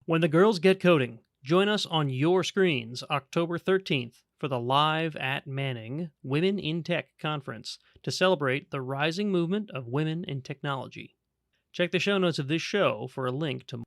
When the Girls Get Coding, join us on your screens October 13th for the Live at Manning Women in Tech Conference to celebrate the rising movement of women in technology. Check the show notes of this show for a link to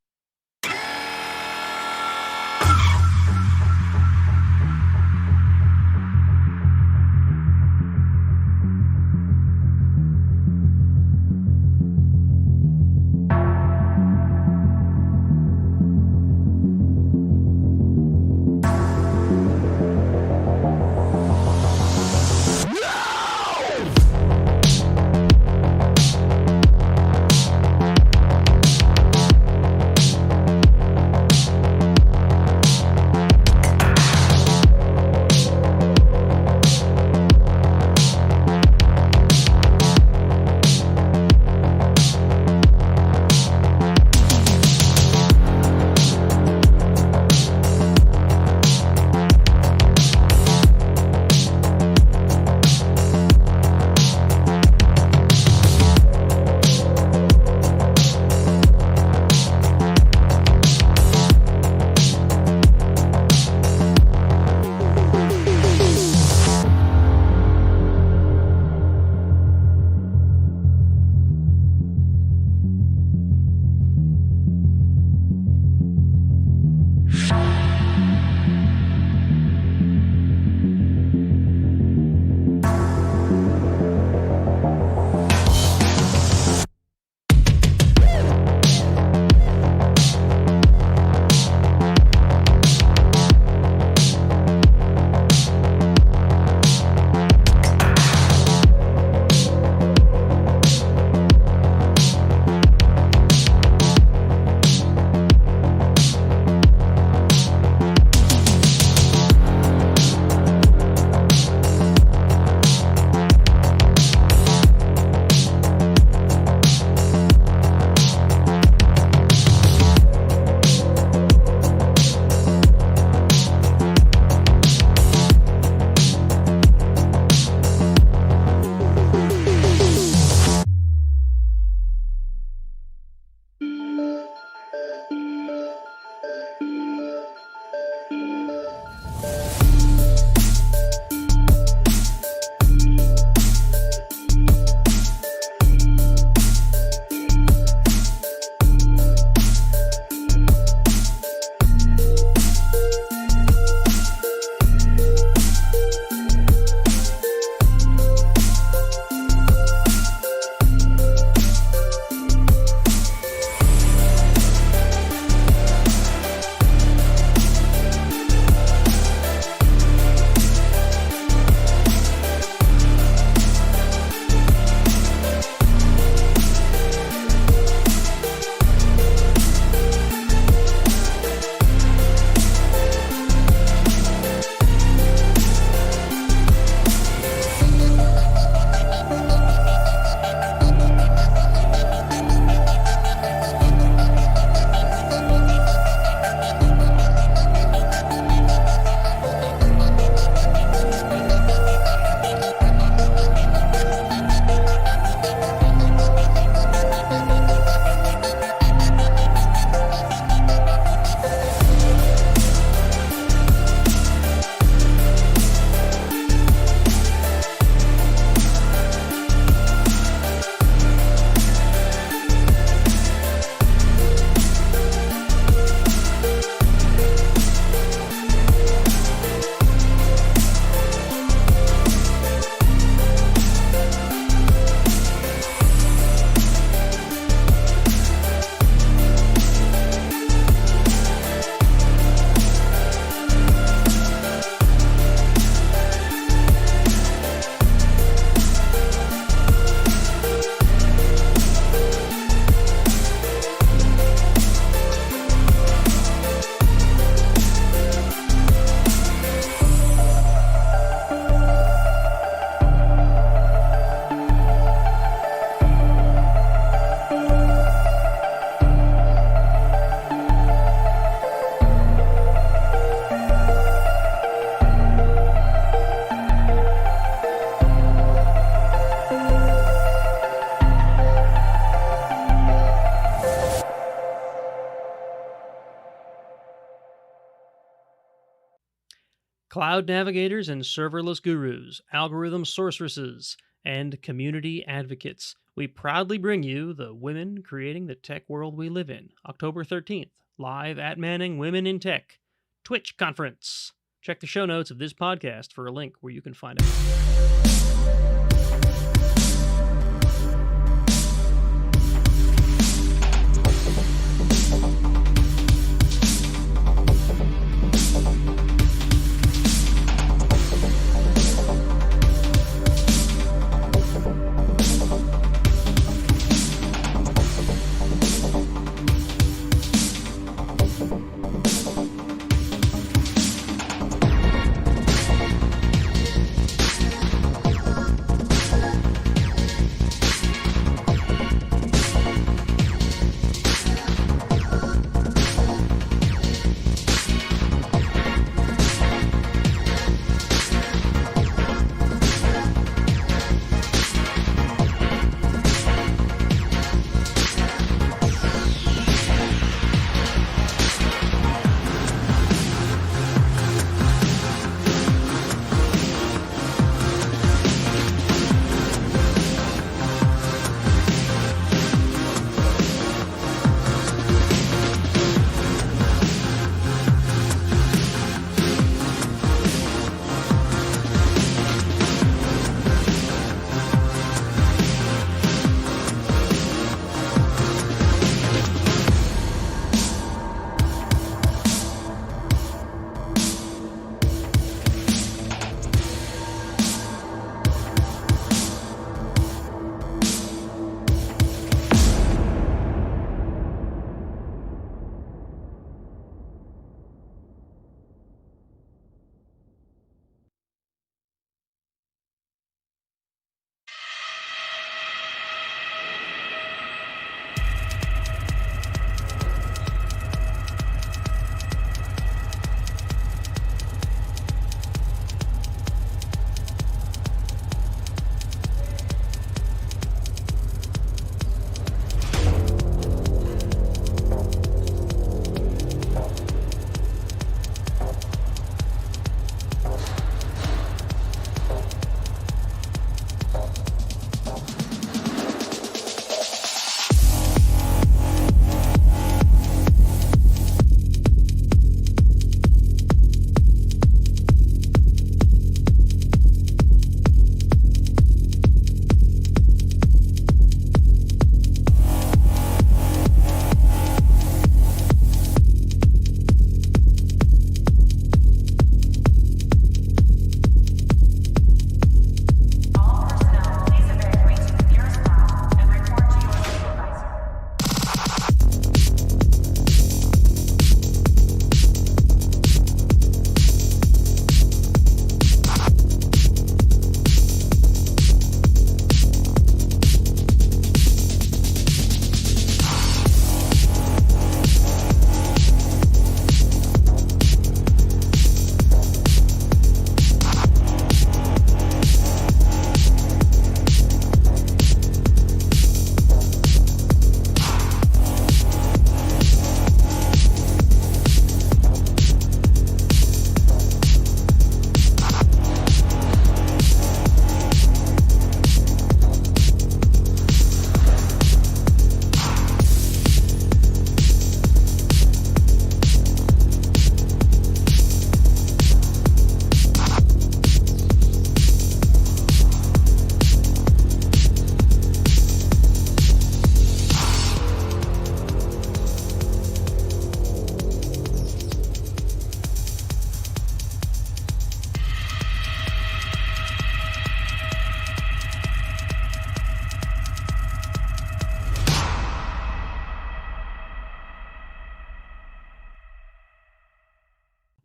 cloud navigators and serverless gurus, algorithm sorceresses, and community advocates. We proudly bring you the Women Creating the Tech World We Live In, October 13th, live at Manning Women in Tech Twitch conference. Check the show notes of this podcast for a link where you can find it.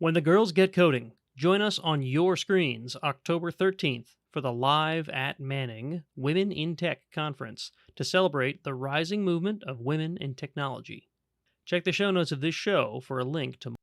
When the Girls Get Coding, join us on your screens October 13th for the Live at Manning Women in Tech conference to celebrate the rising movement of women in technology. Check the show notes of this show for a link to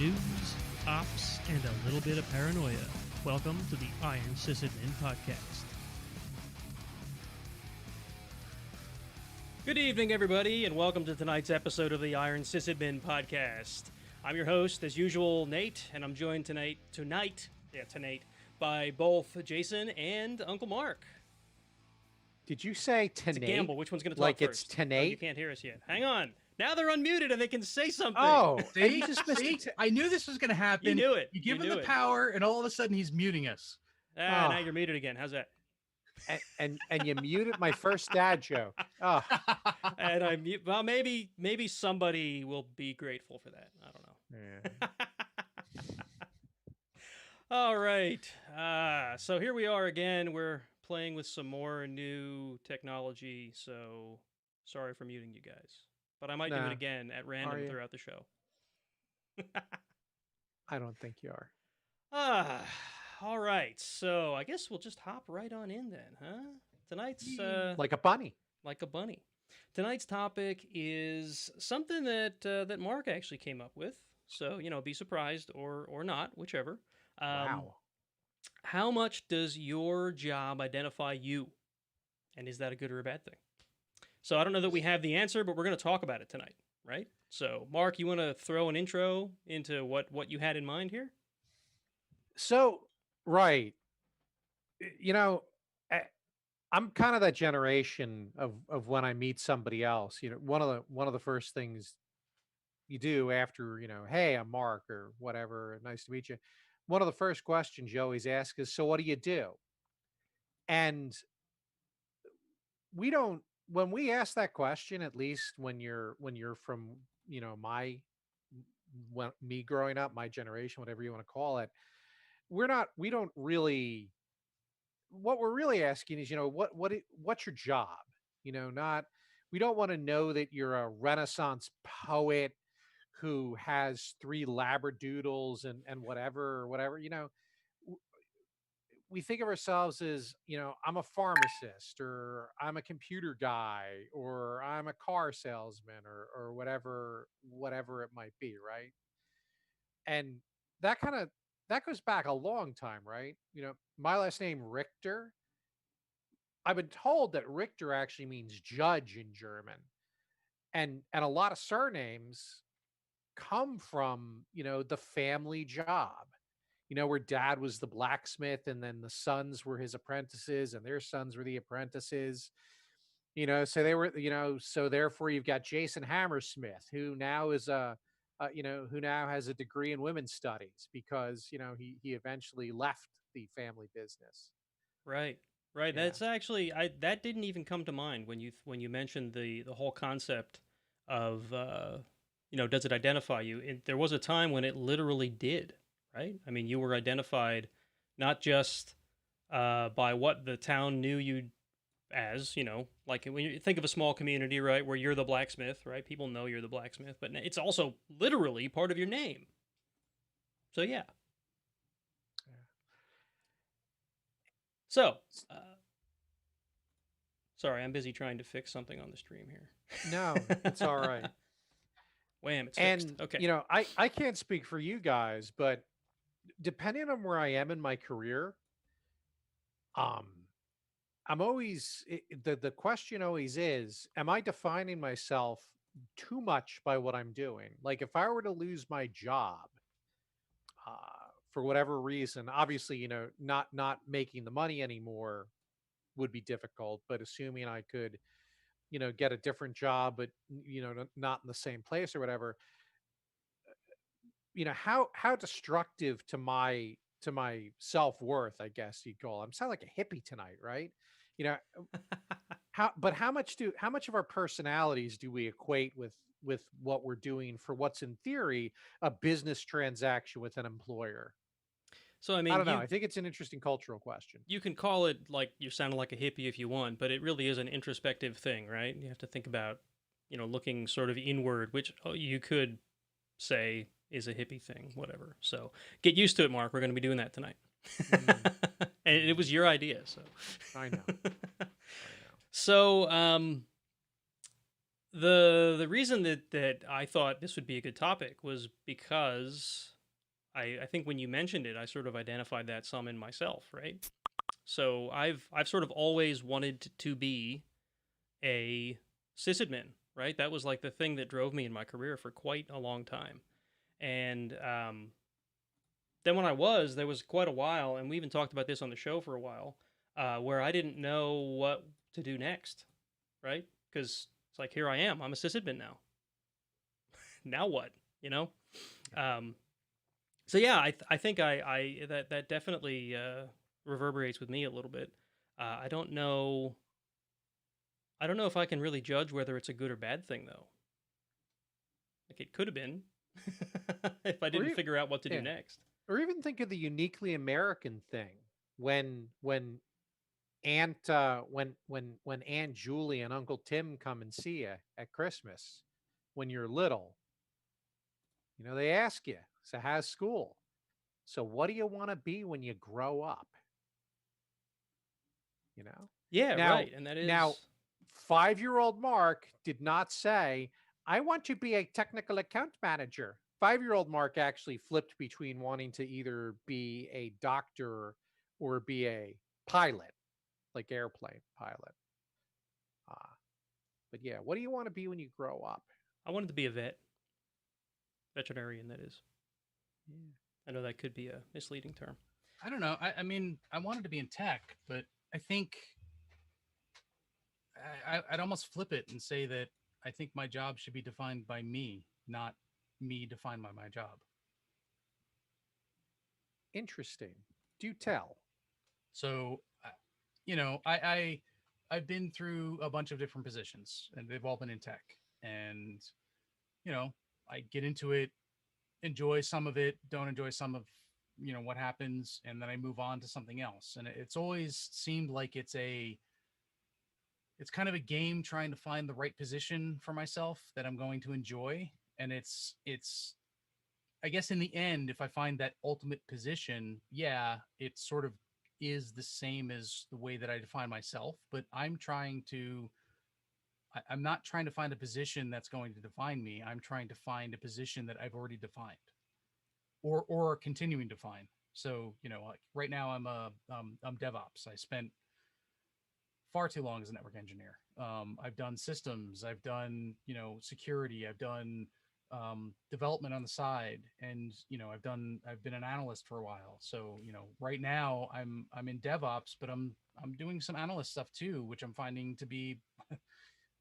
news, ops, and a little bit of paranoia. Welcome to the Iron Sysadmin Podcast. Good evening, everybody, and welcome to tonight's episode of the Iron Sysadmin Podcast. I'm your host, as usual, Nate, and I'm joined tonight by both Jason and Uncle Marc. Did you say tonight? It's a gamble. Which one's going to talk like first? It's tonight? Oh, you can't hear us yet. Hang on. Now they're unmuted and they can say something. Oh, see? I knew this was going to happen. You knew it. You give him the power, and all of a sudden he's muting us. Now you're muted again. How's that? And you muted my first dad joke. Oh. And I mute. Well, maybe somebody will be grateful for that. I don't know. Yeah. All right. So here we are again. We're playing with some more new technology. So sorry for muting you guys, but I might do it again at random throughout the show. I don't think you are. All right. So I guess we'll just hop right on in then, huh? Tonight's like a bunny. Like a bunny. Tonight's topic is something that Marc actually came up with. So, be surprised or not, whichever. Wow. How much does your job identify you? And is that a good or a bad thing? So I don't know that we have the answer, but we're going to talk about it tonight, right? So, Marc, you want to throw an intro into what you had in mind here? So, right. I'm kind of that generation of when I meet somebody else. One of the first things you do after, hey, I'm Marc or whatever, nice to meet you. One of the first questions you always ask is, so what do you do? And when we ask that question, at least when you're from, me growing up, my generation, whatever you want to call it, we don't really, what we're really asking is, what's your job? We don't want to know that you're a Renaissance poet who has 3 labradoodles and whatever. We think of ourselves as, I'm a pharmacist, or I'm a computer guy, or I'm a car salesman, or whatever it might be, right? And that goes back a long time, right? My last name, Richter. I've been told that Richter actually means judge in German. And a lot of surnames come from, the family job, where dad was the blacksmith and then the sons were his apprentices and their sons were the apprentices, so they were, so therefore you've got Jason Hammersmith, who now is who now has a degree in women's studies because, he eventually left the family business. Right. Yeah. That's actually, that didn't even come to mind when you mentioned the whole concept of, does it identify you? There was a time when it literally did, right? I mean, you were identified not just by what the town knew you as, like when you think of a small community, right, where you're the blacksmith, right? People know you're the blacksmith, but it's also literally part of your name. So, yeah. So, sorry, I'm busy trying to fix something on the stream here. No, it's all right. Wham, it's fixed. Okay. I can't speak for you guys, but depending on where I am in my career, I'm always, the question always is, am I defining myself too much by what I'm doing? Like if I were to lose my job, for whatever reason, obviously, not making the money anymore would be difficult, but assuming I could, get a different job, but, not in the same place or whatever, how destructive to my self-worth, I guess you'd call it. I'm sounding like a hippie tonight, right? How much of our personalities do we equate with what we're doing for what's in theory a business transaction with an employer? So, I mean, I don't know. I think it's an interesting cultural question. You can call it like you're sounding like a hippie if you want, but it really is an introspective thing, right? You have to think about, looking sort of inward, which you could say is a hippie thing, whatever. So get used to it, Marc. We're going to be doing that tonight. And it was your idea, so. I know. So, The reason that I thought this would be a good topic was because I think when you mentioned it, I sort of identified that some in myself, right? So I've sort of always wanted to be a sysadmin, right? That was like the thing that drove me in my career for quite a long time. And then when there was quite a while, and we even talked about this on the show for a while, where I didn't know what to do next, right? Because it's like, here I am, I'm a sysadmin now. Now what? You know? Um, so yeah, I think that definitely reverberates with me a little bit. I don't know. I don't know if I can really judge whether it's a good or bad thing though. Like it could have been if I Or didn't e- figure out what to do yeah. next. Or even think of the uniquely American thing when when Aunt Julie and Uncle Tim come and see you at Christmas when you're little, they ask you, so how's school? So what do you want to be when you grow up? You know? Yeah, Now, right. And that now, is 5-year-old Mark did not say, I want to be a technical account manager. 5-year-old Mark actually flipped between wanting to either be a doctor or be a pilot, like airplane pilot. Uh, but yeah, what do you want to be when you grow up? I wanted to be a veterinarian. That is. Yeah. I know that could be a misleading term. I don't know. I mean, I wanted to be in tech, but I think I'd almost flip it and say that I think my job should be defined by me, not me defined by my job. Interesting. Do tell. So, you know, I've been through a bunch of different positions, and they've all been in tech. And you know, I get into it, enjoy some of it, don't enjoy some of what happens, and then I move on to something else. And it's always seemed like it's kind of a game trying to find the right position for myself that I'm going to enjoy. And it's I guess in the end, if I find that ultimate position, yeah, it sort of is the same as the way that I define myself. But I'm not trying to find a position that's going to define me. I'm trying to find a position that I've already defined or continuing to find. So, like right now I'm DevOps. I spent far too long as a network engineer. I've done systems, I've done, security, I've done development on the side, and I've been an analyst for a while. So, right now I'm in DevOps, but I'm doing some analyst stuff too, which I'm finding to be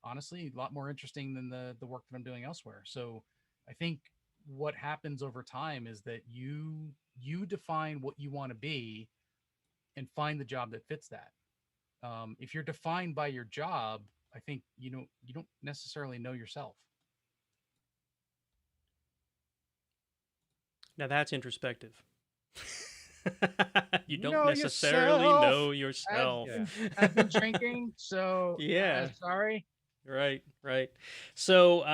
honestly a lot more interesting than the work that I'm doing elsewhere. So I think what happens over time is that you define what you want to be and find the job that fits that. If you're defined by your job, I think you don't necessarily know yourself. Now that's introspective. You don't Know necessarily yourself. know I've yourself. Yeah. I've been drinking, so Yeah, sorry. right, right. So,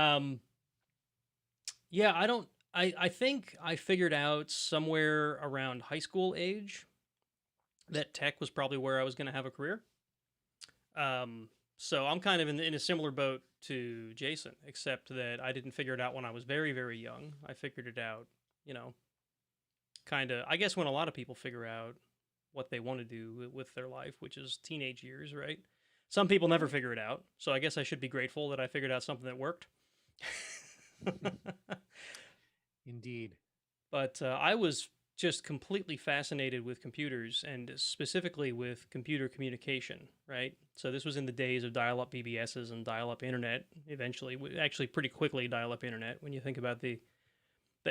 yeah, I don't. I think I figured out somewhere around high school age that tech was probably where I was going to have a career. So I'm kind of in a similar boat to Jason, except that I didn't figure it out when I was very, very young. I figured it out, you know, kind of, I guess, when a lot of people figure out what they want to do with their life, which is teenage years, right? Some people never figure it out. So I guess I should be grateful that I figured out something that worked. Indeed. But I was just completely fascinated with computers and specifically with computer communication, right? So this was in the days of dial-up BBSs and dial-up internet. Eventually, actually, pretty quickly, dial-up internet. When you think about the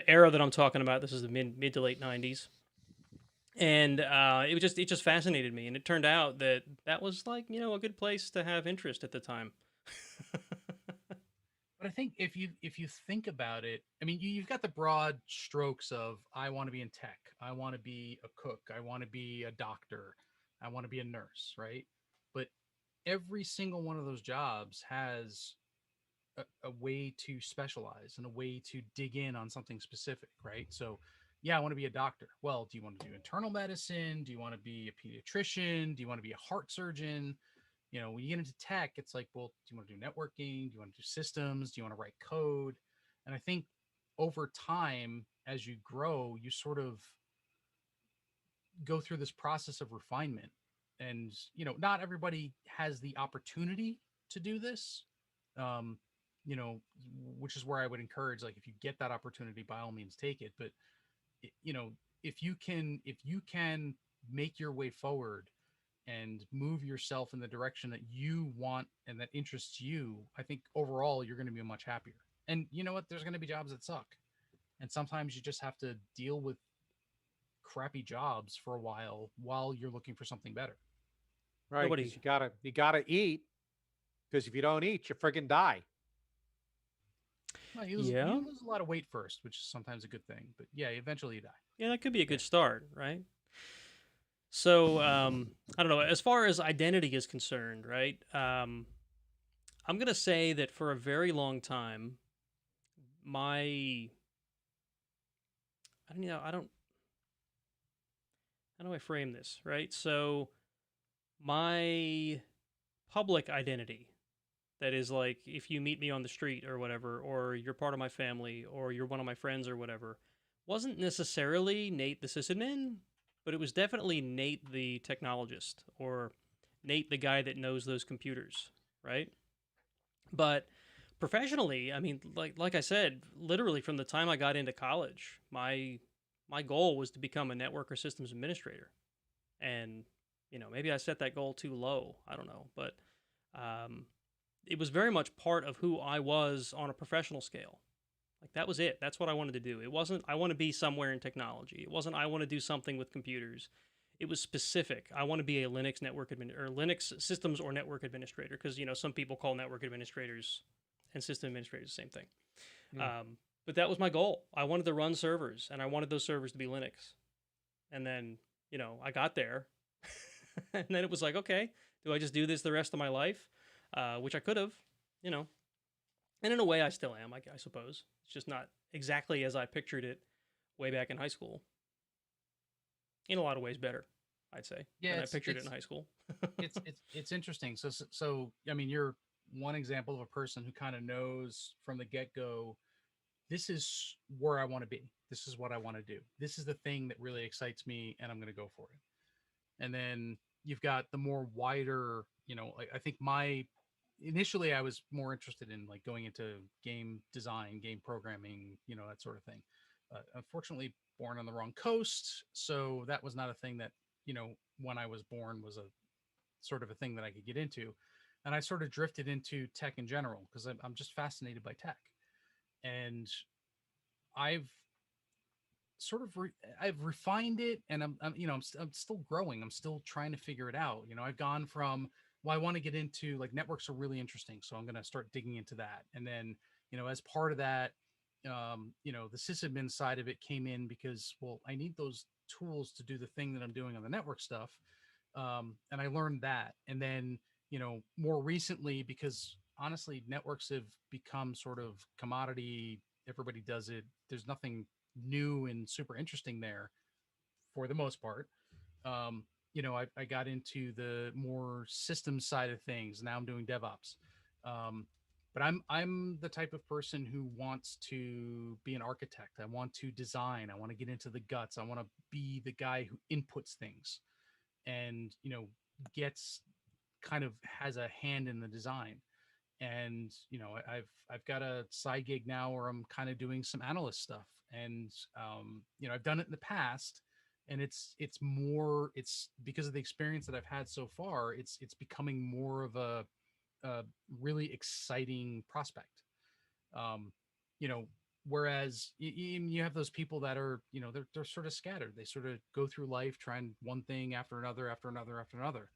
era that I'm talking about, this is the mid to late '90s, and it just fascinated me. And it turned out that that was like a good place to have interest at the time. But I think if you think about it, I mean, you've got the broad strokes of I want to be in tech, I want to be a cook, I want to be a doctor, I want to be a nurse, right? But every single one of those jobs has a way to specialize and a way to dig in on something specific, right? So, yeah, I want to be a doctor. Well, do you want to do internal medicine? Do you want to be a pediatrician? Do you want to be a heart surgeon? When you get into tech, it's like, well, do you want to do networking? Do you want to do systems? Do you want to write code? And I think over time, as you grow, you sort of go through this process of refinement. And, not everybody has the opportunity to do this. Um, you know, which is where I would encourage, like, if you get that opportunity, by all means take it. But, i- you know, if you can make your way forward and move yourself in the direction that you want and that interests you, I think overall you're going to be much happier. And you know what? There's going to be jobs that suck. And sometimes you just have to deal with crappy jobs for a while you're looking for something better. Right? Nobody. Because you gotta eat. Because if you don't eat, you friggin' die. Well, you Yeah. lose a lot of weight first, which is sometimes a good thing. But yeah, eventually you die. Yeah, that could be a good start, right? So, I don't know. As far as identity is concerned, right? I'm gonna say that for a very long time, my I don't know. I don't. How do I frame this, right? So, my public identity, that is like if you meet me on the street or whatever, or you're part of my family, or you're one of my friends or whatever, wasn't necessarily Nate the sysadmin, but it was definitely Nate the technologist, or Nate the guy that knows those computers, right? But professionally, I mean, like I said, literally from the time I got into college, my goal was to become a network or systems administrator. And maybe I set that goal too low. I don't know, but um, it was very much part of who I was on a professional scale. Like that was it. That's what I wanted to do. It wasn't I want to be somewhere in technology. It wasn't I want to do something with computers. It was specific. I want to be a Linux network or Linux systems or network administrator, because some people call network administrators and system administrators the same thing. Mm. But that was my goal. I wanted to run servers, and I wanted those servers to be Linux. And then I got there, and then it was like, okay, do I just do this the rest of my life? Which I could have, and in a way I still am, I suppose. It's just not exactly as I pictured it way back in high school. In a lot of ways better, I'd say, Yeah, than I pictured it in high school. it's interesting. So I mean, you're one example of a person who kind of knows from the get go, this is where I want to be. This is what I want to do. This is the thing that really excites me, and I'm going to go for it. And then you've got the more wider, I think initially I was more interested in like going into game design, game programming, that sort of thing. Unfortunately, born on the wrong coast, so that was not a thing that when I was born was a sort of a thing that I could get into, and I sort of drifted into tech in general because I'm just fascinated by tech, and I've I've refined it, and I'm still growing. I'm still trying to figure it out. I've gone from, well, I want to get into like networks are really interesting, so I'm going to start digging into that. And then, as part of that, the sysadmin side of it came in because, well, I need those tools to do the thing that I'm doing on the network stuff. And I learned that. And then, more recently, because honestly, networks have become sort of commodity. Everybody does it. There's nothing new and super interesting there for the most part. I got into the more system side of things. Now I'm doing DevOps. But I'm the type of person who wants to be an architect. I want to design. I want to get into the guts. I want to be the guy who inputs things and, gets kind of has a hand in the design. And I've got a side gig now where I'm kind of doing some analyst stuff, and I've done it in the past, and it's because of the experience that I've had so far, it's becoming more of a really exciting prospect. um you know Whereas you have those people that are, they're sort of scattered. They sort of go through life trying one thing after another after another after another,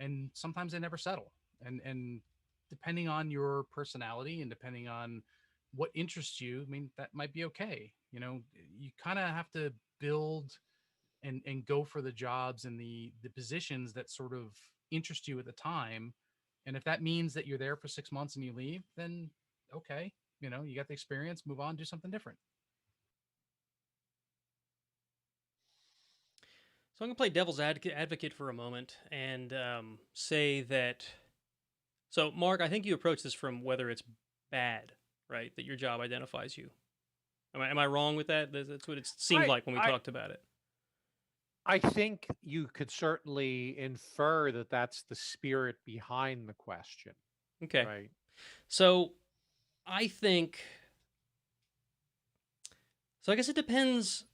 and sometimes they never settle. And depending on your personality and depending on what interests you, I mean, that might be okay. You kind of have to build and go for the jobs and the positions that sort of interest you at the time. And if that means that you're there for 6 months and you leave, then okay, you got the experience, move on, do something different. So I'm going to play devil's advocate for a moment and say that. So, Marc, I think you approach this from whether it's bad, right? That your job identifies you. Am I wrong with that? That's what it seemed I like when we I talked about it. I think you could certainly infer that that's the spirit behind the question, Okay. right? So I think. So I guess it depends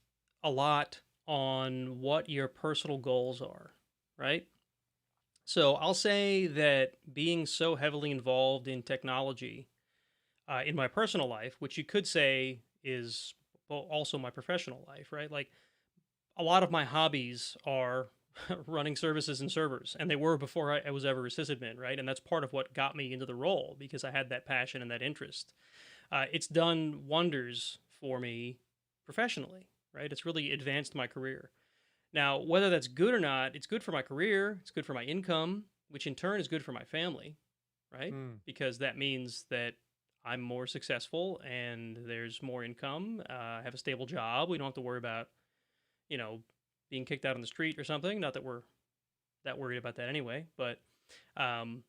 a lot on what your personal goals are, right? So I'll say that being so heavily involved in technology in my personal life, which you could say is also my professional life, right? Like a lot of my hobbies are running services and servers, and they were before I was ever a sysadmin, right? And that's part of what got me into the role because I had that passion and that interest. It's done wonders for me professionally, right? It's really advanced my career. Now, whether that's good or not, it's good for my career, it's good for my income, which in turn is good for my family, right? Mm. Because that means that I'm more successful and there's more income. I have a stable job. We don't have to worry about, you know, being kicked out on the street or something. Not that we're that worried about that anyway. Um,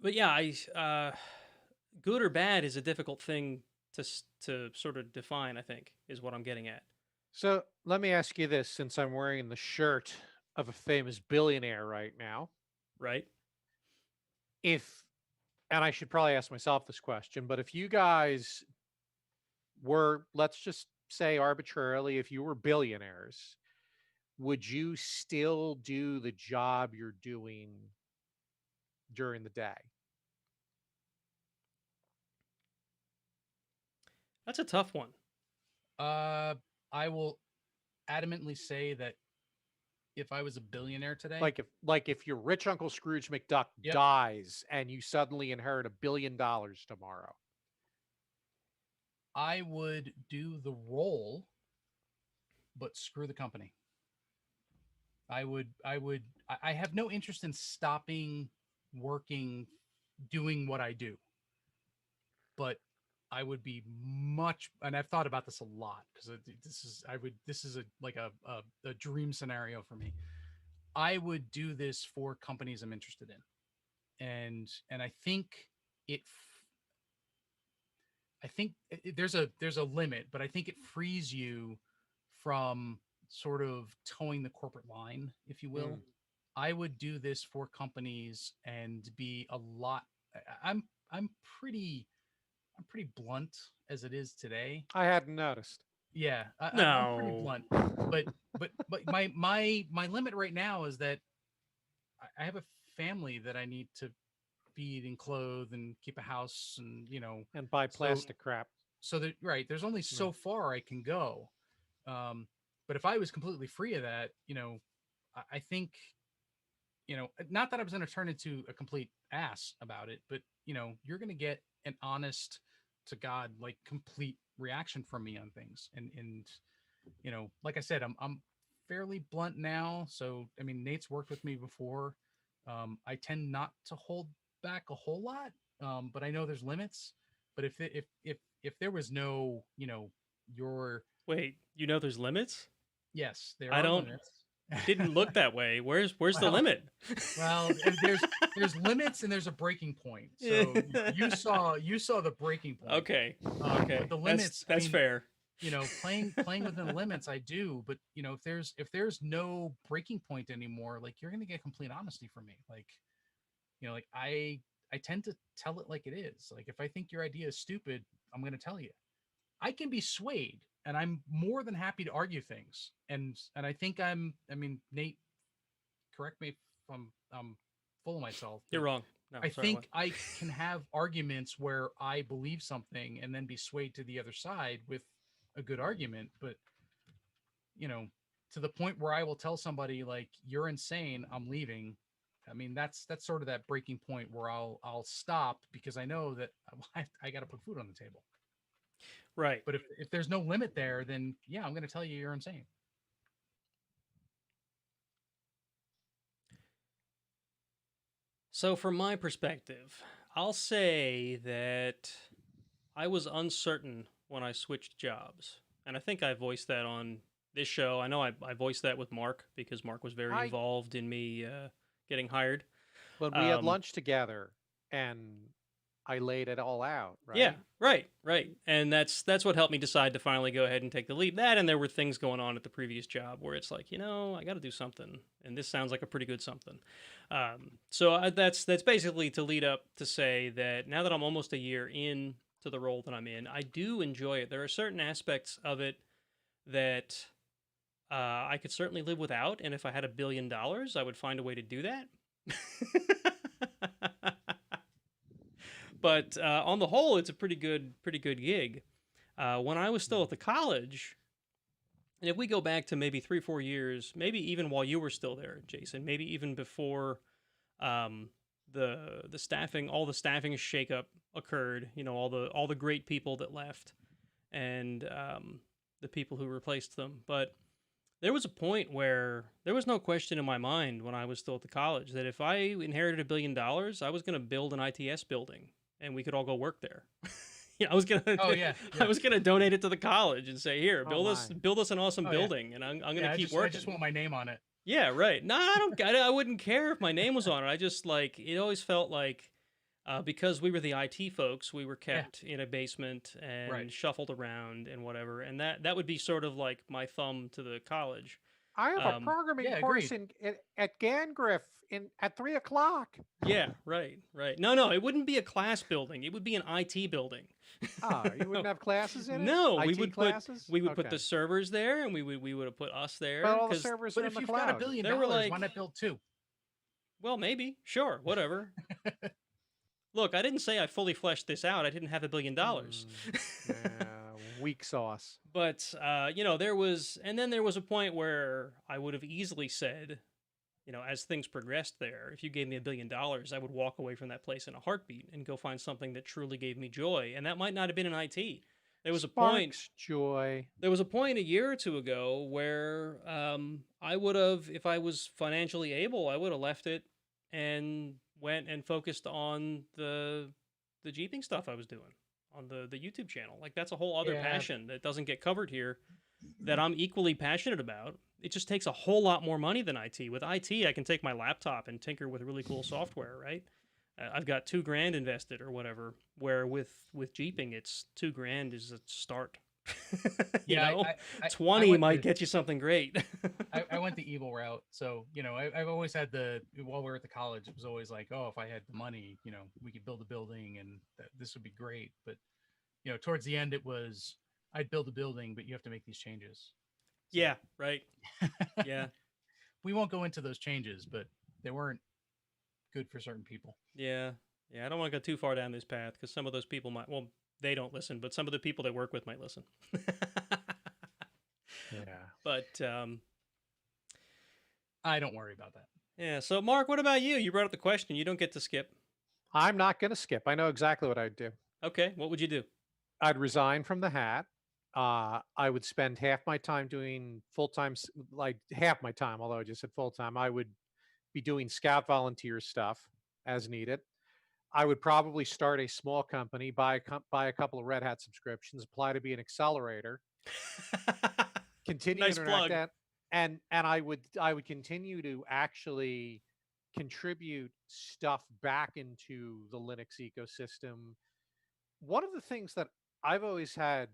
but yeah, good or bad is a difficult thing to sort of define. I think is what I'm getting at, So let me ask you this, since I'm wearing the shirt of a famous billionaire right now, right? if and I should probably ask myself this question, but if you guys were, let's just say arbitrarily, if you were billionaires, would you still do the job you're doing during the day? That's a tough one. I will adamantly say that if I was a billionaire today, Like if your rich Uncle Scrooge McDuck yep, dies and you suddenly inherit $1 billion tomorrow. I would do the role, but screw the company. I have no interest in stopping working, doing what I do, but I would be much, and I've thought about this a lot because this is a dream scenario for me. I would do this for companies I'm interested in, and I think it, there's a limit, but I think it frees you from sort of towing the corporate line, if you will. Mm. I would do this for companies and be a lot. I'm I'm pretty I'm pretty blunt as it is today. I hadn't noticed. Yeah, I'm pretty No. blunt, but my limit right now is that I have a family that I need to feed and clothe and keep a house, and And buy so plastic crap. that, right, there's only Right. so far I can go. But if I was completely free of that, I think, not that I was going to turn into a complete ass about it, but you're going to get an honest to God, like, complete reaction from me on things. And like I said, I'm fairly blunt now. So, I mean, Nate's worked with me before. I tend not to hold back a whole lot. But I know there's limits. But if there was no, your, Wait, there's limits? yes, there I are don't limits. didn't look that way. Where's the Well, limit? there's limits and there's a breaking point. So you saw the breaking point. Okay. But Okay. the limits, I That's mean, fair. playing within the limits, I do. But if there's no breaking point anymore, like, you're gonna get complete honesty from me. Like, like, I tend to tell it like it is. Like, if I think your idea is stupid, I'm gonna tell you. I can be swayed, and I'm more than happy to argue things. And I think I mean, Nate, correct me if I'm full of myself, You're but wrong. No, I sorry. What? think I can have arguments where I believe something and then be swayed to the other side with a good argument. But, you know, to the point where I will tell somebody, like, you're insane, I'm leaving. I mean, that's sort of that breaking point where I'll stop, because I know that I got to put food on the table. Right. But if there's no limit there, then yeah, I'm going to tell you you're insane. So from my perspective, I'll say that I was uncertain when I switched jobs. And I think I voiced that on this show. I know I voiced that with Marc because Marc was very I involved in me getting hired. when we had lunch together and I laid it all out, Yeah, right? right. And that's what helped me decide to finally go ahead and take the leap. That, and there were things going on at the previous job where it's like, I got to do something, and this sounds like a pretty good something. So that's basically to lead up to say that now that I'm almost a year in to the role that I'm in, I do enjoy it. There are certain aspects of it that I could certainly live without, and if I had $1 billion, I would find a way to do that. But on the whole, it's a pretty good gig. When I was still at the college, and if we go back to maybe 3-4 years, maybe even while you were still there, Jason, maybe even before the staffing, all the staffing shakeup occurred, all the great people that left, and the people who replaced them. But there was a point where there was no question in my mind when I was still at the college that if I inherited $1 billion, I was going to build an ITS building and we could all go work there. I was gonna. Oh yeah, I was gonna donate it to the college and say, "Here, build us an awesome Oh, building," and I'm gonna keep working. I just want my name on it. Yeah, right. No, I wouldn't care if my name was on it. I just it always felt like because we were the IT folks, we were kept in a basement and shuffled around and whatever, and that would be sort of like my thumb to the college. I have a programming course at Gangriff at 3:00. Yeah, right. No, it wouldn't be a class building. It would be an IT building. Oh, you wouldn't have classes in it? No, we IT would classes? put the servers there, and we would have put us there. But all the servers But are if in the you've got cloud. $1 billion, like, why not build 2? Well, maybe, sure, whatever. Look, I didn't say I fully fleshed this out. I didn't have $1 billion. Weak sauce. But there was a point where I would have easily said, as things progressed there, if you gave me $1 billion, I would walk away from that place in a heartbeat and go find something that truly gave me joy. And that might not have been in IT. There was a point a year or two ago where I would have, if I was financially able, I would have left it and went and focused on the Jeeping stuff I was doing on the YouTube channel. Like, that's a whole other passion that doesn't get covered here that I'm equally passionate about. It just takes a whole lot more money than IT. With IT, I can take my laptop and tinker with really cool software, right? I've got $2,000 invested or whatever, where with Jeeping, it's $2,000 is a start. you know, 20 might get you something great. I went the evil route. So, I've always had while we were at the college, it was always like, oh, if I had the money, we could build a building and this would be great. But, towards the end, it was, I'd build a building, but you have to make these changes. So, yeah, right. Yeah. We won't go into those changes, but they weren't good for certain people. Yeah. Yeah. I don't want to go too far down this path because some of those people they don't listen, but some of the people they work with might listen. Yeah. But I don't worry about that. Yeah. So, Marc, what about you? You brought up the question. You don't get to skip. I'm not going to skip. I know exactly what I'd do. Okay. What would you do? I'd resign from the hat. I would spend half my time doing full-time, like half my time, although I just said full-time. I would be doing scout volunteer stuff as needed. I would probably start a small company, buy a couple of Red Hat subscriptions, apply to be an accelerator, continue nice to plug. that, and I would continue to actually contribute stuff back into the Linux ecosystem. One of the things that I've always had,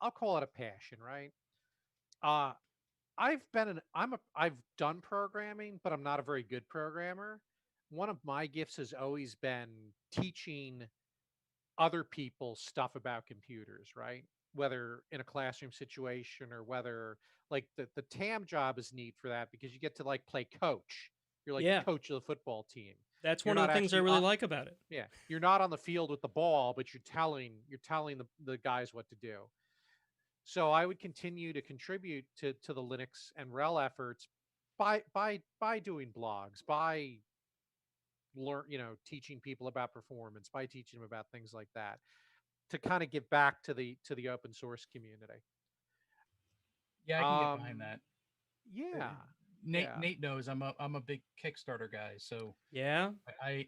I'll call it a passion, right? I've done programming, but I'm not a very good programmer. One of my gifts has always been teaching other people stuff about computers, right? Whether in a classroom situation or whether like the TAM job is neat for that because you get to like play coach. You're like the coach of the football team. That's one of the things I really like about it. Yeah. You're not on the field with the ball, but you're telling the guys what to do. So I would continue to contribute to the Linux and RHEL efforts by doing blogs, by teaching people about performance, by teaching them about things like that, to kind of give back to the open source community. Yeah, I can get behind that. Yeah. Nate knows I'm a big Kickstarter guy, so yeah, I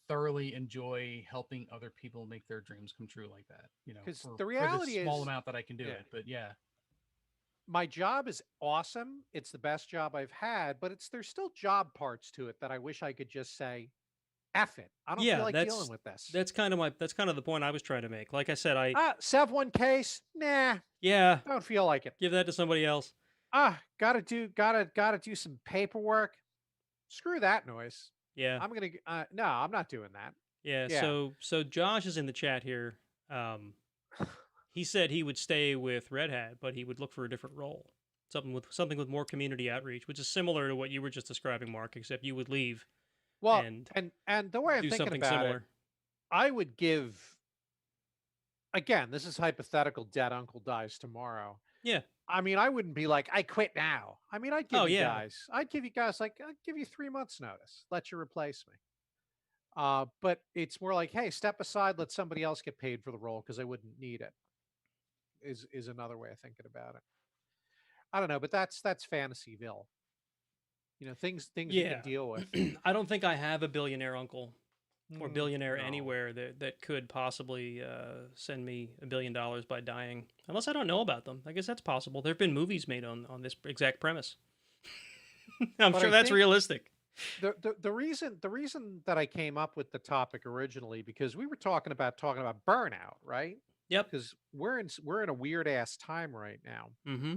thoroughly enjoy helping other people make their dreams come true like that. Because the reality for the small is, amount that I can do it, but yeah. my job is awesome. It's the best job I've had, but there's still job parts to it that I wish I could just say, F it. I don't feel Yeah, like dealing with this. that's kind of the point I was trying to make. Like I said, Sev one case, nah, yeah, don't feel like it. give that to somebody else. Gotta do some paperwork. Screw that noise. Yeah. No, I'm not doing that. Yeah, Yeah. so Josh is in the chat here. He said he would stay with Red Hat, but he would look for a different role, something with more community outreach, which is similar to what you were just describing, Mark. Except you would leave Well, and and the way I'm do thinking something about similar. it, I would give. Again, this is hypothetical. Dead uncle dies tomorrow. Yeah. I mean, I wouldn't be like, I quit now. I mean, I'd give Oh you yeah. guys, I'd give you 3 months notice. Let you replace me. But it's more like, hey, step aside, let somebody else get paid for the role because I wouldn't need it. Is another way of thinking about it. I don't know, but that's Fantasyville. You know, things you Yeah. can deal with. I don't think I have a billionaire uncle or billionaire no. anywhere that could possibly send me $1 billion by dying, unless I don't know about them. I guess that's possible. There have been movies made on this exact premise. I'm But sure I that's think realistic. the reason that I came up with the topic originally, because we were talking about burnout, right? Yep. Because we're in a weird ass time right now. Mm-hmm.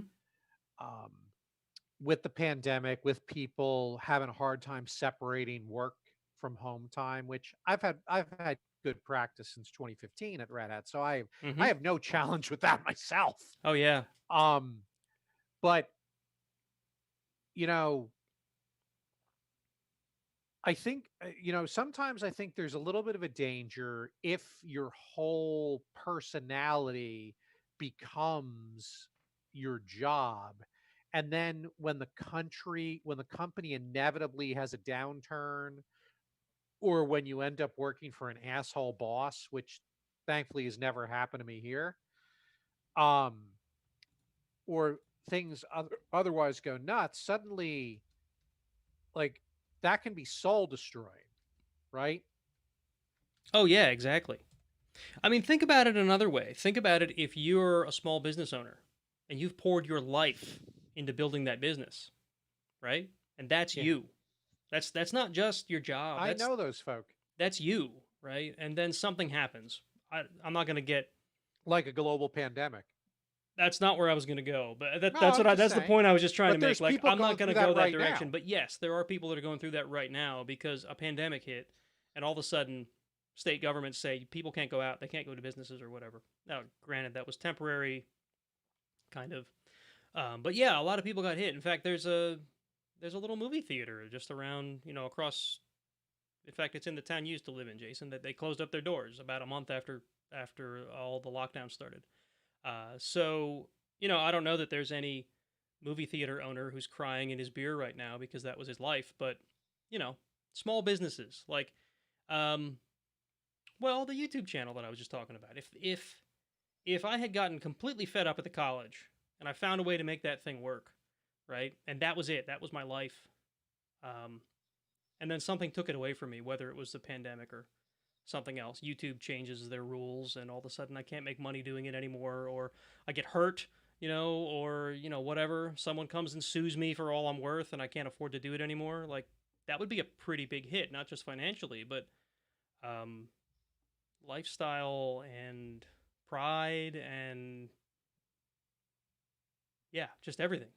With the pandemic, with people having a hard time separating work from home time, which I've had good practice since 2015 at Red Hat, so I have no challenge with that myself. Oh yeah. But you know, I think sometimes I think there's a little bit of a danger if your whole personality becomes your job. And then when the company inevitably has a downturn, or when you end up working for an asshole boss, which thankfully has never happened to me here, or things otherwise go nuts, suddenly, like, that can be soul destroying, right? Oh yeah, exactly. I mean, think about it another way. Think about it if you're a small business owner and you've poured your life into building that business, right? And that's Yeah. you. That's not just your job. I know those folk. That's you, right? And then something happens. I'm not going to get like a global pandemic. That's not where I was going to go, but No, that's the point I was just trying to make. Like, people I'm not going going to through go that that right direction, now. but yes, there are people that are going through that right now because a pandemic hit, and all of a sudden, state governments say people can't go out, they can't go to businesses or whatever. Now, granted, that was temporary, kind of, but yeah, a lot of people got hit. In fact, there's a little movie theater just around, across. In fact, it's in the town you used to live in, Jason. That they closed up their doors about a month after all the lockdown started. So I don't know that there's any movie theater owner who's crying in his beer right now because that was his life. But small businesses like, well, the YouTube channel that I was just talking about. If I had gotten completely fed up at the college and I found a way to make that thing work, right, and that was it, that was my life, and then something took it away from me, whether it was the pandemic or something else. YouTube changes their rules, and all of a sudden I can't make money doing it anymore, or I get hurt, or whatever. Someone comes and sues me for all I'm worth, and I can't afford to do it anymore. Like, that would be a pretty big hit, not just financially, but lifestyle and pride and just everything.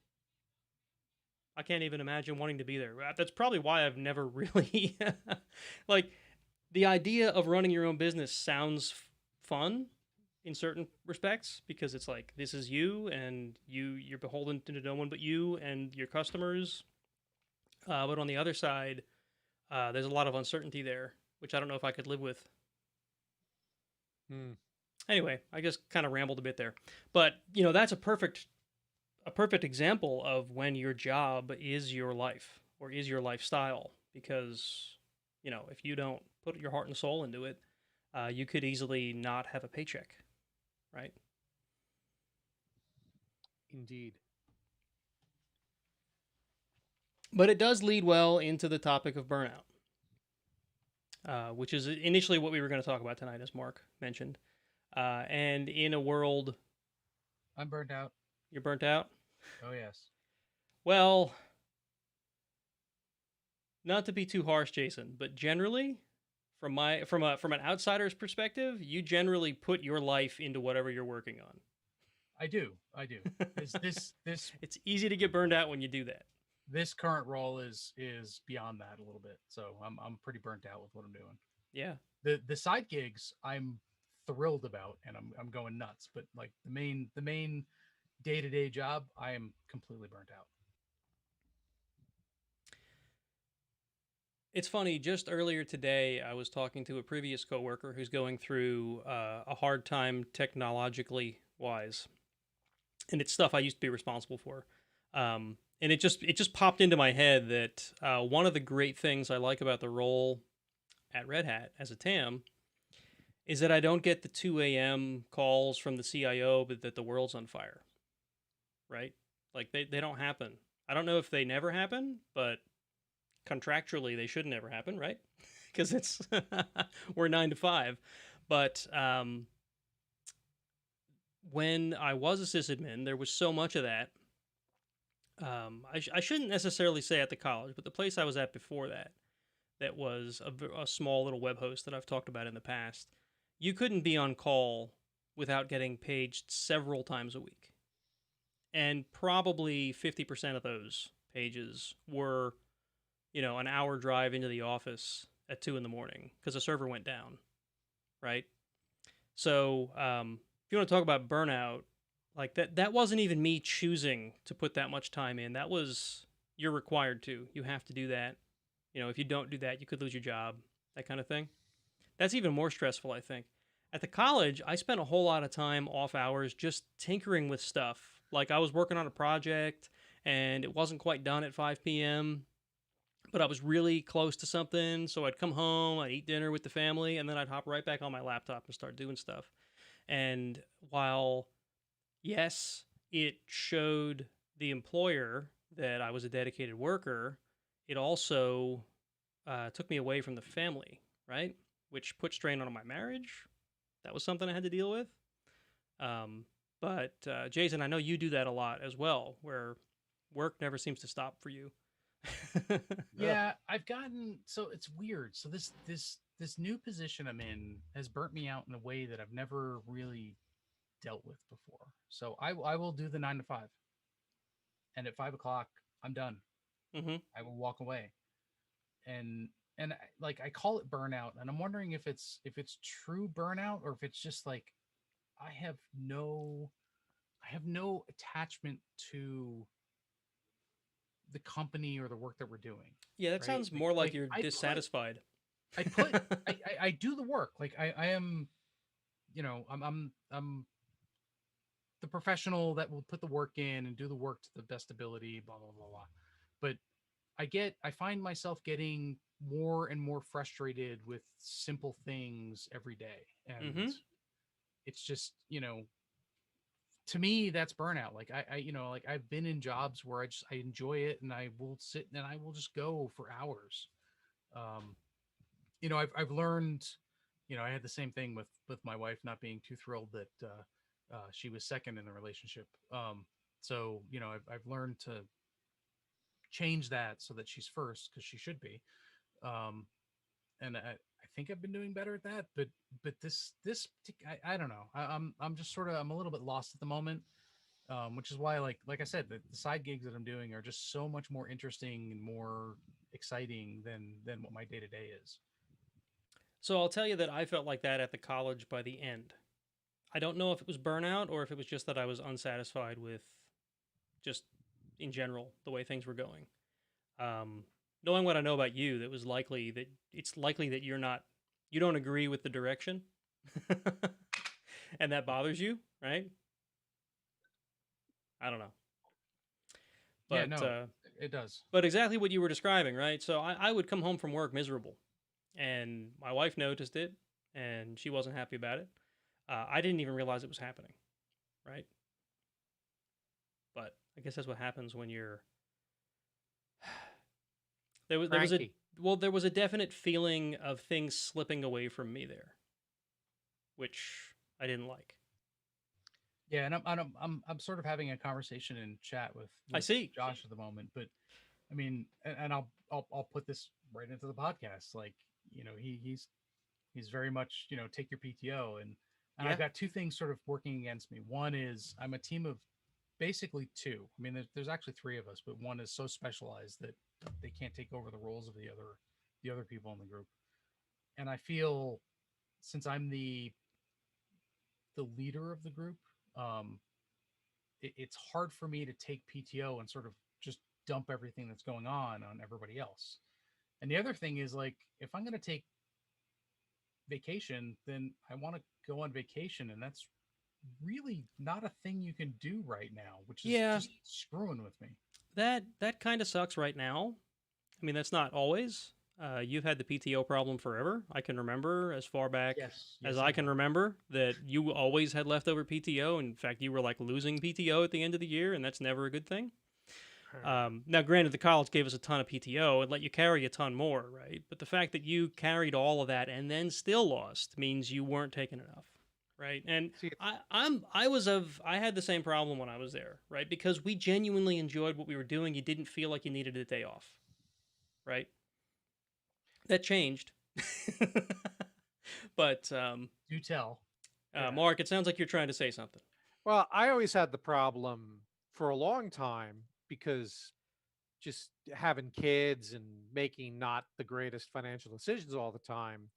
I can't even imagine wanting to be there. That's probably why I've never really like, the idea of running your own business sounds fun in certain respects because it's like, this is you and you're beholden to no one but you and your customers. But on the other side, there's a lot of uncertainty there, which I don't know if I could live with. Anyway, I just kind of rambled a bit there, but that's a perfect example of when your job is your life or is your lifestyle, because if you don't put your heart and soul into it, you could easily not have a paycheck, right? Indeed. But it does lead well into the topic of burnout, which is initially what we were going to talk about tonight, as Marc mentioned. And in a world... I'm burnt out. You're burnt out? Oh yes. Well, not to be too harsh, Jason, but generally, from an outsider's perspective, you generally put your life into whatever you're working on. I do. This It's easy to get burned out when you do that. this current role is beyond that a little bit. So I'm pretty burnt out with what I'm doing. Yeah. The side gigs I'm thrilled about and I'm going nuts, but like the main day-to-day job, I am completely burnt out. It's funny, just earlier today, I was talking to a previous coworker who's going through a hard time technologically wise. And it's stuff I used to be responsible for. And it just popped into my head that one of the great things I like about the role at Red Hat as a TAM is that I don't get the 2 a.m. calls from the CIO but that the world's on fire, right? Like they don't happen. I don't know if they never happen, but contractually they should never happen, right? Because it's we're 9 to 5. But when I was a sysadmin, there was so much of that. I shouldn't necessarily say at the college, but the place I was at before that, that was a small little web host that I've talked about in the past, you couldn't be on call without getting paged several times a week. And probably 50% of those pages were, an hour drive into the office at 2 in the morning because the server went down, right? So if you want to talk about burnout, like that wasn't even me choosing to put that much time in. That was, you're required to. You have to do that. If you don't do that, you could lose your job, that kind of thing. That's even more stressful, I think. At the college, I spent a whole lot of time off hours just tinkering with stuff. Like I was working on a project and it wasn't quite done at 5 p.m., but I was really close to something. So I'd come home, I'd eat dinner with the family, and then I'd hop right back on my laptop and start doing stuff. And while, yes, it showed the employer that I was a dedicated worker, it also took me away from the family, right? Which put strain on my marriage. That was something I had to deal with. But Jason, I know you do that a lot as well, where work never seems to stop for you. Yeah, I've gotten, so it's weird. So this new position I'm in has burnt me out in a way that I've never really dealt with before. So I will do the 9 to 5, and at 5 o'clock I'm done. Mm-hmm. I will walk away, and like I call it burnout, and I'm wondering if it's true burnout or if it's just like I have no attachment to the company or the work that we're doing. Yeah, that right? sounds more like you're I dissatisfied. I do the work. Like I am, I'm the professional that will put the work in and do the work to the best ability, blah, blah, blah, blah. But I find myself getting more and more frustrated with simple things every day. And it's just, to me, that's burnout. Like like I've been in jobs where I enjoy it and I will sit and I will just go for hours. I've learned, I had the same thing with my wife not being too thrilled that she was second in the relationship. So I've learned to change that so that she's first because she should be. And I think I've been doing better at that. But this I don't know. I'm just sort of I'm a little bit lost at the moment. Which is why, like I said, the side gigs that I'm doing are just so much more interesting and more exciting than what my day to day is. So I'll tell you that I felt like that at the college by the end. I don't know if it was burnout or if it was just that I was unsatisfied with just in general the way things were going. Knowing what I know about you, it's likely that you don't agree with the direction, and that bothers you, right? I don't know. But, yeah, no, it does. But exactly what you were describing, right? So I would come home from work miserable, and my wife noticed it, and she wasn't happy about it. I didn't even realize it was happening, right? But I guess that's what happens when you're. There was a definite feeling of things slipping away from me there, which I didn't like. Yeah, and I'm sort of having a conversation in chat with I see. Josh at the moment, but I mean, and I'll put this right into the podcast. Like, he's very much, take your PTO, and Yeah. I've got two things sort of working against me. One is I'm a team of basically two. I mean, there's actually three of us, but one is so specialized that they can't take over the roles of the other people in the group. And I feel, since I'm the leader of the group, um, it's hard for me to take PTO and sort of just dump everything that's going on everybody else. And the other thing is, like, if I'm going to take vacation, then I want to go on vacation, and that's really not a thing you can do right now, which is Yeah, just screwing with me. that kind of sucks right now. I mean, that's not always. You've had the PTO problem forever. I can remember as far back as I can remember that you always had leftover PTO. In fact, you were like losing PTO at the end of the year, and that's never a good thing. Now, granted, the college gave us a ton of PTO and let you carry a ton more, right? But the fact that you carried all of that and then still lost means you weren't taking enough, right? And See, I had the same problem when I was there, right? Because we genuinely enjoyed what we were doing. You didn't feel like you needed a day off, right? That changed. But Do tell. Mark, it sounds like you're trying to say something. well, I always had the problem for a long time because just having kids and making not the greatest financial decisions all the time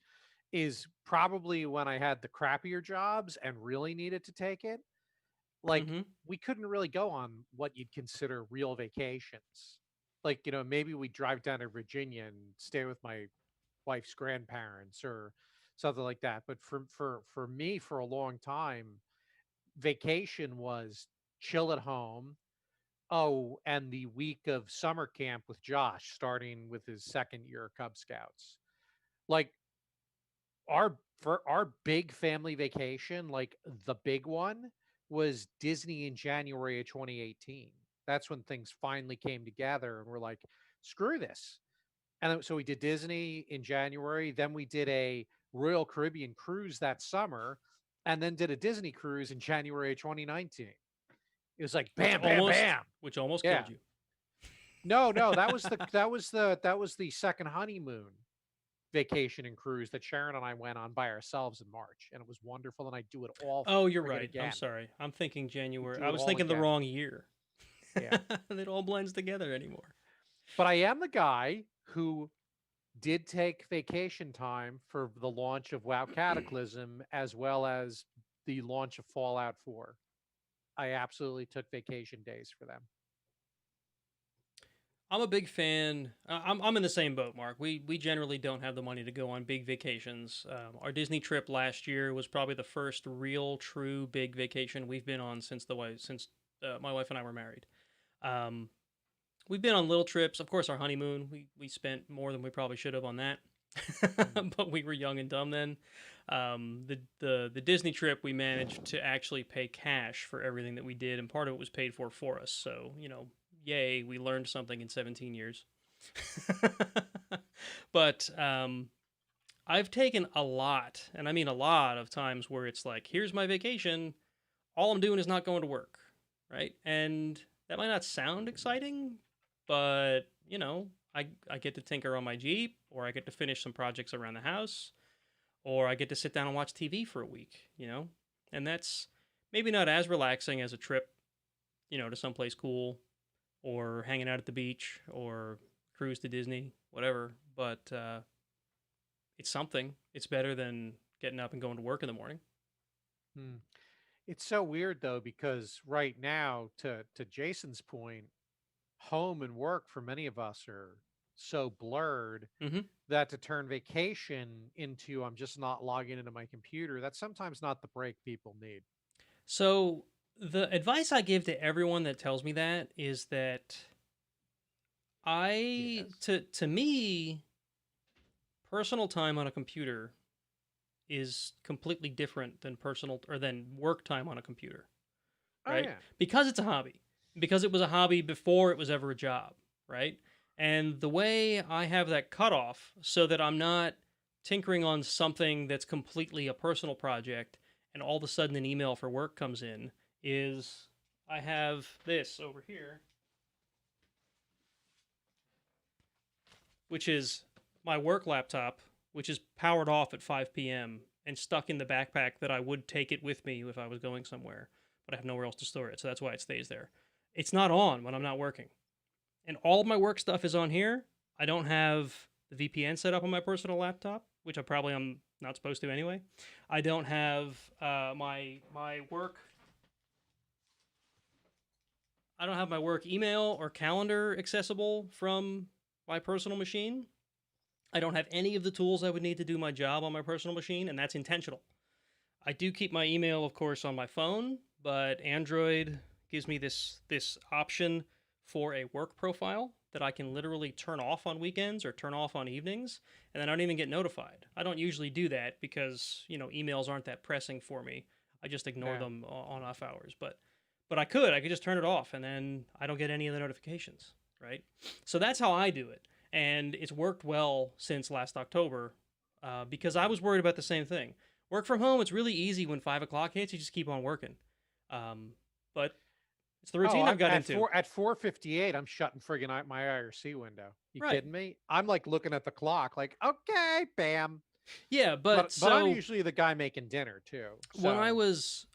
is probably when I had the crappier jobs and really needed to take it. Like, Mm-hmm. we couldn't really go on what you'd consider real vacations. Like, maybe we drive down to Virginia and stay with my wife's grandparents or something like that. But for me, for a long time, vacation was chill at home. Oh, and the week of summer camp with Josh, starting with his second year of Cub Scouts. Like, for our big family vacation, like the big one was Disney in January of 2018. That's when things finally came together and we're like, screw this. And so we did Disney in January, then we did a Royal Caribbean cruise that summer, and then did a Disney cruise in January of 2019. It was like Which bam, bam, almost bam. which almost Yeah. killed you. No, that was the second honeymoon vacation and cruise that Sharon and I went on by ourselves in March, and it was wonderful. And I do it all Oh, you're friggin' right. again. I'm sorry. I'm thinking January. Do I it was all thinking the again. wrong year. Yeah. It all blends together anymore. But I am the guy who did take vacation time for the launch of WoW Cataclysm as well as the launch of Fallout 4. I absolutely took vacation days for them. I'm a big fan. I'm in the same boat, Mark. We generally don't have the money to go on big vacations. Our Disney trip last year was probably the first real, true big vacation we've been on since my wife and I were married. We've been on little trips. Of course, our honeymoon, we spent more than we probably should have on that, but we were young and dumb then. The Disney trip, we managed to actually pay cash for everything that we did, and part of it was paid for us. So, yay, we learned something in 17 years. But I've taken a lot, and I mean a lot of times where it's like, here's my vacation. All I'm doing is not going to work, right? And that might not sound exciting, but, I get to tinker on my Jeep, or I get to finish some projects around the house, or I get to sit down and watch TV for a week, And that's maybe not as relaxing as a trip, to someplace cool, or hanging out at the beach, or cruise to Disney, whatever. But it's something. It's better than getting up and going to work in the morning. Hmm. It's so weird though, because right now, to Jason's point, home and work for many of us are so blurred Mm-hmm. that to turn vacation into I'm just not logging into my computer, that's sometimes not the break people need. So the advice I give to everyone that tells me that is that Yes. to me, personal time on a computer is completely different than than work time on a computer, Oh right? yeah. Because it's a hobby. Because it was a hobby before it was ever a job, right? And the way I have that cutoff so that I'm not tinkering on something that's completely a personal project and all of a sudden an email for work comes in is I have this over here, which is my work laptop, which is powered off at 5 p.m. and stuck in the backpack that I would take it with me if I was going somewhere, but I have nowhere else to store it, so that's why it stays there. It's not on when I'm not working. And all of my work stuff is on here. I don't have the VPN set up on my personal laptop, which I'm not supposed to anyway. I don't have my work. I don't have my work email or calendar accessible from my personal machine. I don't have any of the tools I would need to do my job on my personal machine, and that's intentional. I do keep my email, of course, on my phone, but Android gives me this option for a work profile that I can literally turn off on weekends or turn off on evenings, and then I don't even get notified. I don't usually do that because, emails aren't that pressing for me. I just ignore them on off hours, but I could just turn it off, and then I don't get any of the notifications, right? So that's how I do it, and it's worked well since last October because I was worried about the same thing. Work from home, it's really easy when 5 o'clock hits, you just keep on working. But it's the routine I've got into. At 4:58, I'm shutting friggin' out my IRC window. You Right. kidding me? I'm like looking at the clock, like, okay, bam. Yeah, but I'm usually the guy making dinner too. So. When I was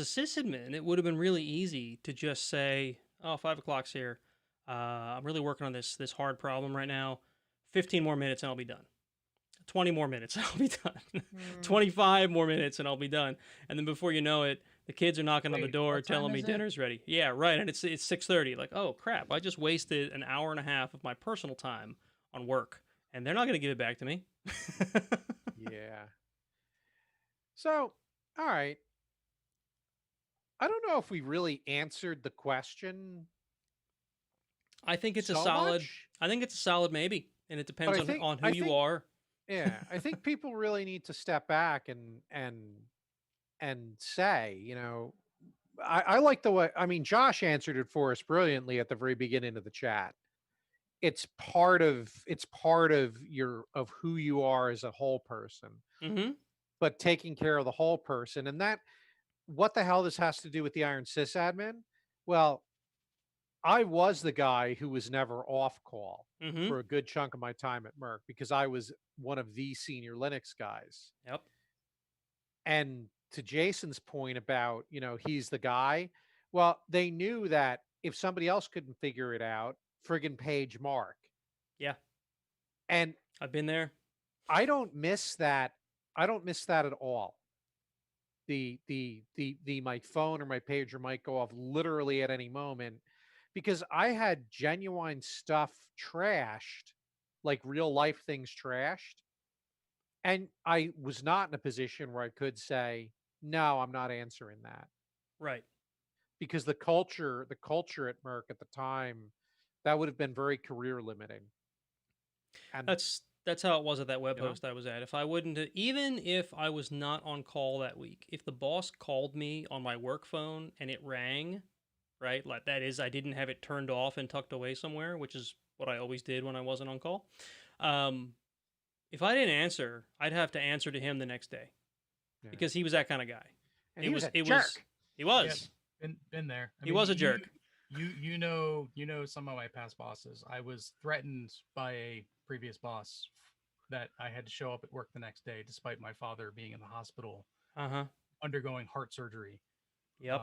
a sysadmin, it would have been really easy to just say, "Oh, 5 o'clock's here. I'm really working on this hard problem right now. 15 more minutes and I'll be done. 20 more minutes and I'll be done. 25 more minutes and I'll be done." And then before you know it, the kids are knocking on the door telling me dinner's ready. Yeah, right. And it's 6:30. Like, oh crap! I just wasted an hour and a half of my personal time on work, and they're not going to give it back to me. Yeah. So, all right. I don't know if we really answered the question. I think it's so a solid. much, I think it's a solid maybe, and it depends on who you are. Yeah, I think people really need to step back and say, I like the way. I mean, Josh answered it for us brilliantly at the very beginning of the chat. It's part of who you are as a whole person, Mm-hmm. but taking care of the whole person. And that, what the hell this has to do with the Iron Sysadmin? Well, I was the guy who was never off call for a good chunk of my time at Merck because I was one of the senior Linux guys. Yep. And to Jason's point about, he's the guy. Well, they knew that if somebody else couldn't figure it out, friggin' page Marc. Yeah. And I've been there. I don't miss that. I don't miss that at all. The my phone or my pager might go off literally at any moment because I had genuine stuff trashed, like real life things trashed. And I was not in a position where I could say, no, I'm not answering that. Right. Because the culture at Merck at the time, that would have been very career limiting. And that's how it was at that web post I was at. If I wouldn't, even if I was not on call that week, if the boss called me on my work phone and it rang, right? Like that is, I didn't have it turned off and tucked away somewhere, which is what I always did when I wasn't on call. If I didn't answer, I'd have to answer to him the next day because he was that kind of guy. And he was a jerk. He was. Yeah, been there. He was a jerk. You know some of my past bosses. I was threatened by a previous boss that I had to show up at work the next day, despite my father being in the hospital, undergoing heart surgery. Yep.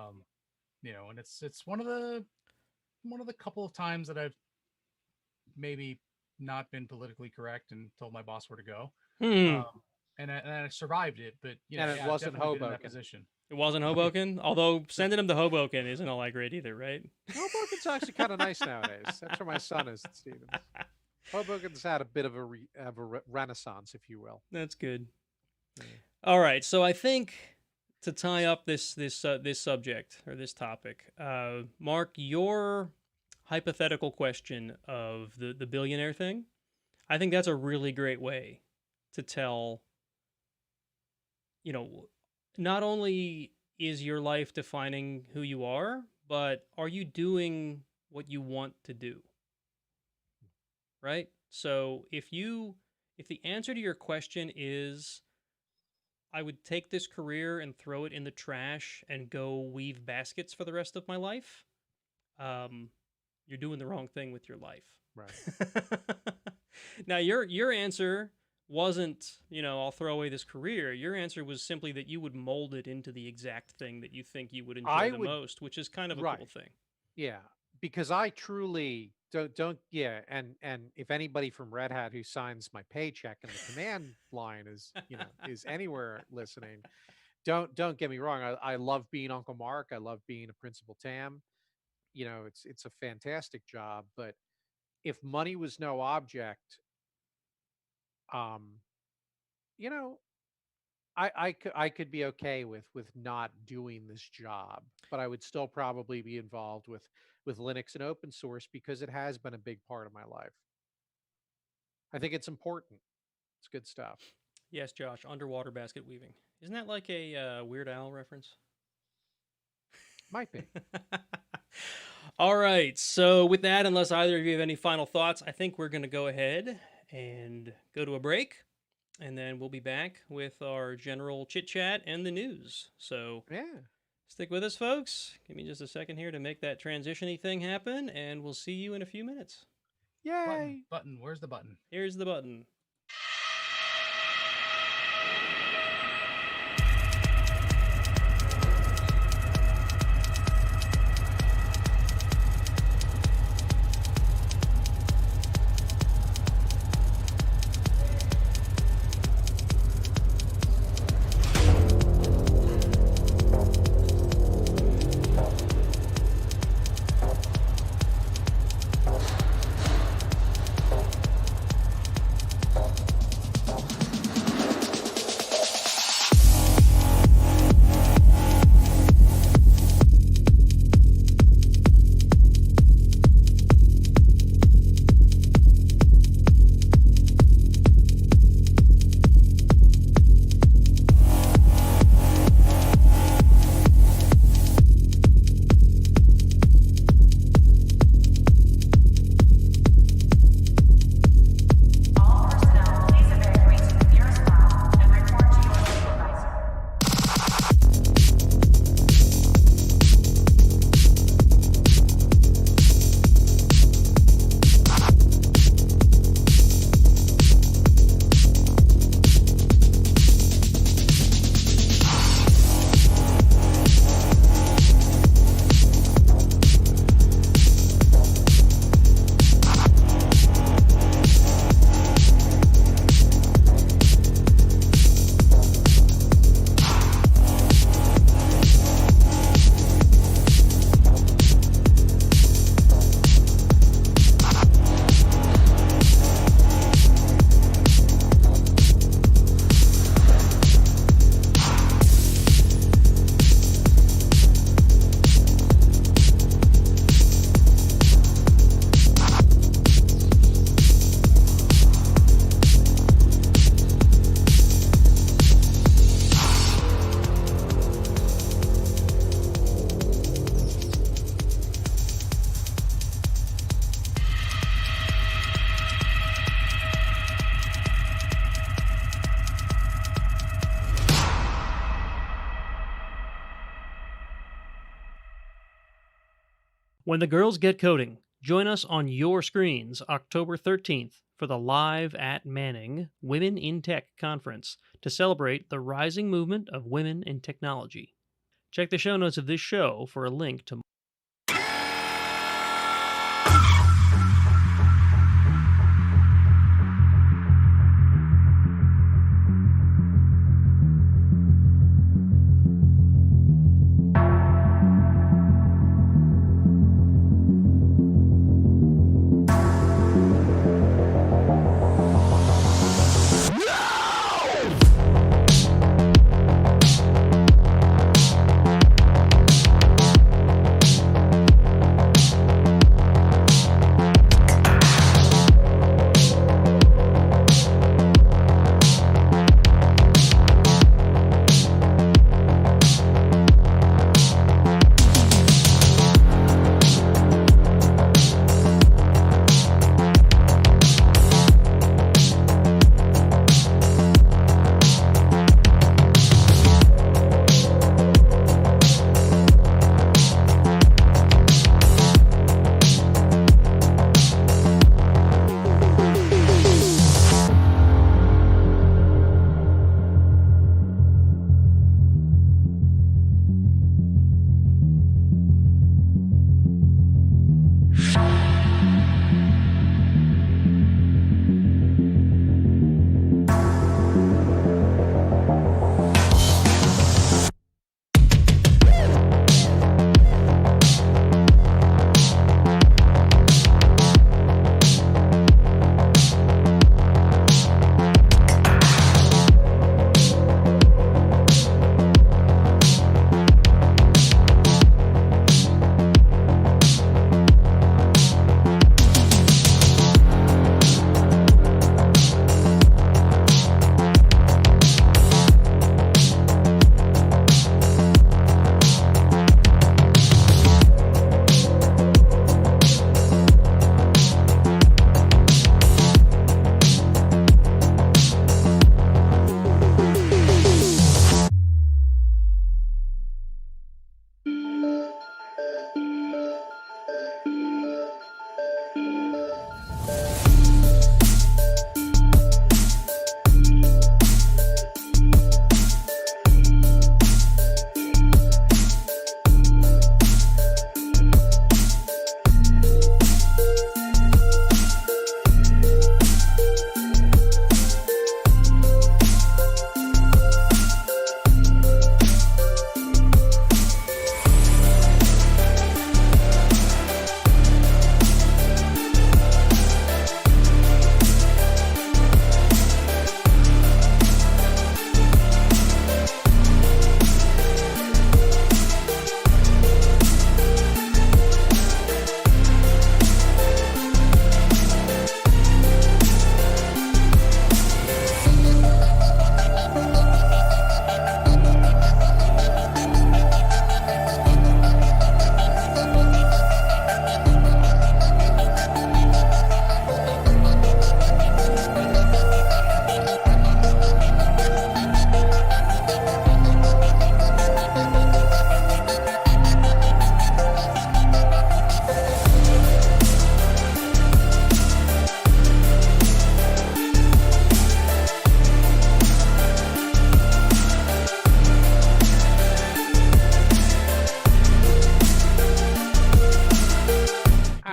And it's one of the couple of times that I've maybe not been politically correct and told my boss where to go. And I survived it, but and it wasn't Hoboken. It wasn't Hoboken, although sending him to Hoboken isn't all that great either, right? Hoboken's actually kind of nice nowadays. That's where my son is at Stevens. Hoboken's had a bit of a renaissance, if you will. That's good. Yeah. All right, so I think to tie up this subject or this topic, Marc, your hypothetical question of the billionaire thing, I think that's a really great way to tell. Not only is your life defining who you are, but are you doing what you want to do? Right? So if the answer to your question is, I would take this career and throw it in the trash and go weave baskets for the rest of my life, you're doing the wrong thing with your life. Right. Now, your answer wasn't, I'll throw away this career. Your answer was simply that you would mold it into the exact thing that you think you would enjoy most, which is kind of a cool thing. Yeah, because I truly don't yeah, and if anybody from Red Hat who signs my paycheck in the command line is is anywhere listening, don't get me wrong. I love being Uncle Marc. I love being a principal TAM. It's a fantastic job. But if money was no object, um, you know, I could be okay with not doing this job, but I would still probably be involved with Linux and open source because it has been a big part of my life. I think it's important. It's good stuff. Yes, Josh, underwater basket weaving. Isn't that like a Weird Al reference? Might be. All right. So with that, unless either of you have any final thoughts, I think we're going to go ahead and go to a break. And then we'll be back with our general chit-chat and the news. So Yeah. stick with us, folks. Give me just a second here to make that transition-y thing happen, and we'll see you in a few minutes. Yay. Button. Where's the button? Here's the button. When the girls get coding, join us on your screens October 13th for the Live at Manning Women in Tech Conference to celebrate the rising movement of women in technology. Check the show notes of this show for a link to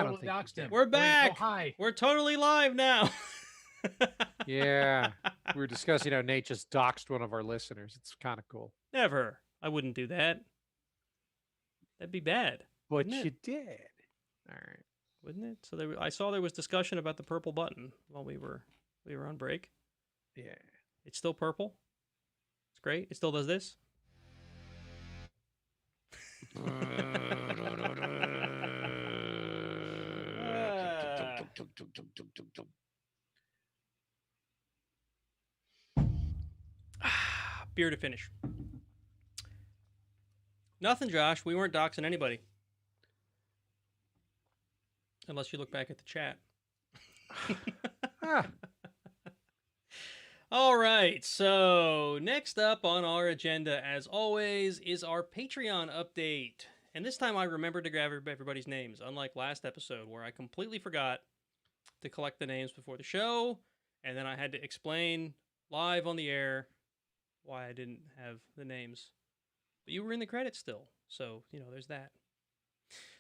don't totally think you doxed him. did. We're Erwin, oh, back. hi. We're totally live now. Yeah. We were discussing how Nate just doxed one of our listeners. It's kind of cool. Never. I wouldn't do that. That'd be bad. But Wouldn't it? you did. All right. Wouldn't it? So I saw there was discussion about the purple button while we were on break. Yeah. It's still purple. It's great. It still does this. Beer to finish. Nothing, Josh. We weren't doxing anybody. Unless you look back at the chat. Ah, All right. So, next up on our agenda, as always, is our Patreon update. And this time I remembered to grab everybody's names, unlike last episode where I completely forgot to collect the names before the show. And then I had to explain live on the air why I didn't have the names. But you were in the credits still. So, there's that.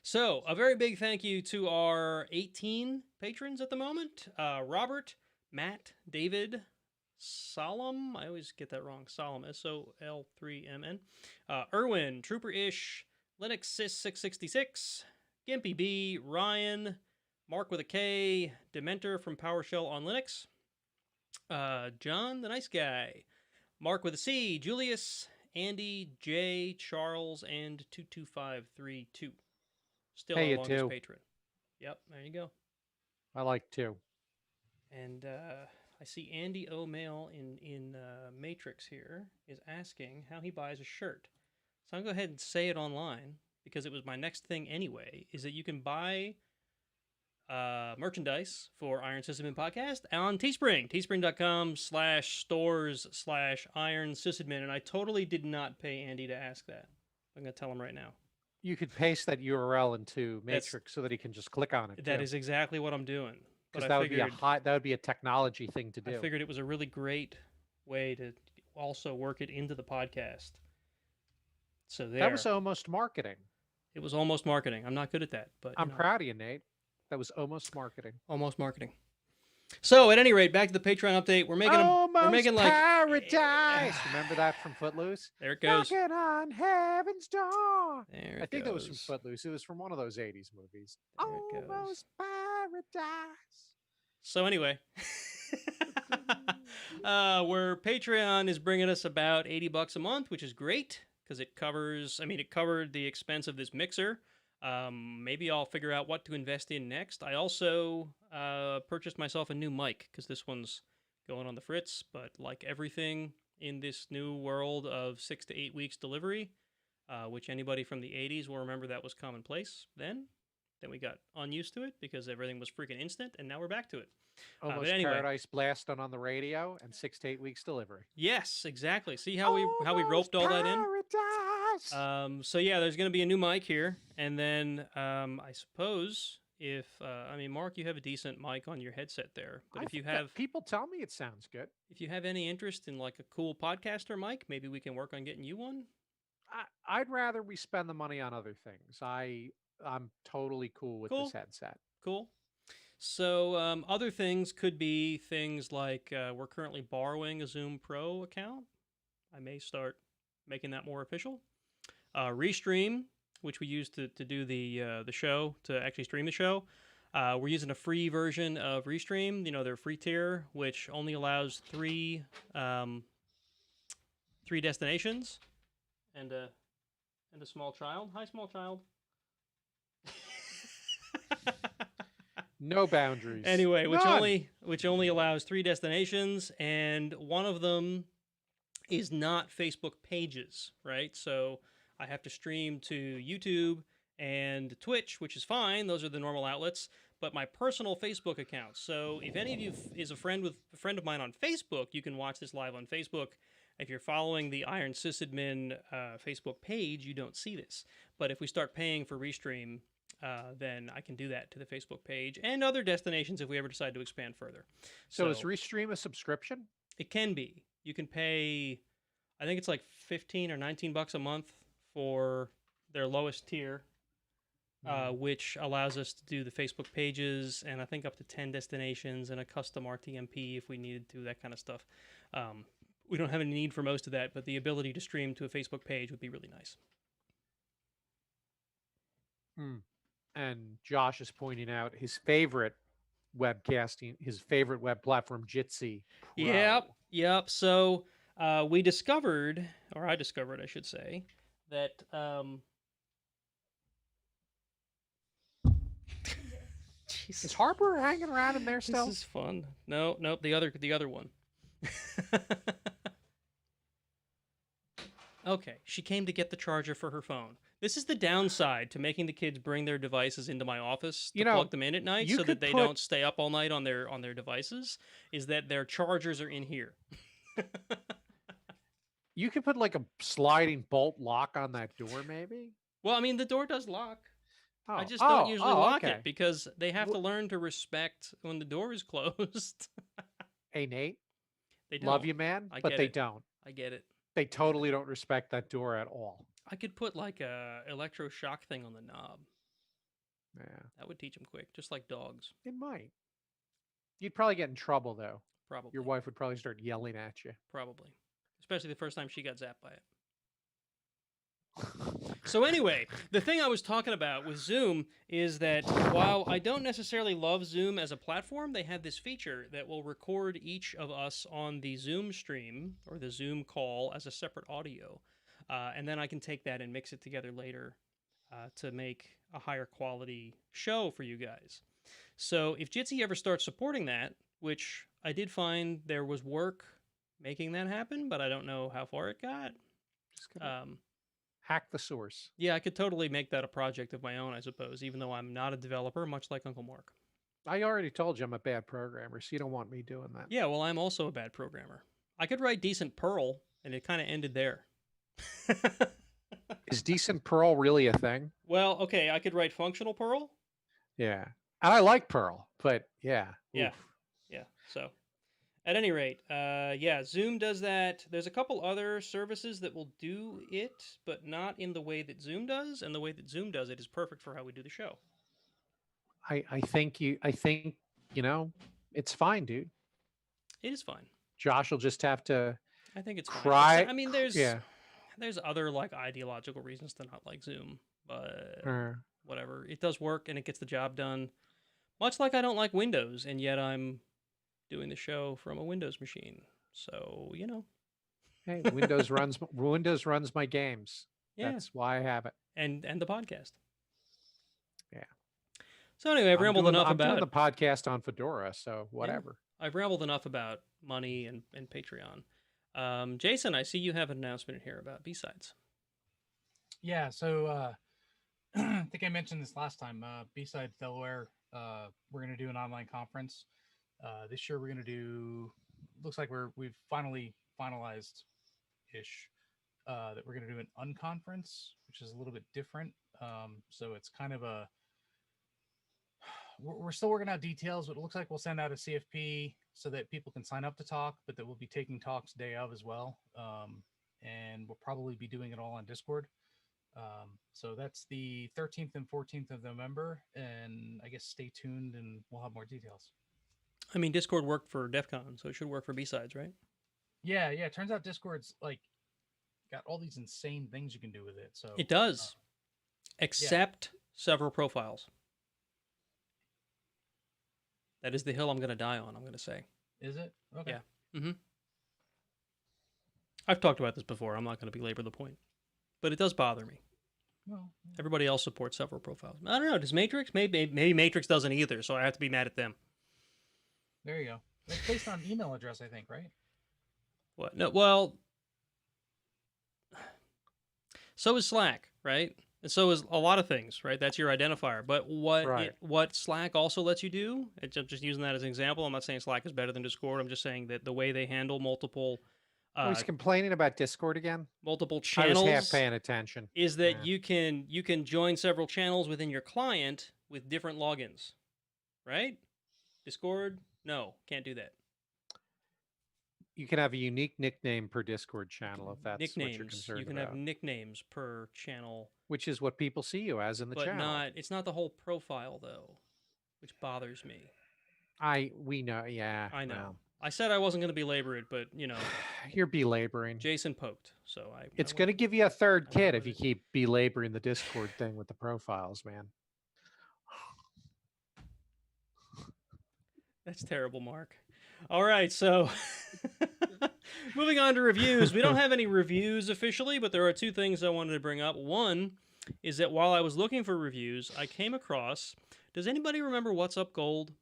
So, a very big thank you to our 18 patrons at the moment. Robert, Matt, David, Solemn, I always get that wrong, Solemn, SOL3MN, Erwin, Trooper-ish, Linux Sys 666, gimpyb, Ryan, Marc with a K, DeMentor from PowerShell on Linux, John the Nice Guy, Marc with a C, Julius, Andi, Jay, Charles, and 22532. Still Hey, our you longest two. patron. Yep, there you go. I like two. And I see Andy O'Mail in Matrix here is asking how he buys a shirt. So I'm going to go ahead and say it online because it was my next thing anyway, is that you can buy merchandise for Iron Sysadmin Podcast on Teespring. Teespring.com/stores/Iron Sysadmin. And I totally did not pay Andy to ask that. I'm going to tell him right now. You could paste that URL into Matrix so that he can just click on it. That is exactly what I'm doing. Because that would be a technology thing to do. I figured it was a really great way to also work it into the podcast. So there. That was almost marketing. It was almost marketing. I'm not good at that, but I'm proud of you, Nate. That was almost marketing. Almost marketing. So at any rate, back to the Patreon update. We're making paradise. Remember that from Footloose? There it goes. Knocking on heaven's door. There it I think that was goes. from Footloose. It was from one of those 80s movies. There it goes. Almost paradise. So anyway, where Patreon is bringing us about $80 a month, which is great because it covered the expense of this mixer. Maybe I'll figure out what to invest in next. I also purchased myself a new mic because this one's going on the fritz. But like everything in this new world of 6 to 8 weeks delivery, which anybody from the 80s will remember that was commonplace then. Then we got unused to it because everything was freaking instant, and now we're back to it. Almost anyway. Paradise Blast on the radio and 6 to 8 weeks delivery. Yes, exactly. See how we roped all that in? So yeah, there's going to be a new mic here, and then I suppose if Marc, you have a decent mic on your headset there, but if you have people tell me it sounds good. If you have any interest in like a cool podcaster mic, maybe we can work on getting you one. I'd rather we spend the money on other things. I'm totally cool with this headset. Cool. So other things could be things like we're currently borrowing a Zoom Pro account. I may start making that more official. Restream, which we use to do the show, to actually stream the show. We're using a free version of Restream, their free tier, which only allows three destinations and a small child. Hi, small child. No boundaries. Anyway, which only allows 3 destinations, and one of them is not Facebook pages, right? So I have to stream to YouTube and Twitch, which is fine. Those are the normal outlets. But my personal Facebook account. So if any of you is a friend of mine on Facebook, you can watch this live on Facebook. If you're following the Iron Sysadmin Facebook page, you don't see this. But if we start paying for Restream, then I can do that to the Facebook page and other destinations if we ever decide to expand further. So is Restream a subscription? It can be. You can pay, I think it's like $15 or $19 a month for their lowest tier. which allows us to do the Facebook pages and I think up to 10 destinations and a custom RTMP if we needed to, that kind of stuff. We don't have any need for most of that, but the ability to stream to a Facebook page would be really nice. And Josh is pointing out his favorite webcasting, his favorite web platform, Jitsi Pro. Yep. So we discovered, or I discovered, I should say, that Is Harper hanging around in there still? This is fun. Nope, the other one. Okay, she came to get the charger for her phone. This is the downside to making the kids bring their devices into my office to plug them in at night so that they don't stay up all night on their devices, is that their chargers are in here. You could put like a sliding bolt lock on that door, maybe? Well, I mean, the door does lock. Oh. I just don't usually lock okay. it because they have to learn to respect when the door is closed. Hey, Nate. They don't. Love you, man, but they don't. I get it. They totally don't respect that door at all. I could put like a electroshock thing on the knob. Yeah. That would teach them quick, just like dogs. It might. You'd probably get in trouble, though. Probably. Your wife would probably start yelling at you. Probably. Especially the first time she got zapped by it. So anyway, the thing I was talking about with Zoom is that while I don't necessarily love Zoom as a platform, they had this feature that will record each of us on the Zoom stream or the Zoom call as a separate audio. And then I can take that and mix it together later to make a higher quality show for you guys. So if Jitsi ever starts supporting that, which I did find there was work making that happen, but I don't know how far it got. Just hack the source. Yeah, I could totally make that a project of my own, I suppose, even though I'm not a developer, much like Uncle Marc. I already told you I'm a bad programmer, so you don't want me doing that. Yeah, well, I'm also a bad programmer. I could write decent Perl, and it kind of ended there. Is decent Perl really a thing? Well, okay, I could write functional Perl. Yeah. And I like Perl, but yeah. Yeah. Oof. Yeah. So at any rate, yeah, Zoom does that. There's a couple other services that will do it, but not in the way that Zoom does. And the way that Zoom does it is perfect for how we do the show. I think, it's fine, dude. It is fine. Josh will just have to I think it's cry. Fine. I mean, there's other like ideological reasons to not like Zoom, but whatever. It does work and it gets the job done. Much like I don't like Windows, and yet I'm doing the show from a Windows machine. So, Hey, Windows runs my games. Yeah. That's why I have it. And the podcast. Yeah. So anyway, I've rambled enough I'm about doing the podcast on Fedora, so whatever. Yeah, I've rambled enough about money and Patreon. Jason, I see you have an announcement in here about BSides. Yeah, so I think I mentioned this last time. BSides Delaware, we're going to do an online conference. This year we're going to do, looks like we've finalized ish that we're going to do an unconference, which is a little bit different. So it's kind of we're still working out details, but it looks like we'll send out a CFP so that people can sign up to talk, but that we'll be taking talks day of as well. And we'll probably be doing it all on Discord. So that's the 13th and 14th of November. And I guess stay tuned and we'll have more details. I mean, Discord worked for DEF CON, so it should work for BSides, right? Yeah. It turns out Discord's like got all these insane things you can do with it. So it does, except several profiles. That is the hill I'm going to die on, I'm going to say. Is it? Okay. Yeah. Mm-hmm. I've talked about this before. I'm not going to belabor the point. But it does bother me. Well, everybody else supports several profiles. I don't know. Does Matrix? Maybe Matrix doesn't either, so I have to be mad at them. There you go. It's based on email address, I think, right? What? No, well, so is Slack, right? And so is a lot of things, right? That's your identifier. But what Slack also lets you do, I'm just using that as an example. I'm not saying Slack is better than Discord. I'm just saying that the way they handle multiple... he's complaining about Discord again? Multiple channels. I was half paying attention. Is that you can join several channels within your client with different logins, right? Discord, no, can't do that. You can have a unique nickname per Discord channel if that's what you're Nicknames. concerned You can about. have nicknames per channel, Which is what people see you as in the but channel. it's not the whole profile though, which bothers me. We know, yeah. I know. Well. I said I wasn't going to belabor it, but You're belaboring. Jason poked, so It's going to give you a third I kid went if with you it. keep belaboring the Discord thing with the profiles, man. That's terrible, Mark. All right, so moving on to reviews. We don't have any reviews officially, but there are two things I wanted to bring up. One is that while I was looking for reviews, I came across. Does anybody remember What's Up Gold?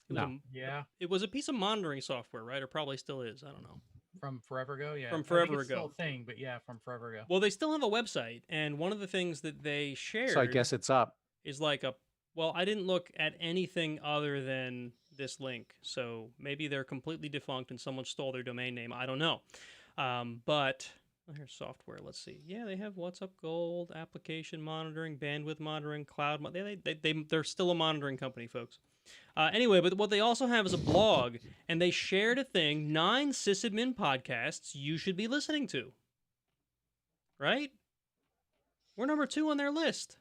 No. Yeah. It was a piece of monitoring software, right? Or probably still is. I don't know. From forever ago, yeah. From I think forever it's still ago. a thing, but yeah, from forever ago. Well, they still have a website, and one of the things that they shared. So I guess it's up. Is like a. Well, I didn't look at anything other than this link, so maybe they're completely defunct and someone stole their domain name. I don't know. But here's software. Let's see. Yeah, they have What's Up Gold, application monitoring, bandwidth monitoring, cloud. They're still a monitoring company, folks. Anyway, but what they also have is a blog, and they shared a thing: 9 sysadmin podcasts you should be listening to. Right? We're number 2 on their list.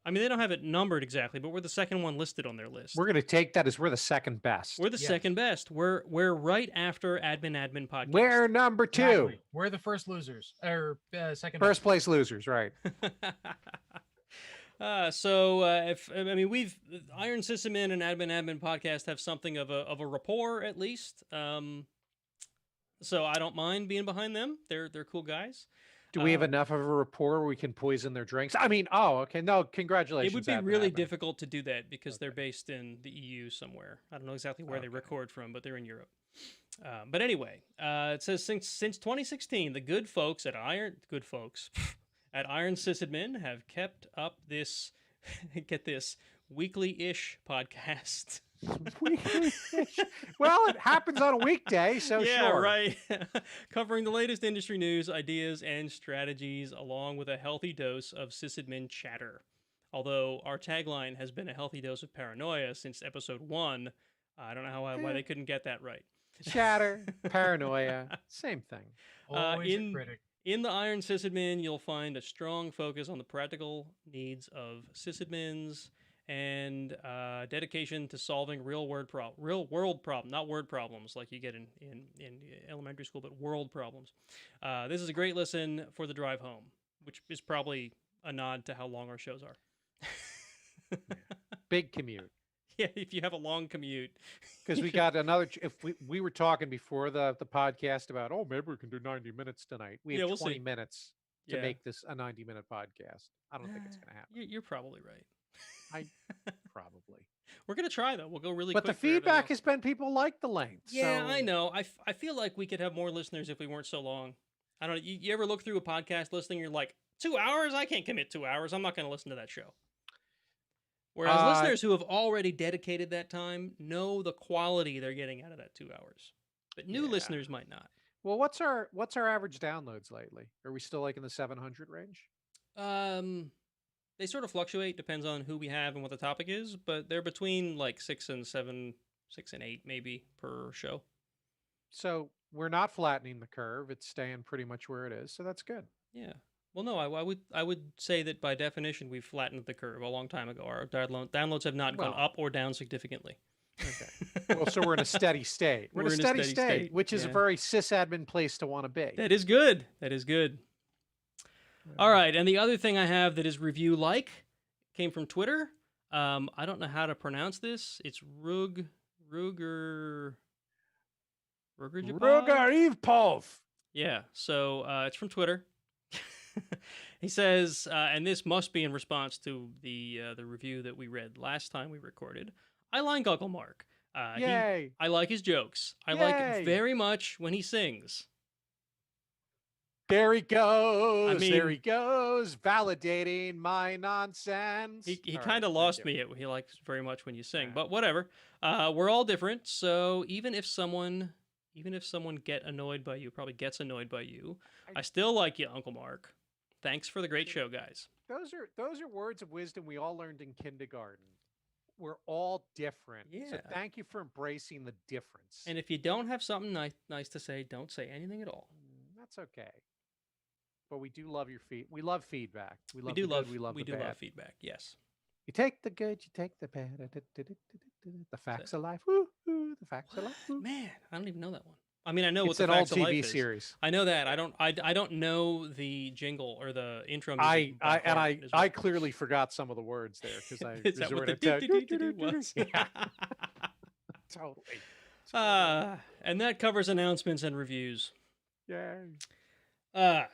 I mean, they don't have it numbered exactly, but we're the second one listed on their list. We're going to take that as we're the second best. We're the second best. We're right after Admin Podcast. We're number 2. Exactly. We're the first losers, or second. First place losers, right? We've Iron Sysadmin and Admin Podcast have something of a rapport at least. So I don't mind being behind them. They're cool guys. Do we have enough of a rapport where we can poison their drinks? I mean, okay. No, congratulations. It would be really difficult to do that because they're based in the EU somewhere. I don't know exactly where they record from, but they're in Europe. But anyway, it says since 2016, the good folks at Iron Sysadmin have kept up this, get this, weekly-ish podcast. Well, it happens on a weekday, so yeah, sure. right. Covering the latest industry news, ideas, and strategies, along with a healthy dose of sysadmin chatter. Although our tagline has been a healthy dose of paranoia since episode 1, I don't know why they couldn't get that right. Chatter, paranoia, same thing. Always a critic. In the Iron Sysadmin, you'll find a strong focus on the practical needs of sysadmins and dedication to solving real world problems, not word problems like you get in elementary school, but world problems. This is a great listen for the drive home, which is probably a nod to how long our shows are. Big commute. Yeah, if you have a long commute. Because we got another, if we were talking before the podcast about, maybe we can do 90 minutes tonight. We have 20 minutes to make this a 90-minute podcast. I don't think it's going to happen. You're probably right. Probably. We're going to try, though. We'll go really quick. But the feedback has been people like the length. Yeah, I know. I feel like we could have more listeners if we weren't so long. I don't know. You ever look through a podcast listing, you're like, 2 hours? I can't commit 2 hours. I'm not going to listen to that show. Whereas listeners who have already dedicated that time know the quality they're getting out of that 2 hours. But new listeners might not. Well, what's our average downloads lately? Are we still like in the 700 range? They sort of fluctuate, depends on who we have and what the topic is, but they're between like 6 and 8 maybe per show. So we're not flattening the curve; it's staying pretty much where it is. So that's good. Yeah. Well, no, I would say that by definition we've flattened the curve a long time ago. Our downloads have not gone up or down significantly. Okay. Well, so we're in a steady state. We're in a steady state, which is a very sysadmin place to want to be. That is good. That is good. All right, and the other thing I have that is review-like came from Twitter. I don't know how to pronounce this. It's Ruger Evpov. Yeah, so it's from Twitter. He says, and this must be in response to the review that we read last time we recorded. I like unclemarc. Yay! I like his jokes. I like it very much when he sings. There he goes. There he goes, validating my nonsense. He kind of lost me. He likes very much when you sing, but whatever. We're all different, so even if someone gets annoyed by you, I still like you, Uncle Marc. Thanks for the great show, guys. Those are words of wisdom we all learned in kindergarten. we're all different. So Yeah. thank you for embracing the difference. And if you don't have something nice to say, don't say anything at all. That's okay. But we do love your we love feedback. We We love do the good, love we love we the do bad. love feedback. Yes. You take the good, you take the bad. The facts of life. Woo, woo, the facts of life. Woo. Man, I don't even know that one. I mean, I know It's what an the old facts of life TV is. series. I know that. I don't know the jingle or the intro music. I clearly forgot some of the words there because I is that what the resorted to was? Yeah. Totally. And that covers announcements and reviews. Yay.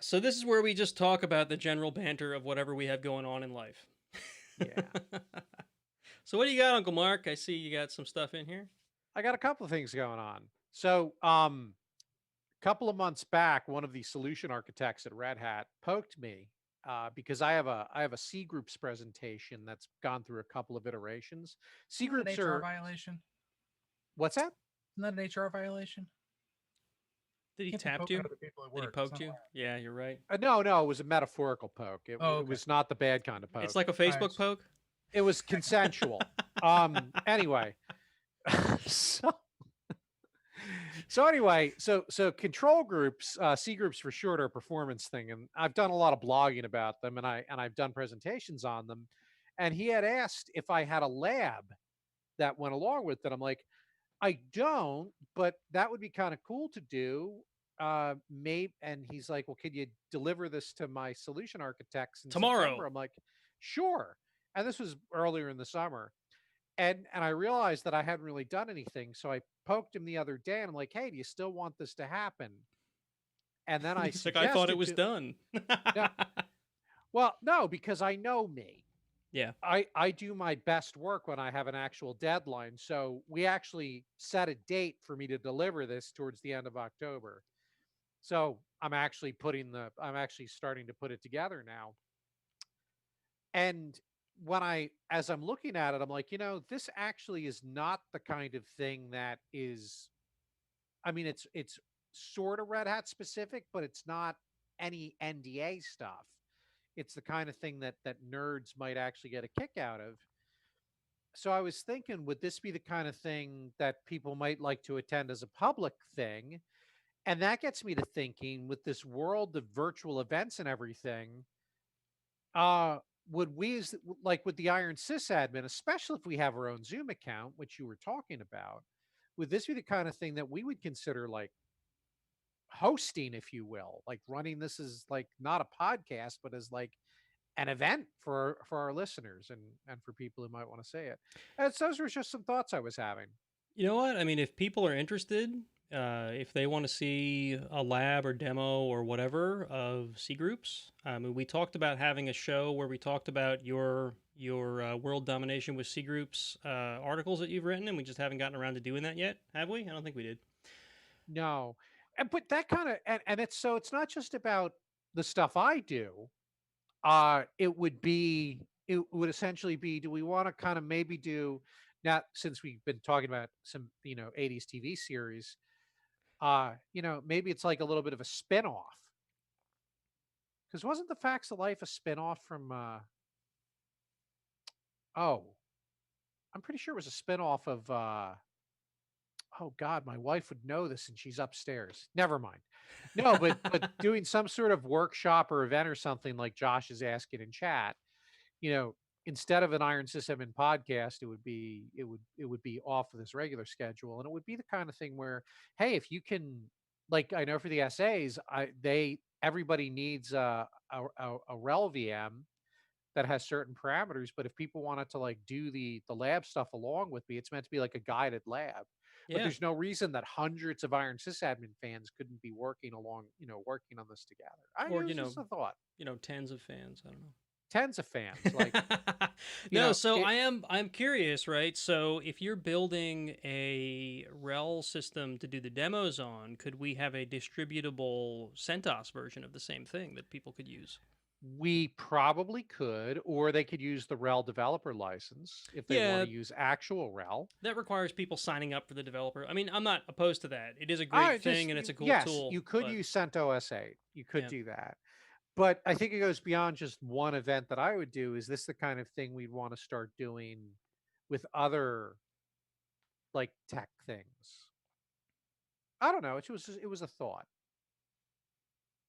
So this is where we just talk about the general banter of whatever we have going on in life. Yeah. So what do you got, Uncle Marc? I see you got some stuff in here. I got a couple of things going on. So, a couple of months back, one of the solution architects at Red Hat poked me because I have a C groups presentation that's gone through a couple of iterations. C groups an HR are violation. What's that? Isn't that an HR violation? Did he Can't be tap poking you? other people at Did he work. poke It's you? not Yeah, you're right. No, it was a metaphorical poke. It okay. was not the bad kind of poke. It's like a Facebook poke. It was consensual. Anyway, so anyway, so control groups, C groups for short, are a performance thing, and I've done a lot of blogging about them, and I've done presentations on them. And he had asked if I had a lab that went along with it. I'm like, I don't, but that would be kind of cool to do. Maybe, and he's like, well, could you deliver this to my solution architects in Tomorrow? September? I'm like, sure. And this was earlier in the summer. And I realized that I hadn't really done anything. So I poked him the other day and I'm like, hey, do you still want this to happen? And then I He's like, I thought it was done. No. Well, no, because I know me. Yeah. I do my best work when I have an actual deadline. So we actually set a date for me to deliver this towards the end of October. So I'm actually starting to put it together now. And as I'm looking at it, I'm like, this actually is not the kind of thing that is, I mean, it's sort of Red Hat specific, but it's not any NDA stuff. It's the kind of thing that nerds might actually get a kick out of. So I was thinking, would this be the kind of thing that people might like to attend as a public thing? And that gets me to thinking, with this world of virtual events and everything, would we, like with the Iron Sysadmin, especially if we have our own Zoom account, which you were talking about, would this be the kind of thing that we would consider like hosting, if you will, like running this as like not a podcast, but as like an event for our listeners and for people who might want to say it. And those were just some thoughts I was having. You know what? I mean, if people are interested, if they want to see a lab or demo or whatever of C groups, I mean, we talked about having a show where we talked about your world domination with C groups articles that you've written, and we just haven't gotten around to doing that yet, have we? I don't think we did. No, but that kind of and it's not just about the stuff I do. It would essentially be, do we want to kind of maybe do, now since we've been talking about some 80s TV series, maybe it's like a little bit of a spin-off, because wasn't the Facts of Life a spin-off from I'm pretty sure it was a spin-off of oh God, my wife would know this and she's upstairs. Never mind. No, but doing some sort of workshop or event or something like Josh is asking in chat, instead of an Iron Sysadmin podcast, it would be off of this regular schedule. And it would be the kind of thing where, hey, if you can, like, I know for the essays, everybody needs a RHEL VM that has certain parameters, but if people wanted to like do the lab stuff along with me, it's meant to be like a guided lab. Yeah. But there's no reason that hundreds of Iron Sysadmin fans couldn't be working along, working on this together. Or, just a thought. Tens of fans. I don't know. Tens of fans. Like, I'm curious, right? So if you're building a RHEL system to do the demos on, could we have a distributable CentOS version of the same thing that people could use? We probably could, or they could use the RHEL developer license if they want to use actual RHEL. That requires people signing up for the developer. I mean, I'm not opposed to that. It is a great thing, and it's a cool tool. Yes, you could use CentOS 8. You could do that. But I think it goes beyond just one event that I would do. Is this the kind of thing we'd want to start doing with other like tech things. I don't know. It was a thought.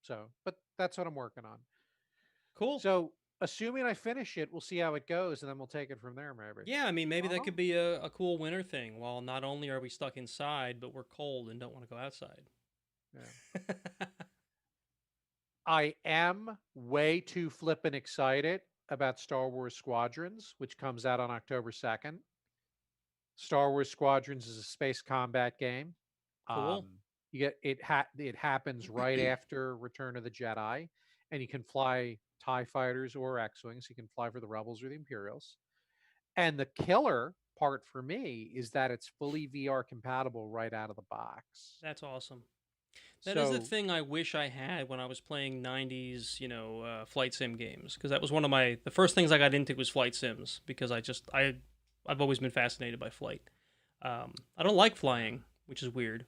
So, but that's what I'm working on. Cool. So, assuming I finish it, we'll see how it goes, and then we'll take it from there, maybe. Yeah, I mean, maybe that Uh-huh. could be a cool winter thing. While not only are we stuck inside, but we're cold and don't want to go outside. Yeah. I am way too flippin' excited about Star Wars Squadrons, which comes out on October 2nd. Star Wars Squadrons is a space combat game. Cool. You get it happens right after Return of the Jedi, and you can fly TIE fighters or X-Wings. You can fly for the Rebels or the Imperials. And the killer part for me is that it's fully VR compatible right out of the box. That's awesome. That is So the thing I wish I had when I was playing 90s, flight sim games. Because that was one of the first things I got into was flight sims. Because I've always been fascinated by flight. I don't like flying, which is weird,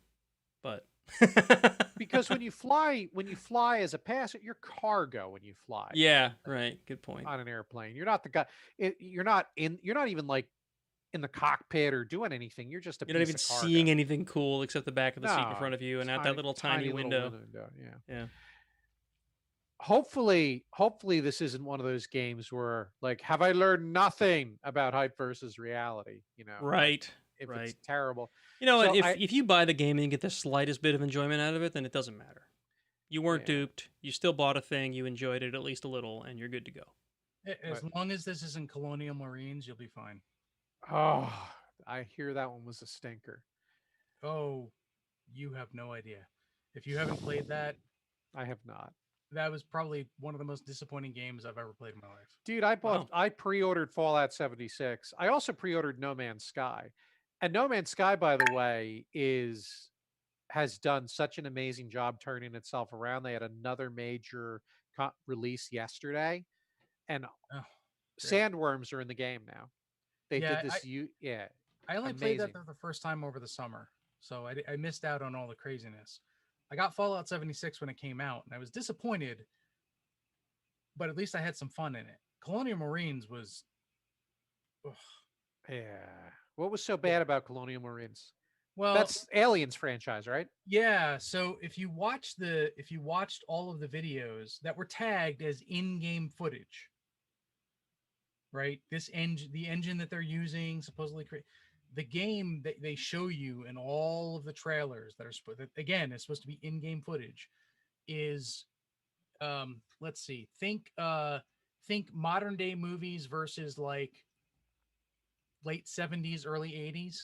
but because when you fly as a passenger, you're cargo when you fly. Yeah, right. Good point. On an airplane, you're not the guy. You're not even like in the cockpit or doing anything. You're just a You're not piece even of cargo. seeing anything cool except the back of the seat in No, front of you and out that little tiny window. Yeah. Hopefully this isn't one of those games where like, have I learned nothing about hype versus reality? Right. If right. it's terrible. You know what? So If you buy the game and you get the slightest bit of enjoyment out of it, then it doesn't matter. You weren't duped. You still bought a thing. You enjoyed it at least a little, and you're good to go. As long as this isn't Colonial Marines, you'll be fine. Oh, I hear that one was a stinker. Oh, you have no idea. If you haven't played that, I have not. That was probably one of the most disappointing games I've ever played in my life. Dude, I pre-ordered Fallout 76. I also pre-ordered No Man's Sky. And No Man's Sky, by the way, has done such an amazing job turning itself around. They had another major release yesterday, and sandworms are in the game now. They did this. I only played that the first time over the summer, so I missed out on all the craziness. I got Fallout 76 when it came out, and I was disappointed, but at least I had some fun in it. Colonial Marines was... Ugh. Yeah. What was so bad about Colonial Marines? Well, that's Aliens franchise, right? Yeah. So if you watched all of the videos that were tagged as in-game footage, right? The engine that they're using supposedly the game that they show you in all of the trailers that again is supposed to be in-game footage is let's see, think modern day movies versus like late 70s, early 80s.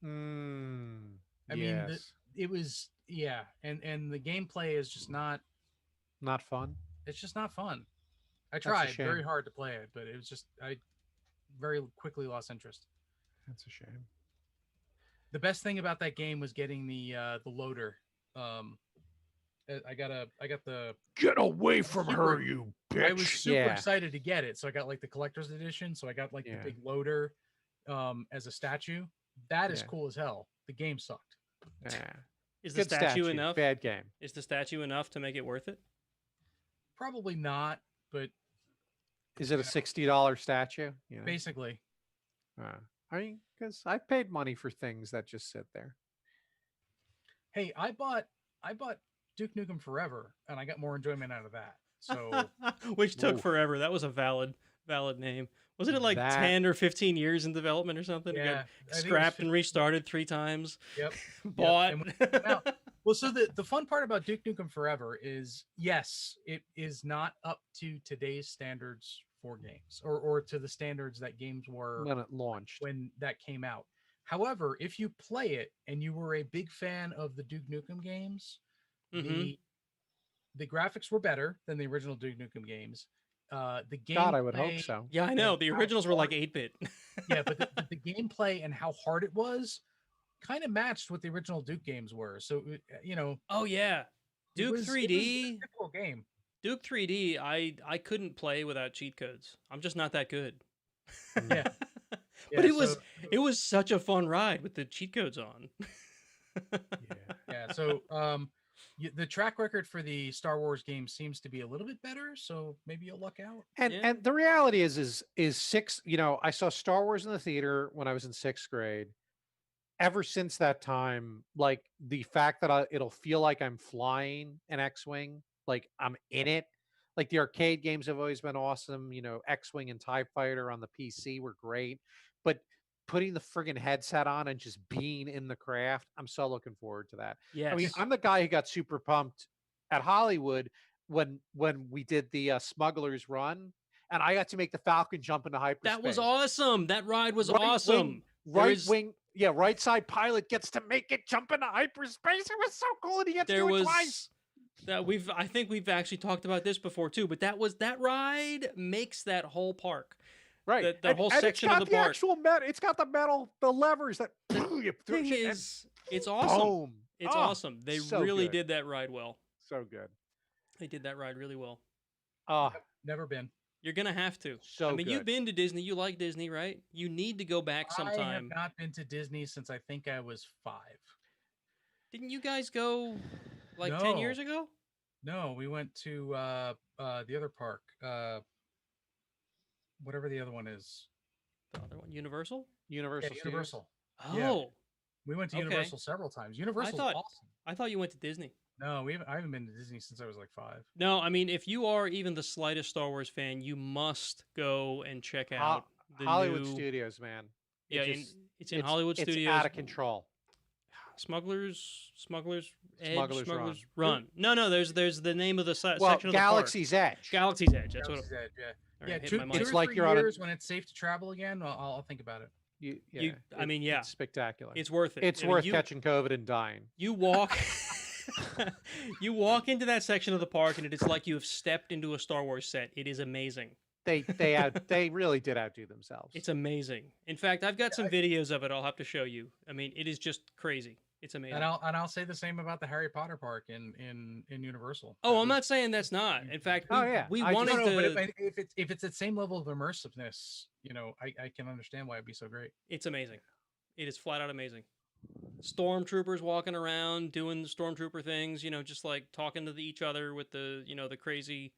I mean, it was, and the gameplay is just not fun. It's just not fun. I tried very hard to play it, but it was just, I very quickly lost interest. That's a shame. The best thing about that game was getting the loader. I got the get away from her, you bitch. I was super excited to get it, so I got like the collector's edition. So I got like the big loader as a statue. That is cool as hell. The game sucked. Yeah. Is the statue enough? Bad game. Is the statue enough to make it worth it? Probably not, but is it a $60 statue? Basically. I mean, because I paid money for things that just sit there. Hey, I bought Duke Nukem Forever, and I got more enjoyment out of that. So, which took forever. That was a valid name. Wasn't it like 10 or 15 years in development or something? Yeah, it got scrapped and restarted 3 times. Yep. Bought. Yep. Well, so the fun part about Duke Nukem Forever is, yes, it is not up to today's standards for games, or to the standards that games were when it launched, when that came out. However, if you play it and you were a big fan of the Duke Nukem games, the graphics were better than the original Duke Nukem games. The game, God, I would hope so. Yeah, I know. The originals were like 8-bit. Yeah, but the gameplay and how hard it was kind of matched what the original Duke games were. So, Oh yeah, Duke 3D. It was a difficult game. Duke 3D, I couldn't play without cheat codes. I'm just not that good. Yeah. But it was such a fun ride with the cheat codes on. Yeah. So The track record for the Star Wars game seems to be a little bit better, so maybe you'll luck out. And the reality is six. I saw Star Wars in the theater when I was in 6th grade. Ever since that time, like the fact that it'll feel like I'm flying an X-wing, like I'm in it. Like the arcade games have always been awesome. X-wing and TIE Fighter on the PC were great, but putting the friggin' headset on and just being in the craft, I'm so looking forward to that. Yes. I mean, I'm the guy who got super pumped at Hollywood when we did the Smuggler's Run, and I got to make the Falcon jump into hyperspace. That was awesome. That ride was Right awesome. Right side pilot gets to make it jump into hyperspace. It was so cool, and he gets to do it twice. I think we've actually talked about this before too, but that ride makes that whole park. Right. The whole section of the park. Actual metal. It's got the levers that it's awesome. Boom. It's awesome. They so really good. did that ride well. So good. They did that ride really well. Never been. You're gonna have to. So good. You've been to Disney. You like Disney, right? You need to go back sometime. I have not been to Disney since I think I was 5. Didn't you guys go like 10 years ago? No, we went to the other park. Whatever the other one is. The other one, Universal? Universal. Oh. Yeah. We went to Universal several times. Universal's awesome. I thought you went to Disney. No, I haven't been to Disney since I was like 5. No, I mean, if you are even the slightest Star Wars fan, you must go and check out the Hollywood Studios, man. It's in Hollywood Studios. It's out of control. Smugglers Run. No, there's the name of the section of the park. Galaxy's Edge. Galaxy's Edge. That's Galaxy's Edge, yeah. Right, It's like you're on when it's safe to travel again. I'll think about it. It's spectacular. It's worth it. It's worth catching COVID and dying. You walk, you walk into that section of the park, and it is like you have stepped into a Star Wars set. It is amazing. They really did outdo themselves. It's amazing. In fact, I've got some videos of it. I'll have to show you. I mean, it is just crazy. It's amazing. And I'll say the same about the Harry Potter park in Universal. Oh, I'm not saying that's not. In fact, we wanted to. But if it's the same level of immersiveness, I can understand why it'd be so great. It's amazing. It is flat out amazing. Stormtroopers walking around doing the stormtrooper things, just like talking to each other with the the crazy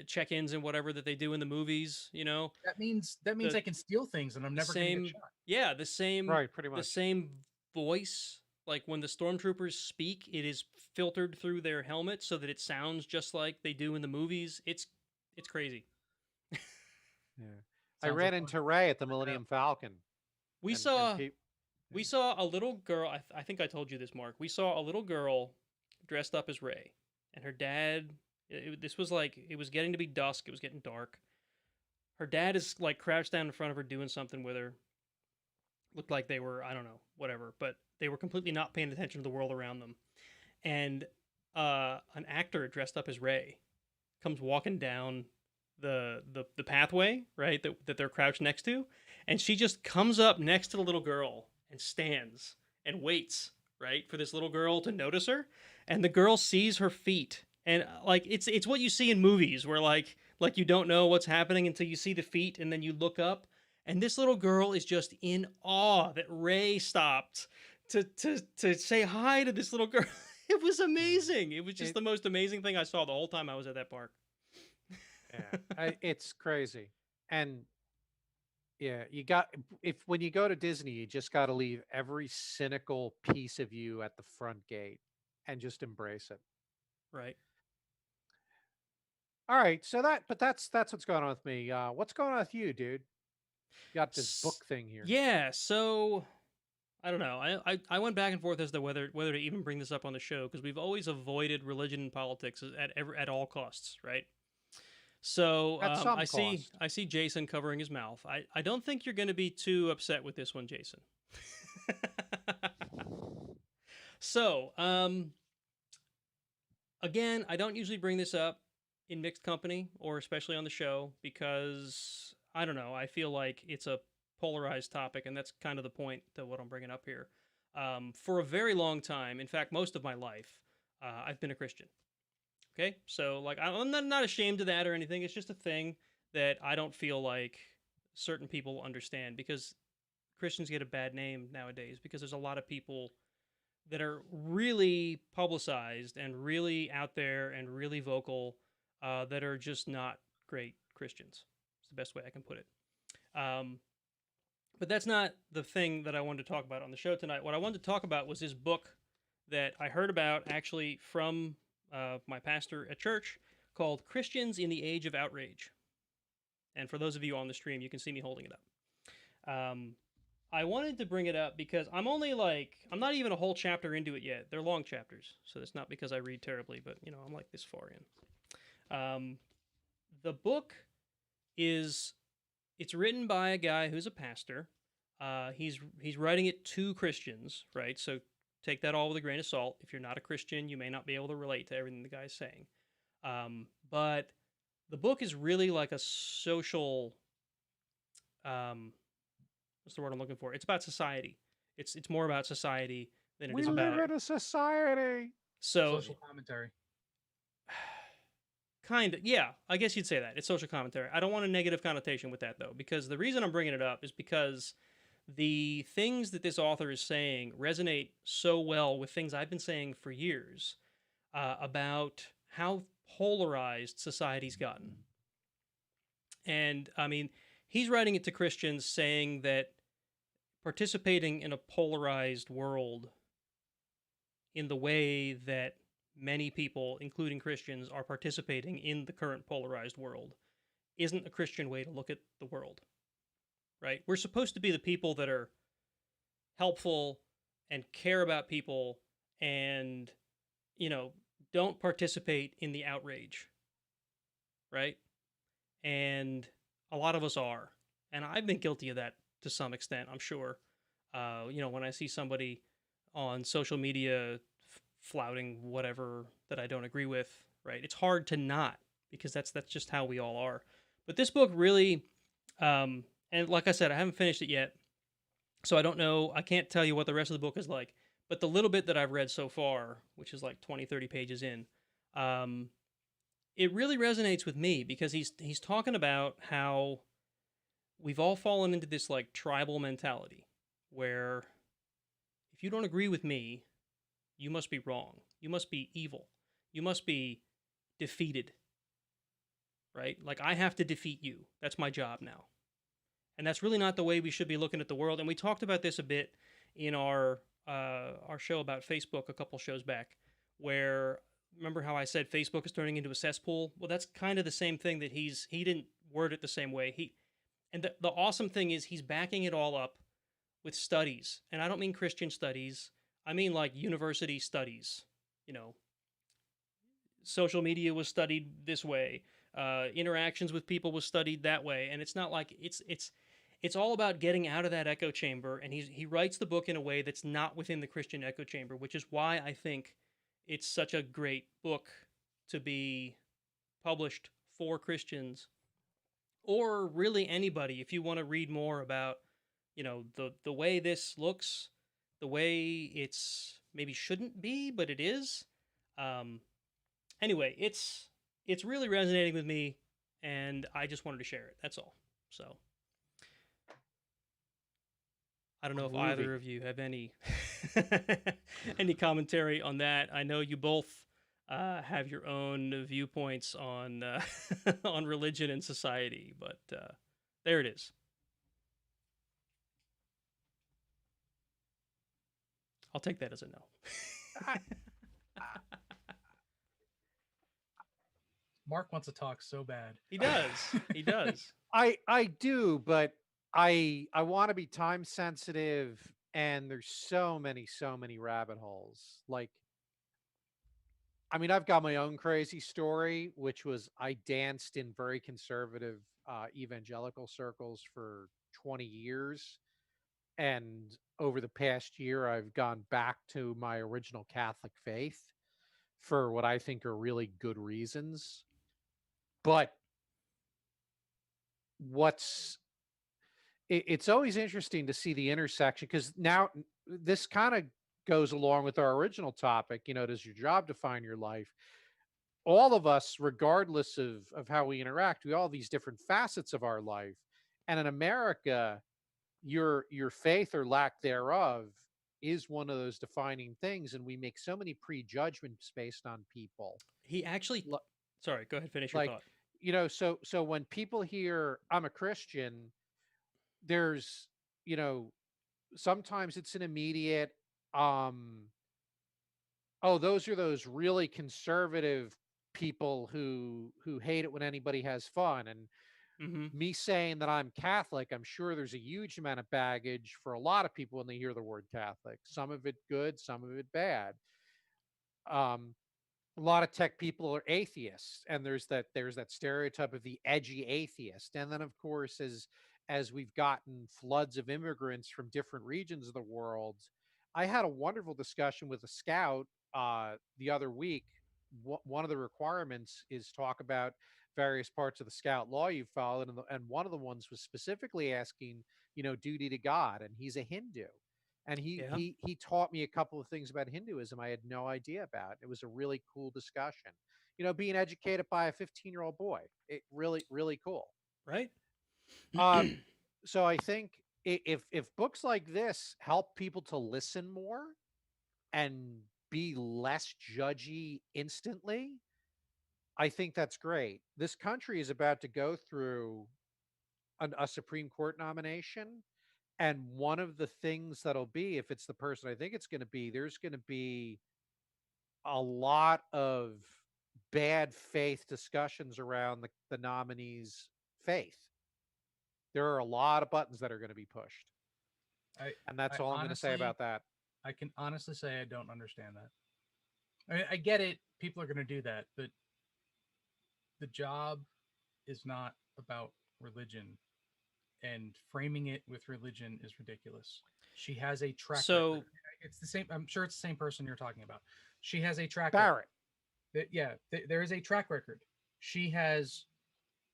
check-ins and whatever that they do in the movies. That means I can steal things and I'm never going to get shot. Yeah, the same. Right, pretty much the same voice. Like when the stormtroopers speak, it is filtered through their helmet so that it sounds just like they do in the movies. It's crazy. Yeah. I ran into Ray at the Millennium Falcon. We saw a little girl. I think I told you this, Mark. We saw a little girl dressed up as Rey, and her dad. This was like it was getting to be dusk. It was getting dark. Her dad is like crouched down in front of her doing something with her. Looked like they were, I don't know, whatever, but they were completely not paying attention to the world around them. And an actor dressed up as Rey comes walking down the pathway, right, that they're crouched next to, and she just comes up next to the little girl and stands and waits, right, for this little girl to notice her, and the girl sees her feet, and like it's what you see in movies where like you don't know what's happening until you see the feet, and then you look up. And this little girl is just in awe that Rey stopped to say hi to this little girl. It was amazing. It was just the most amazing thing I saw the whole time I was at that park. Yeah, it's crazy. And yeah, when you go to Disney, you just got to leave every cynical piece of you at the front gate and just embrace it. Right. All right. So that's what's going on with me. What's going on with you, dude? You got this book thing here. Yeah, so I don't know. I went back and forth as to whether to even bring this up on the show because we've always avoided religion and politics at all costs, right? So I see Jason covering his mouth. I don't think you're going to be too upset with this one, Jason. So again, I don't usually bring this up in mixed company or especially on the show because I don't know. I feel like it's a polarized topic, and that's kind of the point to what I'm bringing up here. For a very long time, in fact, most of my life, I've been a Christian. Okay, so like I'm not ashamed of that or anything. It's just a thing that I don't feel like certain people understand because Christians get a bad name nowadays because there's a lot of people that are really publicized and really out there and really vocal, that are just not great Christians. It's the best way I can put it. But that's not the thing that I wanted to talk about on the show tonight. What I wanted to talk about was this book that I heard about actually from my pastor at church called Christians in the Age of Outrage. And for those of you on the stream, you can see me holding it up. I wanted to bring it up because I'm not even a whole chapter into it yet. They're long chapters, so it's not because I read terribly, but I'm like this far in. The book it's written by a guy who's a pastor. He's writing it to Christians, right? So take that all with a grain of salt. If you're not a Christian, you may not be able to relate to everything the guy's saying. But the book is really like a social, what's the word I'm looking for? It's about society. It's more about society than it is about. We live in a society. So social commentary. Kind of, yeah. I guess you'd say that. It's social commentary. I don't want a negative connotation with that, though, because the reason I'm bringing it up is because the things that this author is saying resonate so well with things I've been saying for years about how polarized society's gotten. And, I mean, he's writing it to Christians saying that participating in a polarized world in the way that many people, including Christians, are participating in the current polarized world isn't a Christian way to look at the world, right? We're supposed to be the people that are helpful and care about people and, don't participate in the outrage, right? And a lot of us are. And I've been guilty of that to some extent, I'm sure. When I see somebody on social media flouting whatever that I don't agree with, right? It's hard to not, because that's just how we all are. But this book really, and like I said, I haven't finished it yet, so I don't know, I can't tell you what the rest of the book is like, but the little bit that I've read so far, which is like 20, 30 pages in, it really resonates with me because he's talking about how we've all fallen into this like tribal mentality where if you don't agree with me, you must be wrong. You must be evil. You must be defeated, right? Like, I have to defeat you. That's my job now. And that's really not the way we should be looking at the world. And we talked about this a bit in our show about Facebook a couple shows back, where, remember how I said Facebook is turning into a cesspool? Well, that's kind of the same thing that he didn't word it the same way. And the awesome thing is he's backing it all up with studies. And I don't mean Christian studies. I mean like university studies. Social media was studied this way. Interactions with people was studied that way. And it's not like it's all about getting out of that echo chamber. And he writes the book in a way that's not within the Christian echo chamber, which is why I think it's such a great book to be published for Christians, or really anybody if you want to read more about the way this looks, the way it's maybe shouldn't be, but it is. Anyway, it's really resonating with me, and I just wanted to share it. That's all. So I don't know if either of you have any any commentary on that. I know you both have your own viewpoints on on religion and society, but there it is. I'll take that as a no. Marc wants to talk so bad. He does. He does. I do, but I want to be time sensitive, and there's so many rabbit holes. Like, I mean, I've got my own crazy story, which was I danced in very conservative evangelical circles for 20 years. And over the past year, I've gone back to my original Catholic faith for what I think are really good reasons. But it's always interesting to see the intersection, because now this kind of goes along with our original topic. Does your job define your life? All of us, regardless of how we interact, we all have these different facets of our life. And in America, your faith or lack thereof is one of those defining things, and we make so many prejudgments based on people. He actually, Li- sorry, go ahead, finish your Like, thought. so when people hear I'm a Christian, there's, you know, sometimes it's an immediate, um, oh, those are those really conservative people who hate it when anybody has fun. And Mm-hmm. me saying that I'm Catholic, I'm sure there's a huge amount of baggage for a lot of people when they hear the word Catholic. Some of it good, some of it bad. Um, a lot of tech people are atheists, and there's that stereotype of the edgy atheist. And then, of course, as we've gotten floods of immigrants from different regions of the world, I had a wonderful discussion with a scout the other week. One of the requirements is talk about various parts of the scout law you followed, and one of the ones was specifically asking, duty to God, and he's a Hindu. And he Yeah. he he taught me a couple of things about Hinduism I had no idea about. It was a really cool discussion. Being educated by a 15-year-old boy, it really cool. Right. Um, so I think if books like this help people to listen more and be less judgy instantly, I think that's great. This country is about to go through a Supreme Court nomination. And one of the things that'll be, if it's the person I think it's going to be, there's going to be a lot of bad faith discussions around the nominee's faith. There are a lot of buttons that are going to be pushed. I And that's I all I'm going to say honestly about that. I can honestly say I don't understand that. I mean, I get it. People are going to do that, but the job is not about religion, and framing it with religion is ridiculous. She has a track So, record. It's the same. I'm sure it's the same person you're talking about. She has a track Barrett. record. Yeah, there is a track record. She has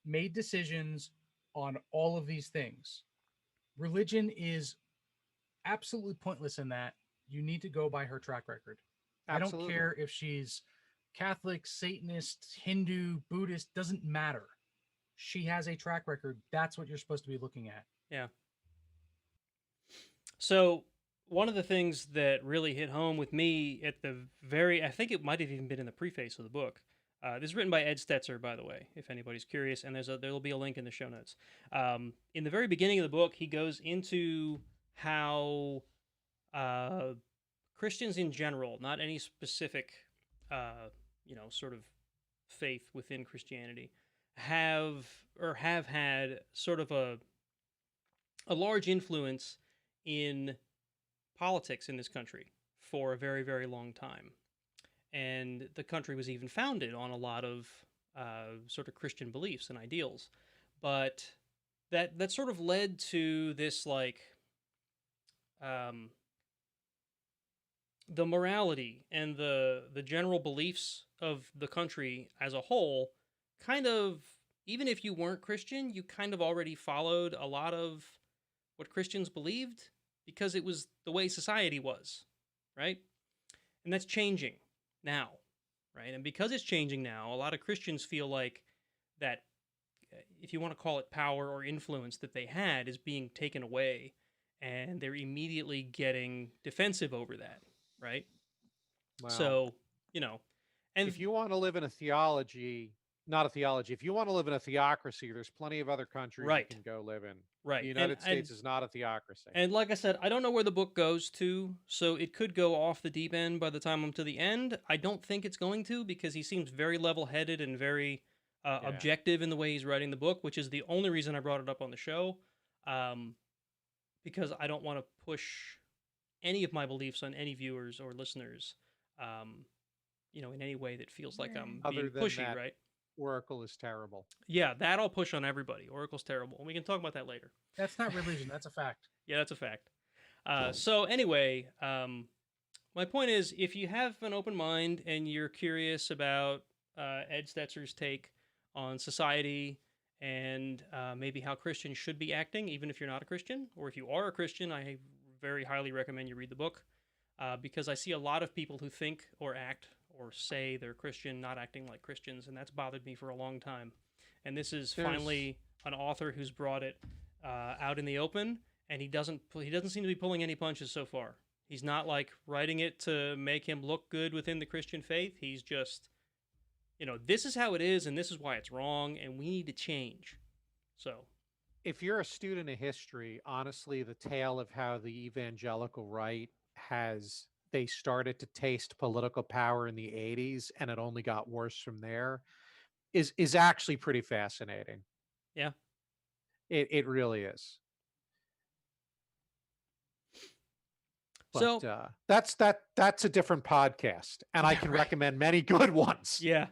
made decisions on all of these things. Religion is absolutely pointless in that. You need to go by her track record. I don't Absolutely. care if she's Catholic, Satanist, Hindu, Buddhist, doesn't matter. She has a track record. That's what you're supposed to be looking at. yeah. So, one of the things that really hit home with me at the I think it might have even been in the preface of the book. This is written by Ed Stetzer, by the way, if anybody's curious, and there'll be a link in the show notes. In the very beginning of the book, he goes into how Christians in general, not any specific, sort of faith within Christianity, have had sort of a large influence in politics in this country for a very, very long time. And the country was even founded on a lot of sort of Christian beliefs and ideals. But that sort of led to this, like, the morality and the general beliefs of the country as a whole kind of, even if you weren't Christian, you kind of already followed a lot of what Christians believed because it was the way society was, right? And that's changing now, right? And because it's changing now, a lot of Christians feel like that, if you want to call it power or influence that they had, is being taken away, and they're immediately getting defensive over that, right? Wow. So, and if you want to live in a theology, not a theology, if you want to live in a theocracy, there's plenty of other countries Right. you can go live in. right, The United States is not a theocracy. And like I said, I don't know where the book goes to, so it could go off the deep end by the time I'm to the end. I don't think it's going to, because he seems very level-headed and very objective in the way he's writing the book, which is the only reason I brought it up on the show, because I don't want to push any of my beliefs on any viewers or listeners, in any way that feels like I'm being pushy, that, right? Oracle is terrible. Yeah, that I'll push on everybody. Oracle's terrible, and we can talk about that later. That's not religion. That's a fact. Yeah, that's a fact. So anyway, my point is, if you have an open mind and you're curious about Ed Stetzer's take on society and maybe how Christians should be acting, even if you're not a Christian, or if you are a Christian, I very highly recommend you read the book, because I see a lot of people who think or act or say they're Christian not acting like Christians, and that's bothered me for a long time. And this is finally an author who's brought it out in the open, and he doesn't seem to be pulling any punches so far. He's not like writing it to make him look good within the Christian faith. He's just, this is how it is and this is why it's wrong and we need to change. So, if you're a student of history, honestly, the tale of how the evangelical right they started to taste political power in the 80s and it only got worse from there is actually pretty fascinating. yeah. It really is. But So that's a different podcast, and I can recommend many good ones. Yeah.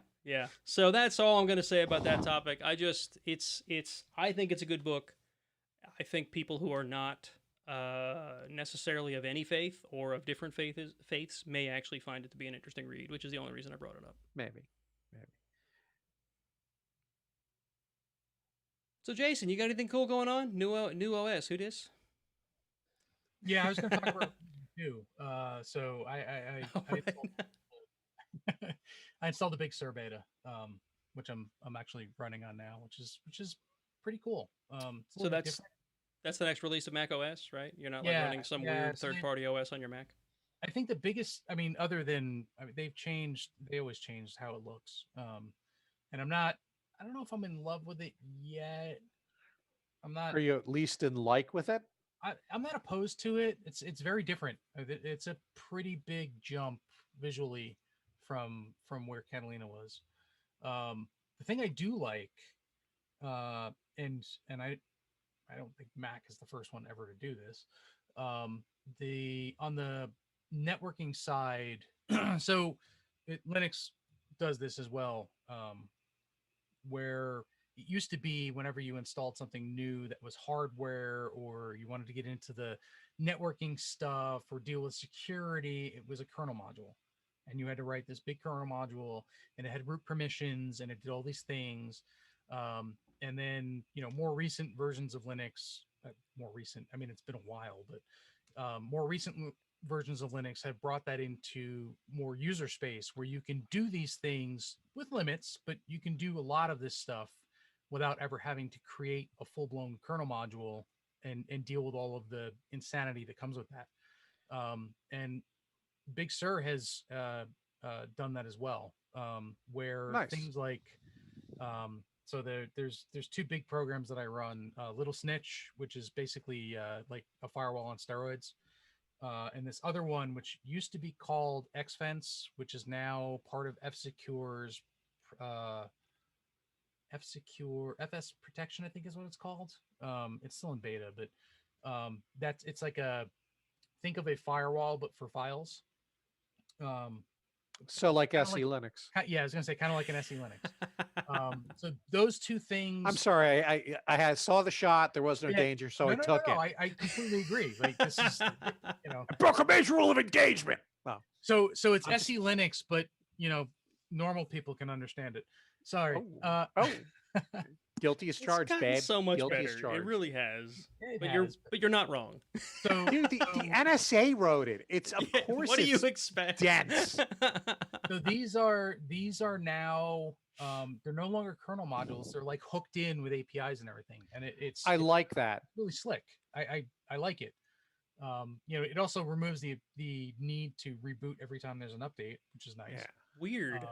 So that's all I'm going to say about that topic. I think it's a good book. I think people who are not necessarily of any faith or of different faiths may actually find it to be an interesting read, which is the only reason I brought it up. Maybe. So Jason, you got anything cool going on? New OS? Who dis? Yeah, I was going to talk about too. So I I installed the Big Sur beta, which I'm actually running on now, which is pretty cool. So that's the next release of Mac OS, right? You're not like running some weird third-party OS on your Mac. I think the biggest, other than they always changed how it looks, and I don't know if I'm in love with it yet. I'm not. Are you at least in like with it? I'm not opposed to it. It's very different. It's a pretty big jump visually from where Catalina was. The thing I do like, and I don't think Mac is the first one ever to do this. On the networking side, so Linux does this as well, where it used to be whenever you installed something new that was hardware or you wanted to get into the networking stuff or deal with security, it was a kernel module. And you had to write this big kernel module and it had root permissions and it did all these things. And then, more recent versions of Linux, it's been a while, but more recent versions of Linux have brought that into more user space where you can do these things with limits, but you can do a lot of this stuff without ever having to create a full-blown kernel module and deal with all of the insanity that comes with that. And Big Sur has done that as well, where things like so there's two big programs that I run, Little Snitch, which is basically like a firewall on steroids, and this other one which used to be called Xfence, which is now part of F-Secure's F-Secure FS Protection, I think is what it's called. It's still in beta, but it's like think of a firewall but for files. So like SE Linux. Yeah, I was gonna say kind of like an SE Linux. So those two things. I'm sorry, I saw the shot. There was no danger, so I took it. I completely agree. Like this is, I broke a major rule of engagement. Wow. So it's SE Linux, but normal people can understand it. Sorry. Guilty as charged, babe. So much Guilty better. It really has. It but you're not wrong. So, dude, the NSA wrote it. It's of course. What do you expect? Dense. So these are now they're no longer kernel modules. They're like hooked in with APIs and everything, and it's like that. Really slick. I like it. It also removes the need to reboot every time there's an update, which is nice. Yeah. Weird. Weird.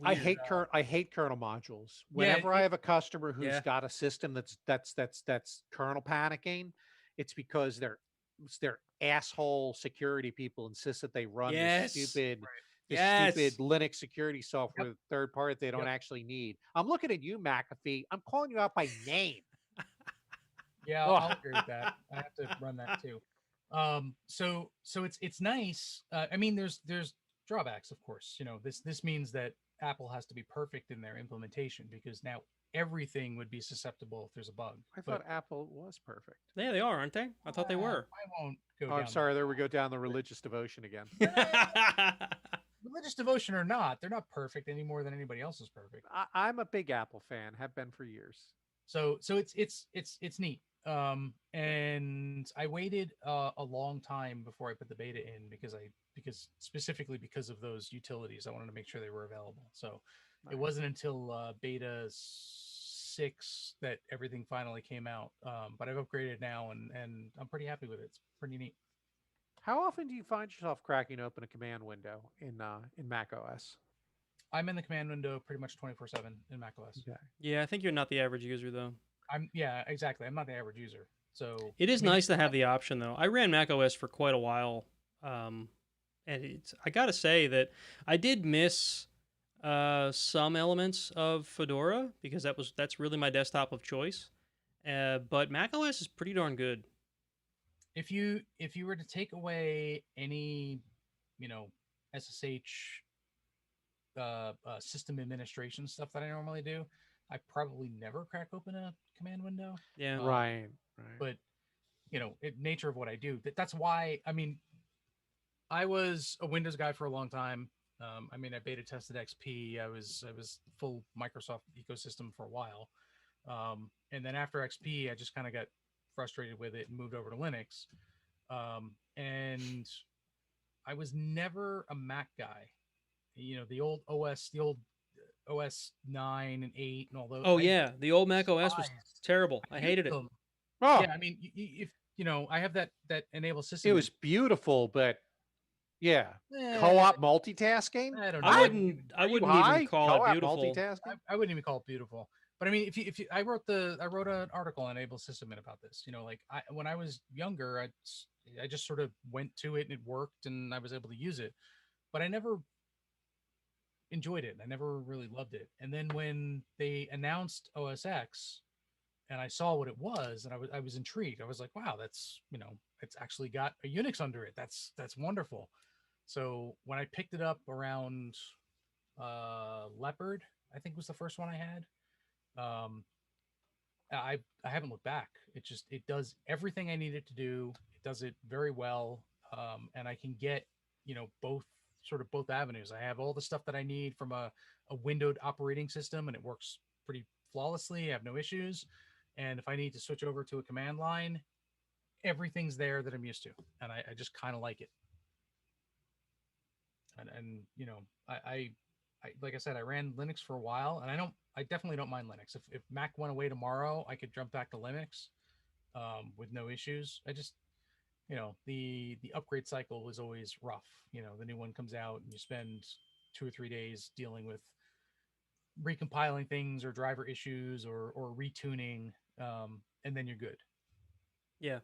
I hate kernel modules. Whenever I have a customer who's got a system that's kernel panicking, it's because their asshole security people insist that they run this stupid Linux security software third party they don't actually need. I'm looking at you, McAfee. I'm calling you out by name. Yeah, I'll agree with that. I have to run that too. So it's nice. There's drawbacks, of course. This means that Apple has to be perfect in their implementation because now everything would be susceptible if there's a bug. I thought Apple was perfect. Yeah, they are, aren't they? I thought they were. I won't go. I'm sorry. There we go down the religious devotion again. Religious devotion or not, they're not perfect any more than anybody else is perfect. I'm a big Apple fan. Have been for years. So it's neat. And I waited a long time before I put the beta in because specifically because of those utilities. I wanted to make sure they were available. So It wasn't until beta 6 that everything finally came out. But I've upgraded now and I'm pretty happy with it. It's pretty neat. How often do you find yourself cracking open a command window in Mac OS? I'm in the command window pretty much 24/7 in macOS. Okay. Yeah, I think you're not the average user though. Yeah, exactly. I'm not the average user. So It is I mean, nice to have the option though. I ran macOS for quite a while, and I gotta say that I did miss some elements of Fedora because that's really my desktop of choice. But macOS is pretty darn good. if you were to take away any, SSH system administration stuff that I normally do, I probably never crack open a command window. Yeah. Right. But nature of what I do, that's why. I mean, I was a Windows guy for a long time. I mean, I beta tested XP. I was full Microsoft ecosystem for a while, and then after XP, I just kind of got frustrated with it and moved over to Linux. And I was never a Mac guy. The old OS 9 and 8 and all those. Oh yeah, the old Mac OS was terrible. I hated it. them. Oh, Yeah, I mean, if I have that enable system. it was beautiful, but yeah, Eh, co-op multitasking. I don't know. I wouldn't even call it Co-op beautiful. multitasking. I wouldn't even call it beautiful. But I mean, if you I wrote an article on Able Sysadmin about this. Like when I was younger, I just sort of went to it and it worked and I was able to use it, but I never enjoyed it. I never really loved it. And then when they announced OS X and I saw what it was, and I was intrigued. I was like, wow, that's it's actually got a Unix under it. That's wonderful. So when I picked it up around Leopard, I think was the first one I had. I haven't looked back. It does everything I need it to do. It does it very well, and I can get both avenues. I have all the stuff that I need from a windowed operating system, and it works pretty flawlessly. I have no issues. And if I need to switch over to a command line, everything's there that I'm used to, and I just kind of like it. And I like I said, I ran Linux for a while, and I definitely don't mind Linux. If Mac went away tomorrow, I could jump back to Linux with no issues. I just the upgrade cycle is always rough. The new one comes out and you spend 2 or 3 days dealing with recompiling things or driver issues or retuning, and then you're good. Yeah.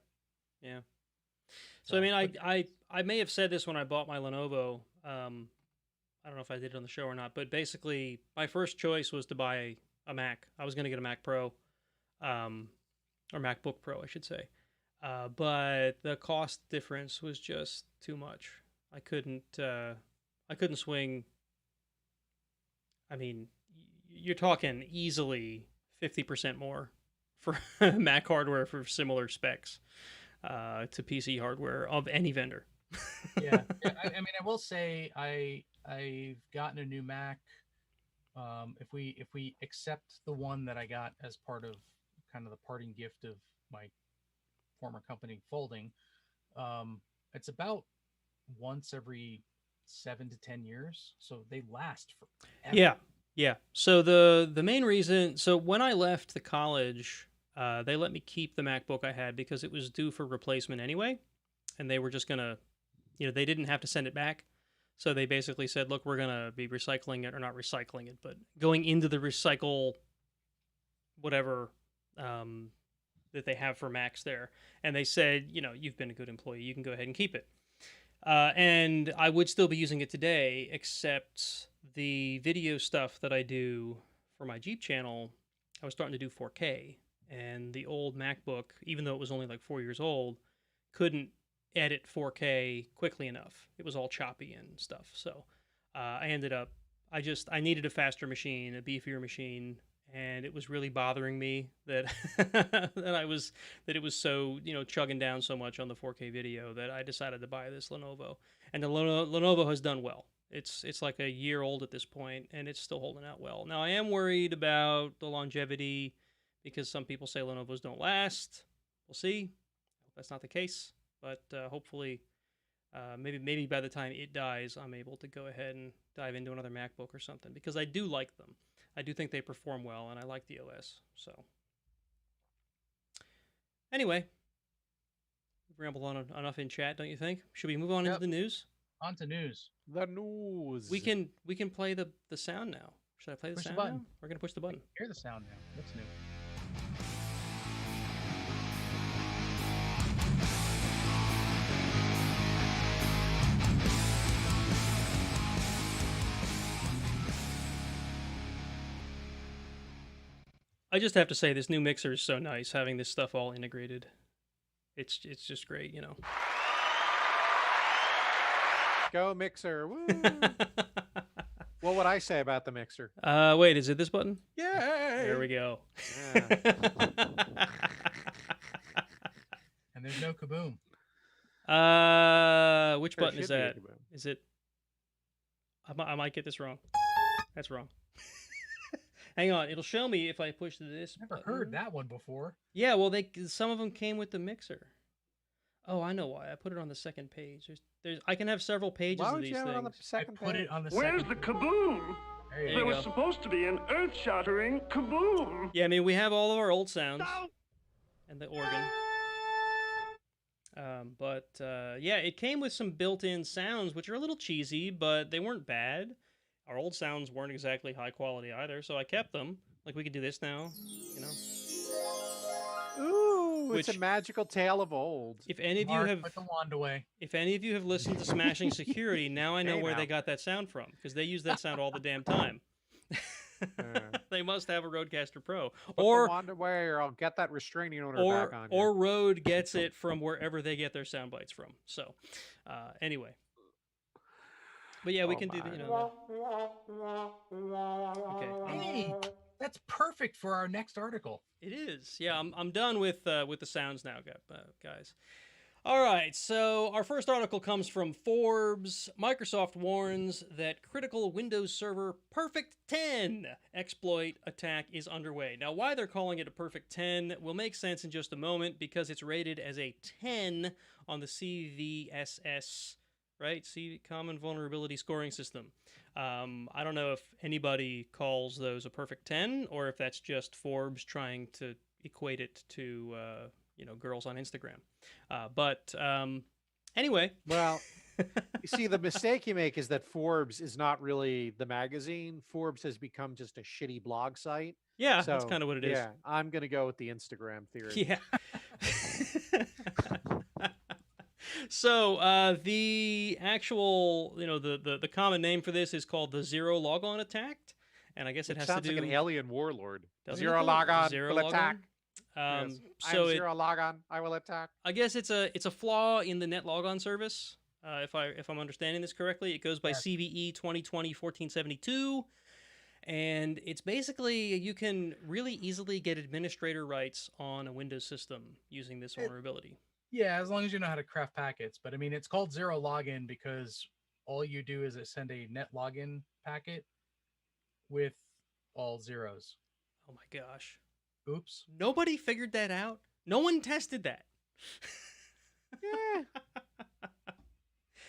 So I mean, I may have said this when I bought my Lenovo. I don't know if I did it on the show or not, but basically my first choice was to buy a Mac. I was going to get a Mac Pro, or MacBook Pro, I should say. But the cost difference was just too much. I couldn't swing. I mean, you're talking easily 50% more for Mac hardware for similar specs to PC hardware of any vendor. Yeah. I mean, I will say I've gotten a new Mac. If we accept the one that I got as part of kind of the parting gift of my former company folding, it's about once every 7 to 10 years, so they last forever. Yeah. So the main reason, so when I left the college, they let me keep the MacBook I had because it was due for replacement anyway, and they were just gonna, they didn't have to send it back. So they basically said, look, we're going to be recycling it, or not recycling it, but going into the recycle whatever that they have for Macs there. And they said, you've been a good employee. You can go ahead and keep it. And I would still be using it today, except the video stuff that I do for my Jeep channel, I was starting to do 4K. And the old MacBook, even though it was only like 4 years old, couldn't edit 4K quickly enough. It was all choppy and stuff. So I ended up, I needed a faster machine, a beefier machine, and it was really bothering me that that it was so, chugging down so much on the 4K video that I decided to buy this Lenovo. And the Lenovo has done well. It's like a year old at this point, and it's still holding out well. Now I am worried about the longevity because some people say Lenovo's don't last. We'll see. I hope that's not the case. But hopefully, maybe by the time it dies, I'm able to go ahead and dive into another MacBook or something, because I do like them. I do think they perform well, and I like the OS. So anyway, rambled on enough in chat, don't you think? Should we move on into the news? On to news. The news. We can play the sound now. Should I play the Push the sound button. now? We're gonna push the button. Hear the sound now. What's new? I just have to say, this new mixer is so nice, having this stuff all integrated. It's just great, you know. Go mixer. Woo. What would I say about the mixer? Wait, is it this button? Yay! There we go. Yeah. And there's no kaboom. Which There button is should be a that? kaboom. Is it? I might get this wrong. That's wrong. Hang on, it'll show me if I push this. Never button. heard that one before. Yeah, well, some of them came with the mixer. Oh, I know why. I put it on the second page. I can have several pages Why of would these you have it on the things. second I put page? it on the Where's second. the kaboom? There you There There you go. was go. supposed to be an earth-shattering kaboom. Yeah, I mean, we have all of our old sounds No. and the organ. Yeah, it came with some built-in sounds, which are a little cheesy, but they weren't bad. Our old sounds weren't exactly high quality either, so I kept them. Like, we could do this now, you know. Ooh, it's Which- a magical tale of old. If any of you Marc, have, put the wand away. if any of you have listened to Smashing Security, now I know Hey, where now. they got that sound from, because they use that sound all the damn time. They must have a Rodecaster Pro, Put the or wand away, or I'll get that restraining order back on you. or Rode gets it from wherever they get their sound bites from. So, anyway. But yeah, we Oh can do my. the, you know. Okay. Hey, that's perfect for our next article. It is. Yeah, I'm done with the sounds now, guys. All right, so our first article comes from Forbes. Microsoft warns that critical Windows Server Perfect 10 exploit attack is underway. Now, why they're calling it a Perfect 10 will make sense in just a moment, because it's rated as a 10 on the CVSS, right? Common Vulnerability Scoring System. I don't know if anybody calls those a Perfect 10, or if that's just Forbes trying to equate it to girls on Instagram. Anyway. Well, you see, the mistake you make is that Forbes is not really the magazine. Forbes has become just a shitty blog site. Yeah, So, that's kind of what it is. Yeah, I'm going to go with the Instagram theory. Yeah. So the actual, the common name for this is called the zero logon attack, and I guess it has sounds to do like an alien warlord. Doesn't Zero it, though? logon Zero will logon? attack. Yes. I'm So zero logon. I will attack. I guess it's a flaw in the net logon service. If I'm understanding this correctly, it goes by Yes. CVE 2020-1472, and it's basically, you can really easily get administrator rights on a Windows system using this vulnerability. Yeah, as long as you know how to craft packets. But I mean, it's called zero login because all you do is send a net login packet with all zeros. Oh my gosh. Oops. Nobody figured that out. No one tested that. Yeah.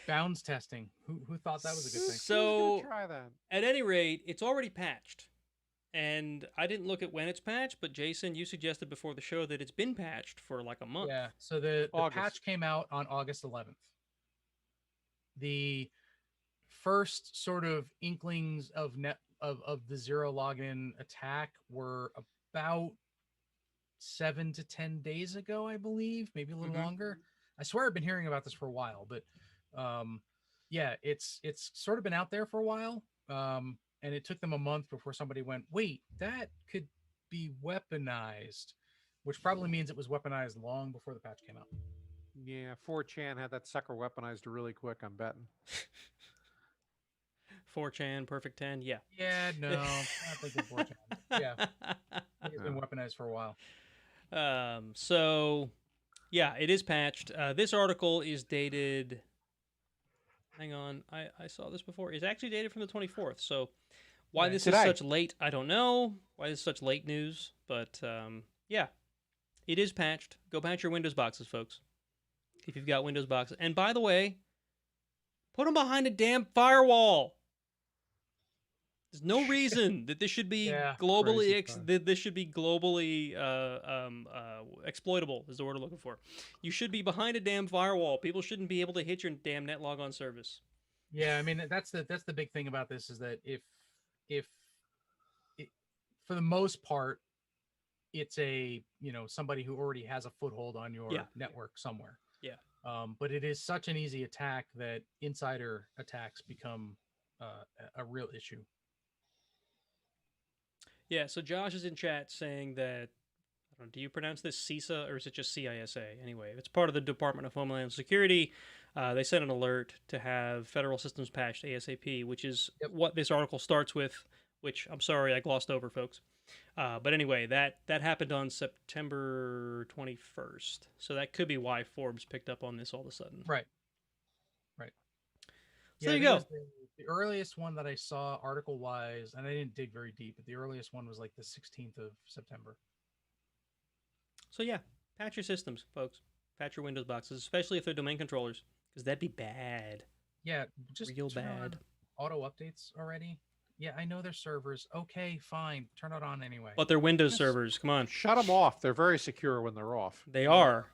Bounds testing. Who thought that was a good thing? So, try that. at any rate, it's already patched. And I didn't look at when it's patched, but Jason, you suggested before the show that it's been patched for like a month. Yeah. So the August. patch came out on August 11th. The first sort of inklings of the zero login attack were about 7 to 10 days ago, I believe, maybe a little longer. I swear I've been hearing about this for a while, but yeah, it's sort of been out there for a while. And it took them a month before somebody went, wait, that could be weaponized, which probably means it was weaponized long before the patch came out. Yeah, 4chan had that sucker weaponized really quick, I'm betting. 4chan, Perfect 10, yeah. Yeah, no, I don't think it's 4chan. Yeah, it's been weaponized for a while. So, yeah, it is patched. This article is dated... Hang on, I saw this before. It's actually dated from the 24th, so why Yeah, this today. is such late, I don't know. Why this is such late news, but yeah, it is patched. Go patch your Windows boxes, folks, if you've got Windows boxes. And by the way, put them behind a damn firewall. There's no reason that this should be Yeah, globally crazy time. that this should be globally exploitable is the word I'm looking for. You should be behind a damn firewall. People shouldn't be able to hit your damn NetLog on service. Yeah, I mean that's the big thing about this is that if it, for the most part it's a somebody who already has a foothold on your network somewhere. Yeah. But it is such an easy attack that insider attacks become a real issue. Yeah, so Josh is in chat saying that, I don't know, do you pronounce this CISA or is it just CISA? Anyway, it's part of the Department of Homeland Security. They sent an alert to have federal systems patched ASAP, which is what this article starts with, which I'm sorry I glossed over, folks. But anyway, that happened on September 21st. So that could be why Forbes picked up on this all of a sudden. Right. So there you go. The earliest one that I saw article-wise, and I didn't dig very deep, but the earliest one was like the 16th of September. So yeah, patch your systems, folks. Patch your Windows boxes, especially if they're domain controllers, because that'd be bad. Yeah, just real turn on bad. Auto updates already. Yeah, I know they're servers. Okay, fine. Turn it on anyway. But they're Windows servers. Come on. Shut them off. They're very secure when they're off. They are.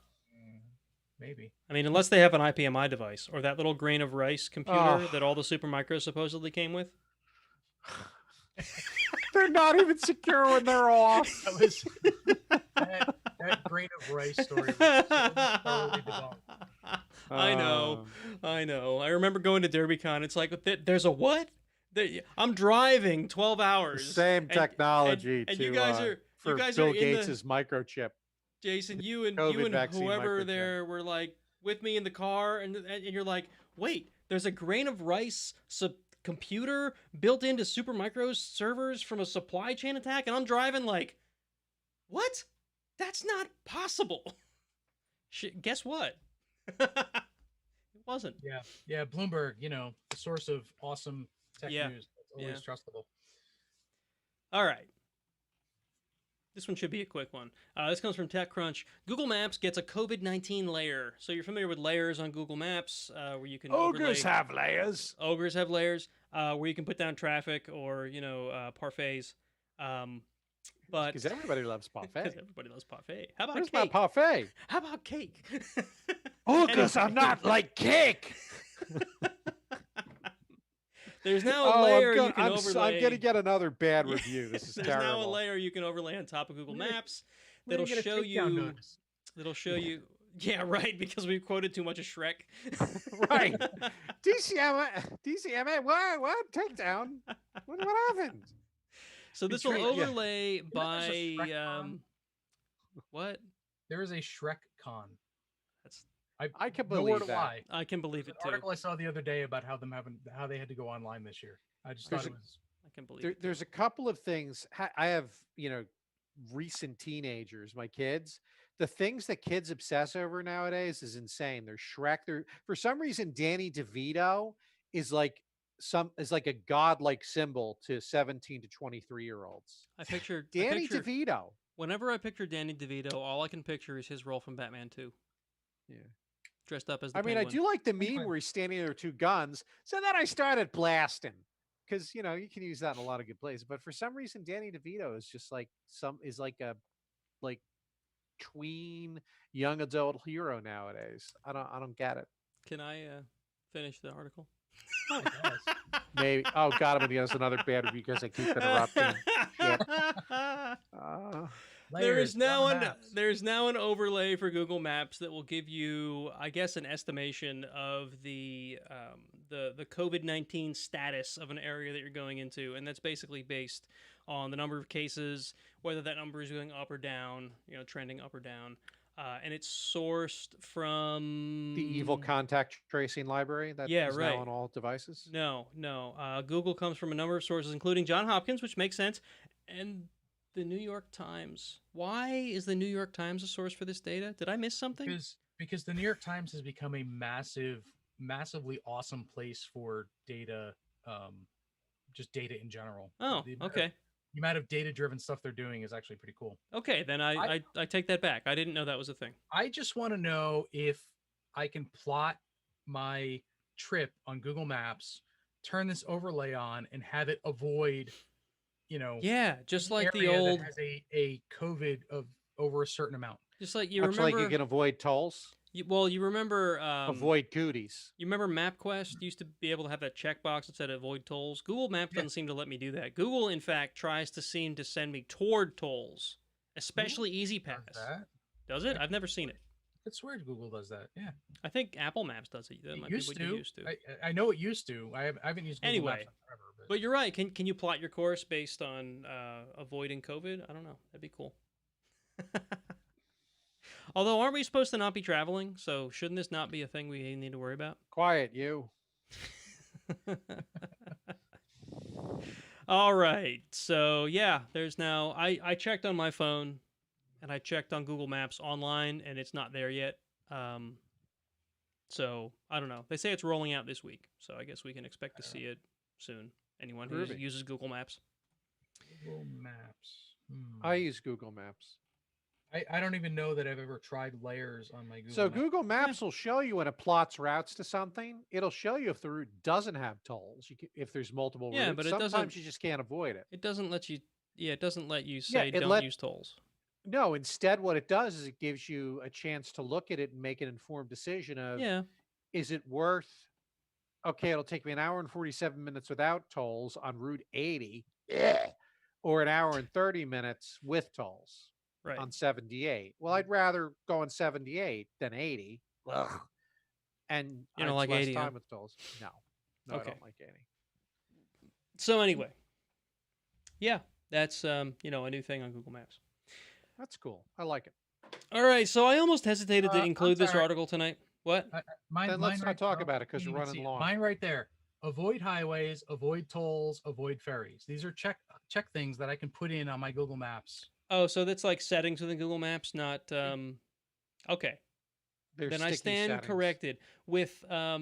Maybe. I mean, unless they have an IPMI device or that little grain of rice computer that all the Supermicros supposedly came with. They're not even secure when they're off. That was that grain of rice story was so thoroughly debunked. I know. I remember going to DerbyCon. It's like, there's a what? I'm driving 12 hours. Same technology and to, you guys are for you guys Bill are in Gates's microchip. Jason, you and vaccine whoever microchip. there were like with me in the car, and you're like, wait, there's a grain of rice computer built into Supermicro's servers from a supply chain attack, and I'm driving like, what? That's not possible. Guess what? It wasn't. Yeah. Bloomberg, the source of awesome tech news. It's always trustable. All right. This one should be a quick one. This comes from TechCrunch. Google Maps gets a COVID-19 layer. So you're familiar with layers on Google Maps, where you can Ogres have layers. Ogres have layers, where you can put down traffic or parfaits. But because everybody loves parfait. Because everybody loves parfait. How about Where's cake? my parfait? How about cake? Ogres are not like cake. There's now a layer you can overlay. I'm going to get another bad review. This is There's terrible. now a layer you can overlay on top of Google Maps that'll show you. That'll show you. Yeah, right. Because we quoted too much of Shrek. Right. DCMA. What? Takedown. What happened? So this will overlay by what? There is a Shrek con. I can believe that. I can believe it too. An article I saw the other day about how they had to go online this year. I just thought it was. I can believe it. There's a couple of things. I have recent teenagers, my kids. The things that kids obsess over nowadays is insane. There's Shrek. For some reason, Danny DeVito is like a godlike symbol to 17 to 23-year-olds. I picture Danny DeVito. Whenever I picture Danny DeVito, all I can picture is his role from Batman 2. Yeah. Dressed up as the Penguin. I do like the meme where he's standing there with two guns. So then I started blasting because you can use that in a lot of good places. But for some reason, Danny DeVito is just like a tween young adult hero nowadays. I don't get it. Can I finish the article? Maybe. Oh God, I'm gonna get us another bad review because I keep interrupting. There's now an overlay for Google Maps that will give you, I guess, an estimation of the COVID-19 status of an area that you're going into, and that's basically based on the number of cases, whether that number is going up or down, trending up or down, and it's sourced from the evil contact tracing library that is now on all devices. No. Google comes from a number of sources, including Johns Hopkins, which makes sense, and the New York Times. Why is the New York Times a source for this data? Did I miss something? Because the New York Times has become a massively awesome place for data, just data in general. Oh, okay. The amount of data-driven stuff they're doing is actually pretty cool. Okay, then I take that back. I didn't know that was a thing. I just want to know if I can plot my trip on Google Maps turn this overlay on and have it avoid, Yeah, just an like the area old, that has a COVID of over a certain amount. just like you Much like you remember. can avoid tolls, You remember. avoid cooties. You remember MapQuest used to be able to have that checkbox that said avoid tolls? Google Maps Yeah. doesn't seem to let me do that. Google, in fact, tries to seem to send me toward tolls, especially Easy Does Pass. that? Does it? I've never seen it. I swear Google does that. Yeah, I think Apple Maps does it. That it might be used what to. you used to. I know it used to. I haven't used Google Anyway, Maps in forever. But you're right. Can you plot your course based on avoiding COVID? I don't know. That'd be cool. Although, aren't we supposed to not be traveling? So shouldn't this not be a thing we need to worry about? Quiet, you. All right. So yeah, there's now. I checked on my phone, and I checked on Google Maps online, and it's not there yet. So I don't know. They say it's rolling out this week, so I guess we can expect to see it soon. Anyone who Groovy. uses Google Maps. Google Maps. I use Google Maps. I don't even know that I've ever tried layers on my Google So Maps. Google Maps will show you when it plots routes to something. It'll show you if the route doesn't have tolls. If there's multiple Yeah, routes. but it Sometimes doesn't- you just can't avoid it. It doesn't let you. Yeah, it doesn't let you say it don't use tolls. No, instead, what it does is it gives you a chance to look at it and make an informed decision of, Yeah. is it worth, okay, it'll take me an hour and 47 minutes without tolls on Route 80, or an hour and 30 minutes with tolls Right. on 78. Well, I'd rather go on 78 than 80. Ugh. And You don't it's like less 80, huh? time with tolls. No, I Okay. don't like 80. So anyway, yeah, that's a new thing on Google Maps. That's cool. I like it. All right, so I almost hesitated to I'm include this sorry. article tonight. What? Then let's not talk about it because can't we're even running see it. long. Mine right there. Avoid highways, avoid tolls, avoid ferries. These are check things that I can put in on my Google Maps. Oh, so that's like settings within Google Maps, not okay. They're Then I sticky stand settings. corrected. With I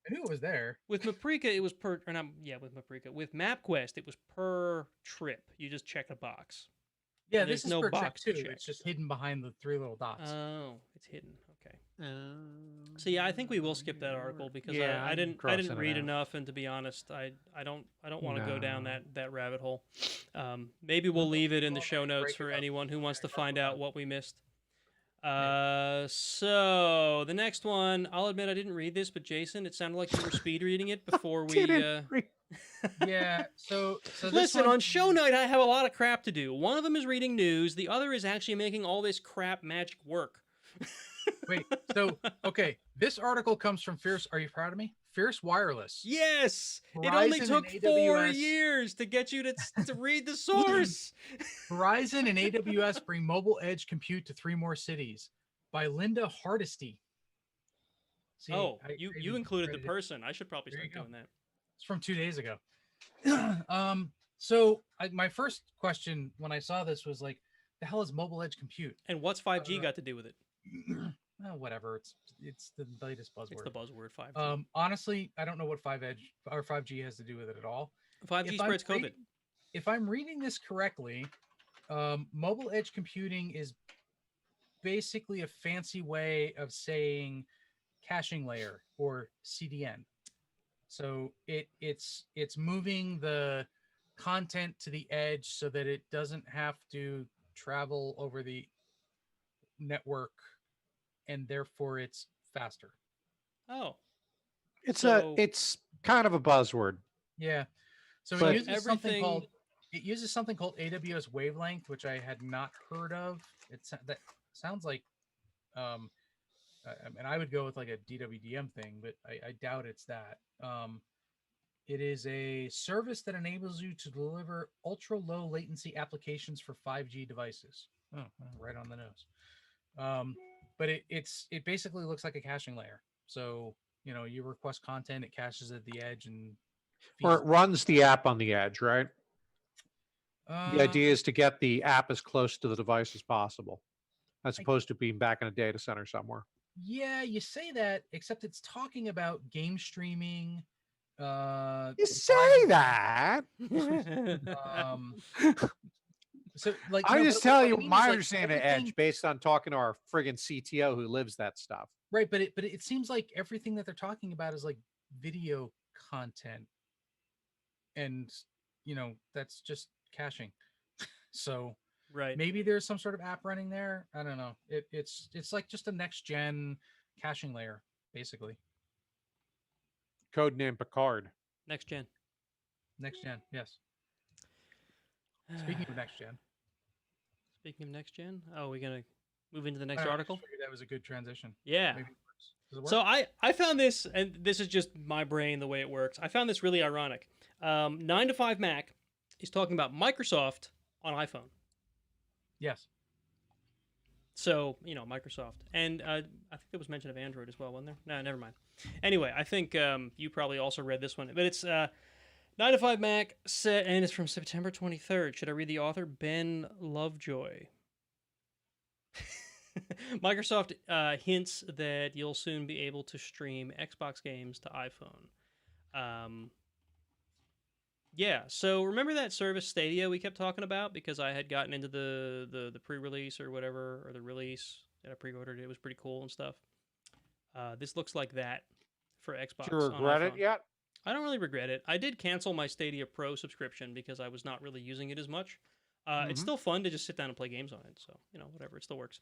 knew it was there. with Maprika, it was per or not, yeah, with Maprika. With MapQuest, it was per trip. You just check a box. Yeah, And this there's is no per check box to too. check. It's just hidden behind the three little dots. Oh, it's hidden. Okay. So yeah, I think we will skip that article because Yeah, I I'm didn't crossing it read out. enough, and to be honest, I don't want to go down No. that rabbit hole. Maybe we'll leave it in the Well, show maybe notes break for it up. anyone who wants to Talk find about out what we missed. So the next one, I'll admit I didn't read this, but Jason, it sounded like you were speed reading it before we. Didn't re- Yeah. So this Listen, one- on show night, I have a lot of crap to do. One of them is reading news. The other is actually making all this crap magic work. Wait. So okay, this article comes from Fierce. Are you proud of me? Fierce Wireless. Yes, it only Verizon took and 4 AWS years to get you to read the source. Verizon and AWS bring mobile edge compute to 3 more cities by Linda Hardesty. See, Oh, I you even included the read it. person. I should probably There you start go. doing that. It's from 2 days ago. So my first question when I saw this was like, the hell is mobile edge compute? And what's 5G got to do with it? Whatever. It's the latest buzzword. It's the buzzword 5G. Honestly, I don't know what 5G has to do with it at all. 5G if I'm spreads COVID. reading- If I'm reading this correctly, mobile edge computing is basically a fancy way of saying caching layer or CDN. So it's moving the content to the edge so that it doesn't have to travel over the network, and therefore it's faster. Oh, It's So- it's kind of a buzzword. Yeah. So But it uses everything- something called AWS wavelength, which I had not heard of. That sounds like and I would go with like a DWDM thing, but I doubt it's that. It is a service that enables you to deliver ultra low latency applications for 5G devices. Oh, right on the nose. But it basically looks like a caching layer. So you request content, it caches at the edge, and Or it runs the app on the edge, right? The idea Um, is to get the app as close to the device as possible, as opposed to being back in a data center somewhere. Yeah, you say that, except it's talking about game streaming. You say that. Um, so like I no, just but tell what I you mean is, my like, understanding of everything- Edge based on talking to our friggin' CTO who lives that stuff. right? But it seems like everything that they're talking about is like video content, and that's just caching. So Right. maybe there's some sort of app running there. I don't know. It's like just a next gen caching layer, basically. Codename Picard. Next gen. Next gen, yes. Speaking of next gen. Speaking of next gen, we're gonna move into the next I article. just figured that was a good transition. Yeah. Maybe it works. Does it work? So I found this, and this is just my brain the way it works. I found this really ironic. 9 to 5 Mac is talking about Microsoft on iPhone. Yes. So, Microsoft. And I think there was mention of Android as well, wasn't there? No, never mind. Anyway, I think you probably also read this one. But it's 9 to 5 Mac, and it's from September 23rd. Should I read the author? Ben Lovejoy. Microsoft hints that you'll soon be able to stream Xbox games to iPhone. Yeah, so remember that service Stadia we kept talking about? Because I had gotten into the pre-release or whatever, or the release that I pre-ordered. It was pretty cool and stuff. This looks like that for Xbox. Do you regret it yet? I don't really regret it. I did cancel my Stadia Pro subscription because I was not really using it as much. It's still fun to just sit down and play games on it. So, whatever. It still works.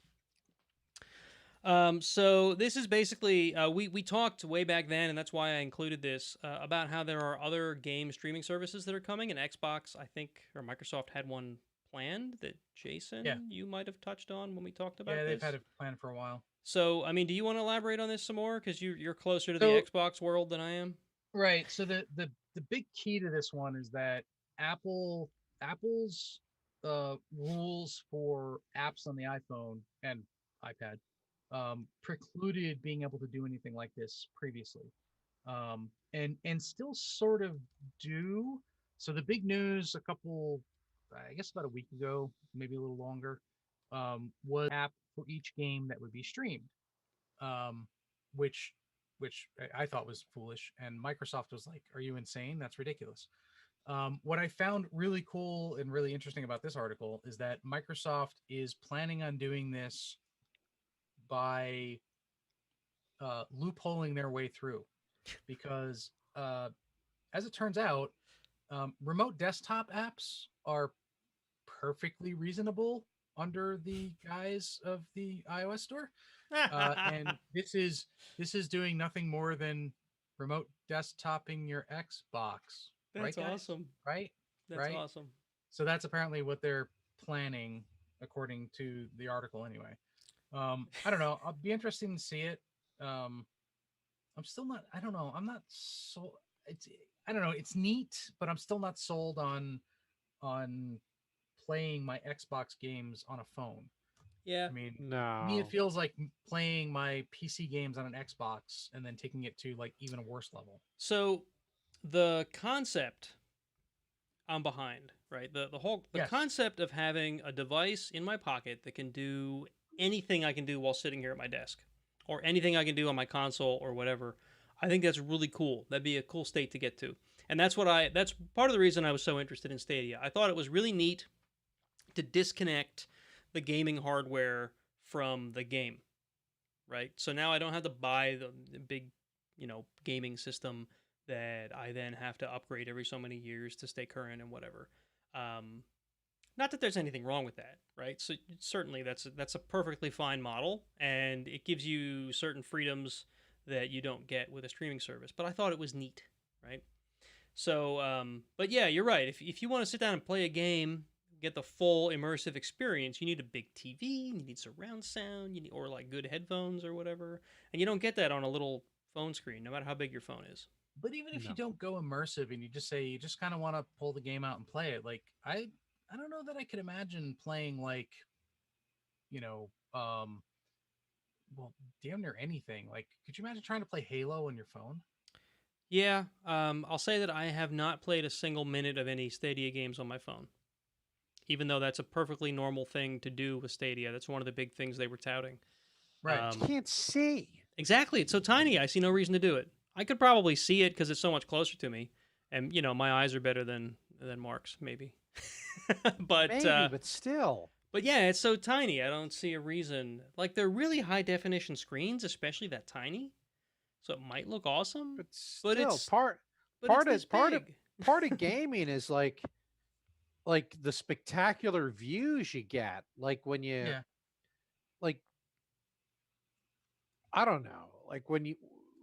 So this is basically, we talked way back then, and that's why I included this, about how there are other game streaming services that are coming, and Xbox, I think, or Microsoft had one planned that Jason, you might have touched on when we talked about this. Yeah, they've had it planned for a while. So, I mean, do you want to elaborate on this some more? Because you're closer to the Xbox world than I am. Right. So the big key to this one is that Apple's rules for apps on the iPhone and iPad precluded being able to do anything like this previously, and still sort of do. So the big news I guess about a week ago, maybe a little longer, was an app for each game that would be streamed, which I thought was foolish, and Microsoft was like, "Are you insane? That's ridiculous." What I found really cool and really interesting about this article is that Microsoft is planning on doing this by loopholing their way through, because as it turns out, remote desktop apps are perfectly reasonable under the guise of the iOS store, and this is doing nothing more than remote desktopping your Xbox. That's right, awesome. Right? That's awesome. So that's apparently what they're planning, according to the article anyway. I don't know. I'll be interested to see it. I'm still not, I don't know. I'm not so, I don't know. It's neat, but I'm still not sold on playing my Xbox games on a phone. Yeah. I mean, no. to me, it feels like playing my PC games on an Xbox and then taking it to like even a worse level. So the concept I'm behind, right? The concept of having a device in my pocket that can do anything I can do while sitting here at my desk, or anything I can do on my console or whatever, I think that's really cool. That'd be a cool state to get to. And that's part of the reason I was so interested in Stadia. I thought it was really neat to disconnect the gaming hardware from the game, right? So now I don't have to buy the big, gaming system that I then have to upgrade every so many years to stay current and whatever. Not that there's anything wrong with that, right? So certainly that's a perfectly fine model, and it gives you certain freedoms that you don't get with a streaming service. But I thought it was neat, right? So, but yeah, you're right. If you want to sit down and play a game, get the full immersive experience, you need a big TV, you need surround sound, or like good headphones or whatever, and you don't get that on a little phone screen, no matter how big your phone is. But even if you don't go immersive and you just say you just kind of want to pull the game out and play it, like I don't know that I could imagine playing like, well, damn near anything. Like, could you imagine trying to play Halo on your phone? Yeah, I'll say that I have not played a single minute of any Stadia games on my phone, even though that's a perfectly normal thing to do with Stadia. That's one of the big things they were touting. Right. You can't see. Exactly. It's so tiny. I see no reason to do it. I could probably see it because it's so much closer to me, and my eyes are better than Marc's, maybe. But Still. But yeah, it's so tiny. I don't see a reason. Like, they're really high definition screens, especially that tiny. So it might look awesome, But still, it's part this of big. part of gaming is like the spectacular views you get. Like when you Yeah. like I don't know, like when you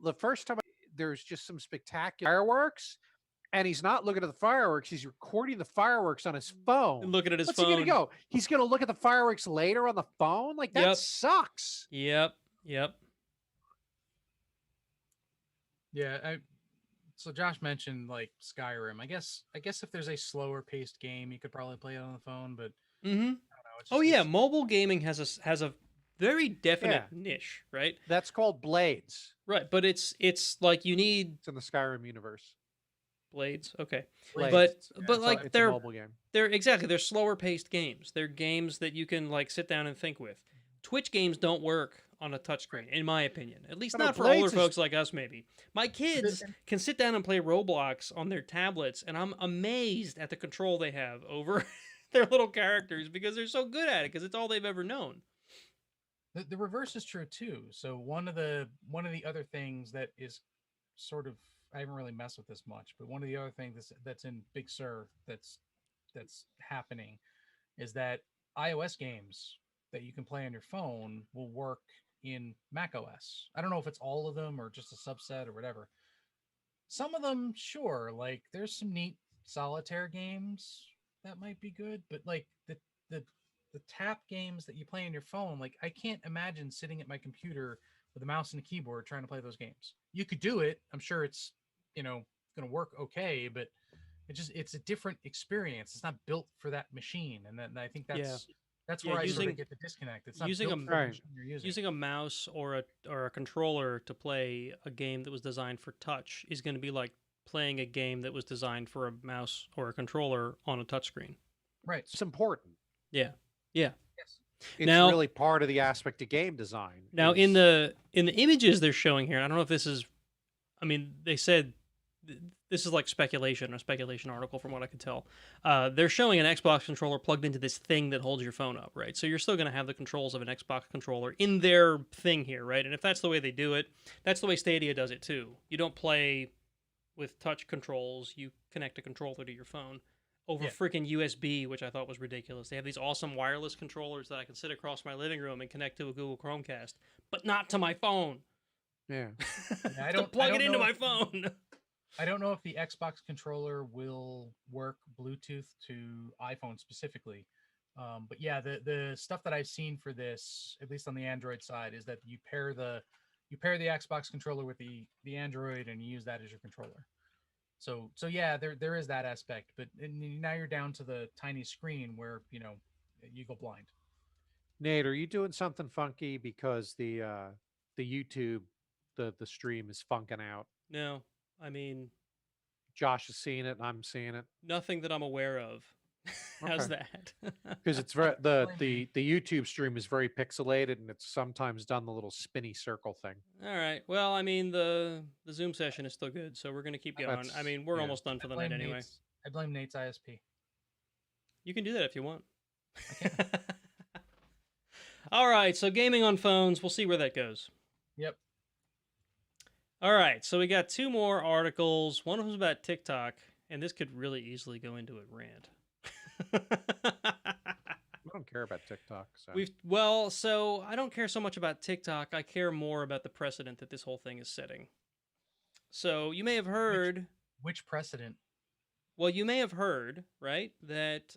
the first time there's just some spectacular fireworks, and he's not looking at the fireworks, he's recording the fireworks on his phone. And looking at his What's phone. he gonna go? He's gonna look at the fireworks later on the phone? Like that Yep. sucks. Yep. Yeah. So Josh mentioned like Skyrim. I guess if there's a slower paced game, you could probably play it on the phone, but Mm-hmm. I don't know. It's Oh just- yeah, it's- mobile gaming has a very definite Yeah. niche, right? That's called Blades. Right, but it's like you need It's in the Skyrim universe. blades. Okay. Blades. But Yeah, but it's like It's a they're mobile game. they're slower paced games. They're games that you can like sit down and think with. Twitch games don't work on a touchscreen, in my opinion. At least No, not for Blades older is- folks like us, maybe. My kids can sit down and play Roblox on their tablets, and I'm amazed at the control they have over their little characters because they're so good at it, because it's all they've ever known. The reverse is true too. So one of the other things that is sort of, I haven't really messed with this much, but one of the other things that's in Big Sur that's happening is that iOS games that you can play on your phone will work in Mac OS. I don't know if it's all of them or just a subset or whatever. Some of them, sure, like there's some neat solitaire games that might be good, but like the tap games that you play on your phone, like I can't imagine sitting at my computer with a mouse and a keyboard trying to play those games. You could do it. I'm sure it's, going to work okay, but it's a different experience. It's not built for that machine. And then I think that's Yeah, where I sort using- of get the disconnect. It's not using built a- for the Right. machine you're using. Using a mouse or a controller to play a game that was designed for touch is going to be like playing a game that was designed for a mouse or a controller on a touchscreen. Right. It's important. Yeah. Yes. It's Now- really part of the aspect of game design. Now, is- in the images they're showing here, and I don't know if this is, I mean, they said this is like a speculation article from what I could tell. They're showing an Xbox controller plugged into this thing that holds your phone up, right? So you're still going to have the controls of an Xbox controller in their thing here, right? And if that's the way they do it, that's the way Stadia does it too. You don't play with touch controls. You connect a controller to your phone over Yeah. freaking USB, which I thought was ridiculous. They have these awesome wireless controllers that I can sit across my living room and connect to a Google Chromecast, but not to my phone. yeah. I To don't- plug I it don't into know my if- phone. I don't know if the Xbox controller will work Bluetooth to iPhone specifically. But yeah, the stuff that I've seen for this, at least on the Android side, is that you pair the Xbox controller with the Android and you use that as your controller. So yeah, there is that aspect, but now you're down to the tiny screen where you go blind. Nate, are you doing something funky because the YouTube the stream is funking out? No, I mean, Josh is seeing it and I'm seeing it nothing that I'm aware of. How's that? because it's very the Blame YouTube stream is very pixelated and it's sometimes done the little spinny circle thing. All right. Well, I mean, the Zoom session is still good, so we're going to keep going. I That's- mean, we're yeah. almost done for the night anyway. I blame Nate's ISP. You can do that if you want. All right, so gaming on phones, we'll see where that goes. Yep. All right, so we got two more articles. One of them's about TikTok, and this could really easily go into a rant. I don't care about TikTok. So. So I don't care so much about TikTok. I care more about the precedent that this whole thing is setting. So you may have heard. Which precedent? Well, you may have heard, right, that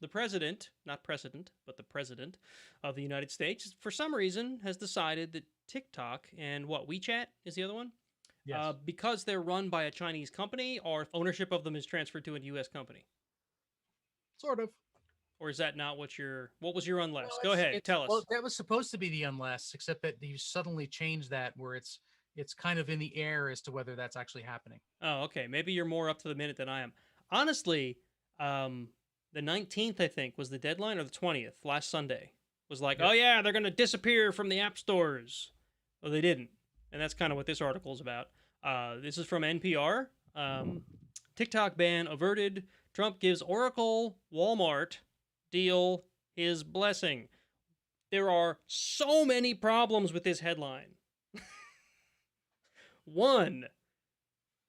the president, not precedent, but the president of the United States, for some reason, has decided that TikTok and WeChat is the other one, Yes. because they're run by a Chinese company, or ownership of them is transferred to a U.S. company. Sort of. Or is that not what was your unless? Well, Go it's- ahead, it's- tell us. Well, that was supposed to be the unless, except that you suddenly changed that where it's kind of in the air as to whether that's actually happening. Oh, okay. Maybe you're more up to the minute than I am. Honestly, the 19th, I think, was the deadline, or the 20th, last Sunday, was like, Yep. oh, yeah, they're going to disappear from the app stores. Well, they didn't. And that's kind of what this article is about. This is from NPR. TikTok ban averted. Trump gives Oracle Walmart deal his blessing. There are so many problems with this headline. One,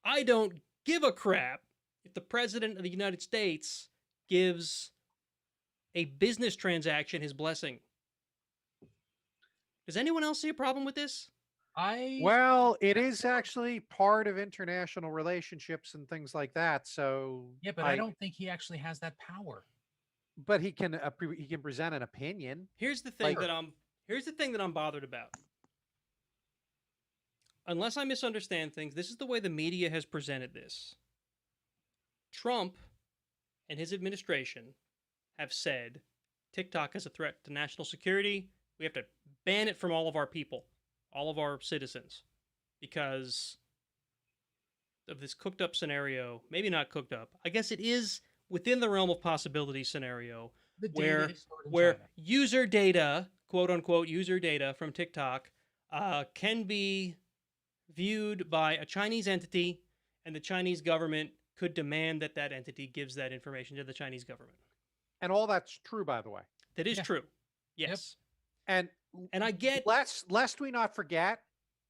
I don't give a crap if the president of the United States gives a business transaction his blessing. Does anyone else see a problem with this? Well, it is actually part of international relationships and things like that. So Yeah, but I don't think he actually has that power. But he can present an opinion. Here's the thing that I'm bothered about. Unless I misunderstand things, this is the way the media has presented this. Trump and his administration have said TikTok is a threat to national security. We have to ban it from all of our people, all of our citizens, because of this cooked up scenario. Maybe not cooked up. I guess it is within the realm of possibility scenario where user data, quote unquote, user data from TikTok can be viewed by a Chinese entity, and the Chinese government could demand that that entity gives that information to the Chinese government. And all that's true, by the way. That is true. Yes. Yep. And I get... Lest we not forget,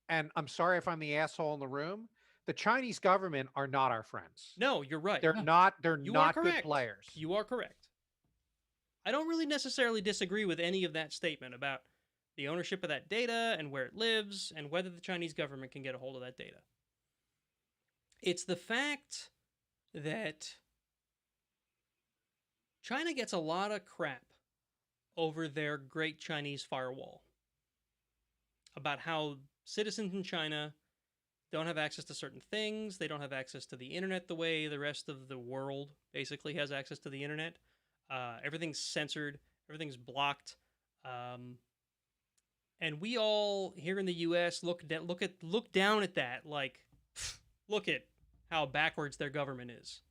and I'm sorry if I'm the asshole in the room, the Chinese government are not our friends. No, you're right. They're not good players. You are correct. I don't really necessarily disagree with any of that statement about the ownership of that data and where it lives and whether the Chinese government can get a hold of that data. It's the fact that China gets a lot of crap over their Great Chinese Firewall, about how citizens in China don't have access to certain things. They don't have access to the internet the way the rest of the world basically has access to the internet. Everything's censored. Everything's blocked. And we all here in the U.S. look down at that like, look at how backwards their government is.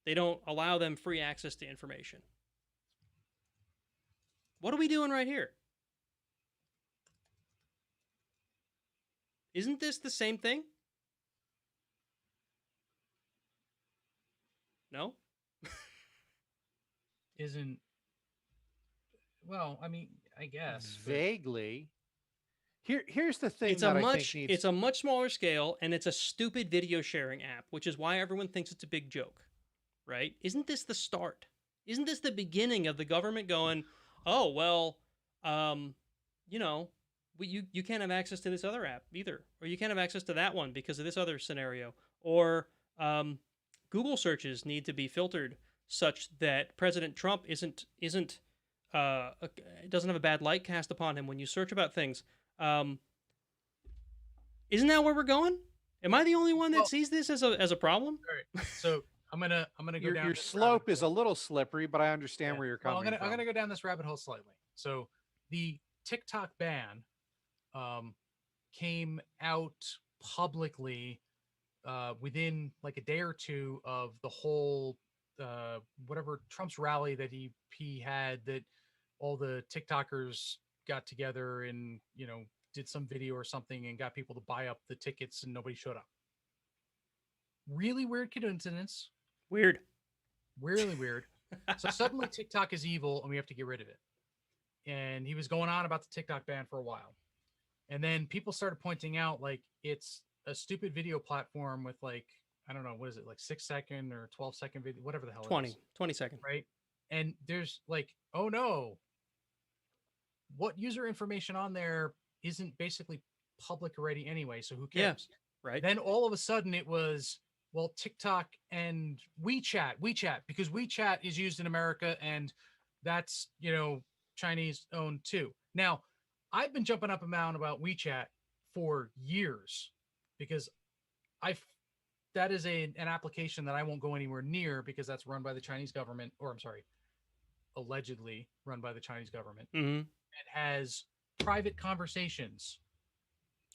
They don't allow them free access to information. What are we doing right here? Isn't this the same thing? No? Well, I mean, I guess. Vaguely. Here's the thing It's a much smaller scale, and it's a stupid video sharing app, which is why everyone thinks it's a big joke, right? Isn't this the start? Isn't this the beginning of the government going, oh, well, you can't have access to this other app either, or you can't have access to that one because of this other scenario, or Google searches need to be filtered such that President Trump doesn't have a bad light cast upon him when you search about things. Isn't that where we're going? Am I the only one that sees this as a problem? All right. So I'm gonna go down. Your slope is a little slippery, but I understand where you're coming from. I'm gonna go down this rabbit hole slightly. So the TikTok ban came out publicly within like a day or two of the whole whatever Trump's rally that he had, that all the TikTokers got together and did some video or something and got people to buy up the tickets and nobody showed up. Really weird coincidence. Weird. Really weird. So suddenly TikTok is evil and we have to get rid of it. And he was going on about the TikTok ban for a while. And then people started pointing out like it's a stupid video platform with like, I don't know, what is it, like 6-second or 12-second video, whatever the hell 20 second. Right. And there's like, oh no, what user information on there isn't basically public already anyway, so who cares? Yeah, right. Then all of a sudden it was, well, TikTok and WeChat, because WeChat is used in America and that's, Chinese owned too. Now, I've been jumping up and down about WeChat for years because that is an application that I won't go anywhere near because that's run by the Chinese government, or I'm sorry, allegedly run by the Chinese government. Mm-hmm. It has private conversations.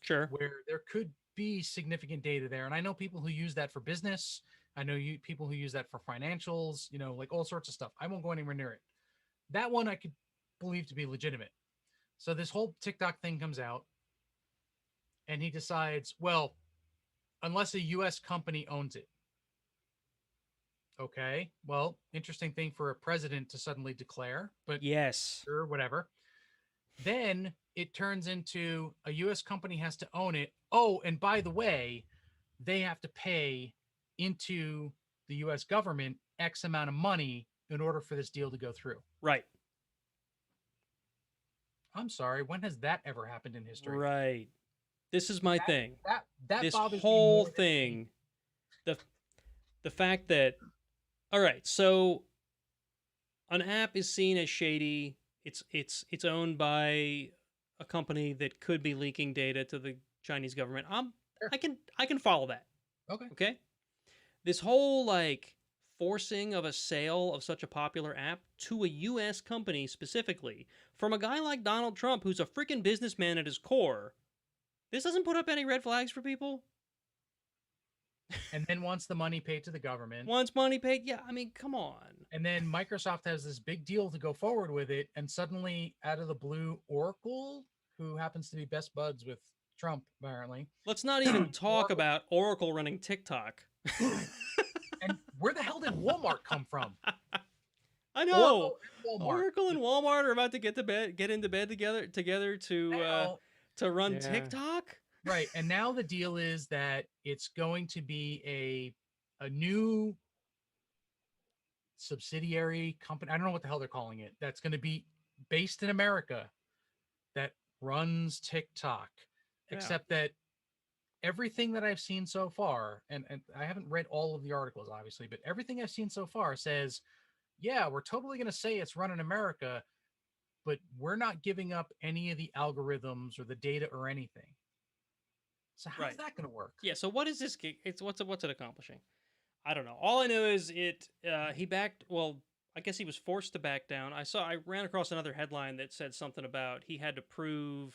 Sure. Where there could be significant data there. And I know people who use that for business. I know people who use that for financials, like all sorts of stuff. I won't go anywhere near it. That one I could believe to be legitimate. So this whole TikTok thing comes out and he decides, well, unless a US company owns it. Okay. Well, interesting thing for a president to suddenly declare, but yes, sure, whatever. Then it turns into a US company has to own it. Oh, and by the way, they have to pay into the US government X amount of money in order for this deal to go through. Right. I'm sorry, when has that ever happened in history? Right. This is my thing. That This bothers me whole more than anything. thing, the fact that, all right, so an app is seen as shady. It's owned by a company that could be leaking data to the Chinese government. Sure. I can follow that. Okay. Okay. This whole like forcing of a sale of such a popular app to a US company specifically from a guy like Donald Trump, who's a freaking businessman at his core, this doesn't put up any red flags for people. And then once the money paid to the government, Once money paid, yeah, I mean, come on. and then Microsoft has this big deal to go forward with it, and suddenly out of the blue, Oracle, who happens to be best buds with Trump apparently, Let's not even talk about Oracle running TikTok. and where the hell did Walmart come from? I know. Oracle and Walmart. Oracle and Walmart are about to get into bed together to Now- run Yeah. TikTok. Right, and now the deal is that it's going to be a new subsidiary company. I don't know what the hell they're calling it. That's going to be based in America that runs TikTok. Yeah. Except that everything that I've seen so far, and I haven't read all of the articles, obviously, but everything I've seen so far says, yeah, we're totally going to say it's run in America, but we're not giving up any of the algorithms or the data or anything. So how's Right. that going to work? Yeah. So what is this? What's it accomplishing? I don't know. All I know is he backed. Well, I guess he was forced to back down. I ran across another headline that said something about he had to prove,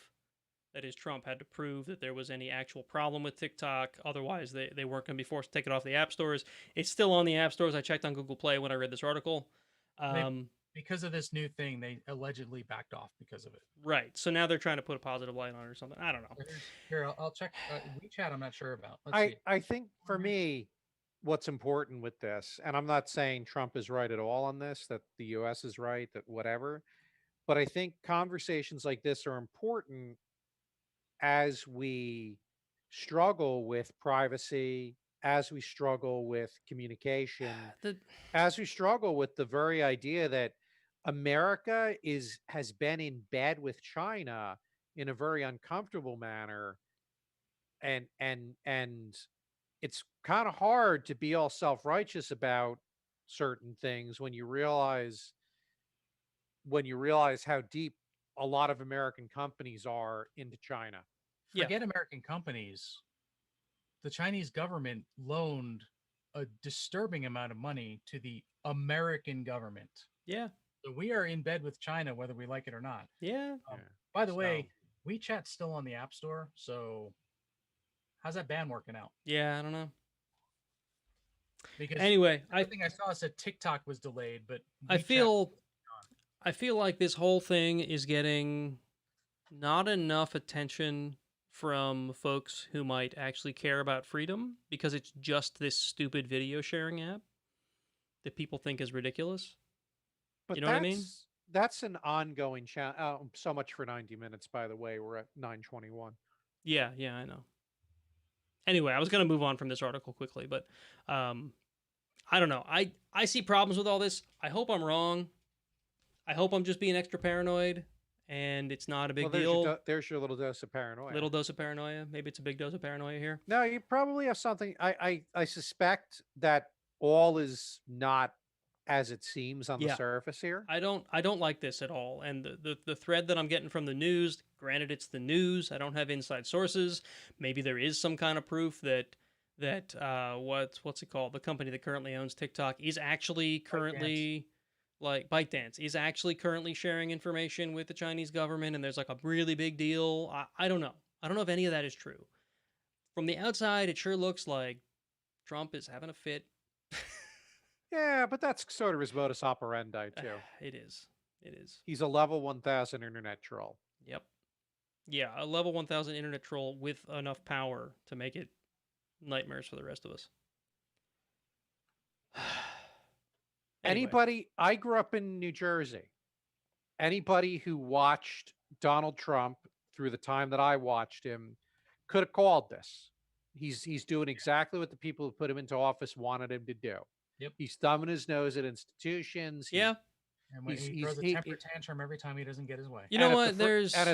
that is, Trump had to prove that there was any actual problem with TikTok. Otherwise, they weren't going to be forced to take it off the app stores. It's still on the app stores. I checked on Google Play when I read this article. Because of this new thing, they allegedly backed off because of it. Right. So now they're trying to put a positive light on it or something. I don't know. Here, I'll check. WeChat, I'm not sure about. Let's see. I think for me, what's important with this, and I'm not saying Trump is right at all on this, that the US is right, that whatever, but I think conversations like this are important as we struggle with privacy, as we struggle with communication, The- as we struggle with the very idea that America has been in bed with China in a very uncomfortable manner, and it's kind of hard to be all self-righteous about certain things when you realize how deep a lot of American companies are into China. Yeah. Forget American companies. The Chinese government loaned a disturbing amount of money to the American government. yeah. So we are in bed with China, whether we like it or not. Yeah. Yeah. By the So- way, WeChat's still on the App Store. So how's that ban working out? Yeah. I don't know. Because Anyway, everything I saw said TikTok was delayed, but I WeChat- feel like this whole thing is getting not enough attention from folks who might actually care about freedom because it's just this stupid video sharing app that people think is ridiculous. But You know what I mean? That's an ongoing challenge. Oh, so much for 90 minutes, by the way. We're at 9:21. Yeah, I know. Anyway, I was going to move on from this article quickly, but I don't know. I see problems with all this. I hope I'm wrong. I hope I'm just being extra paranoid and it's not a big deal. There's your little dose of paranoia. Little dose of paranoia. Maybe it's a big dose of paranoia here. No, you probably have something. I suspect that all is not as it seems on the Yeah. surface here. I don't like this at all. And the thread that I'm getting from the news, granted it's the news, I don't have inside sources. Maybe there is some kind of proof that what's it called? The company that currently owns TikTok is actually currently ByteDance is actually currently sharing information with the Chinese government, and there's like a really big deal. I don't know. I don't know if any of that is true. From the outside, it sure looks like Trump is having a fit. Yeah, but that's sort of his modus operandi too. It is. It is. He's a level 1000 internet troll. Yep. Yeah, a level 1000 internet troll with enough power to make it nightmares for the rest of us. Anyway. Anybody, I grew up in New Jersey. Anybody who watched Donald Trump through the time that I watched him could have called this. He's doing exactly what the people who put him into office wanted him to do. Yep. He's thumbing his nose at institutions. Yeah. And when he he's- throws a he- temper tantrum every time he doesn't get his way. You know and if what? the fr- There's and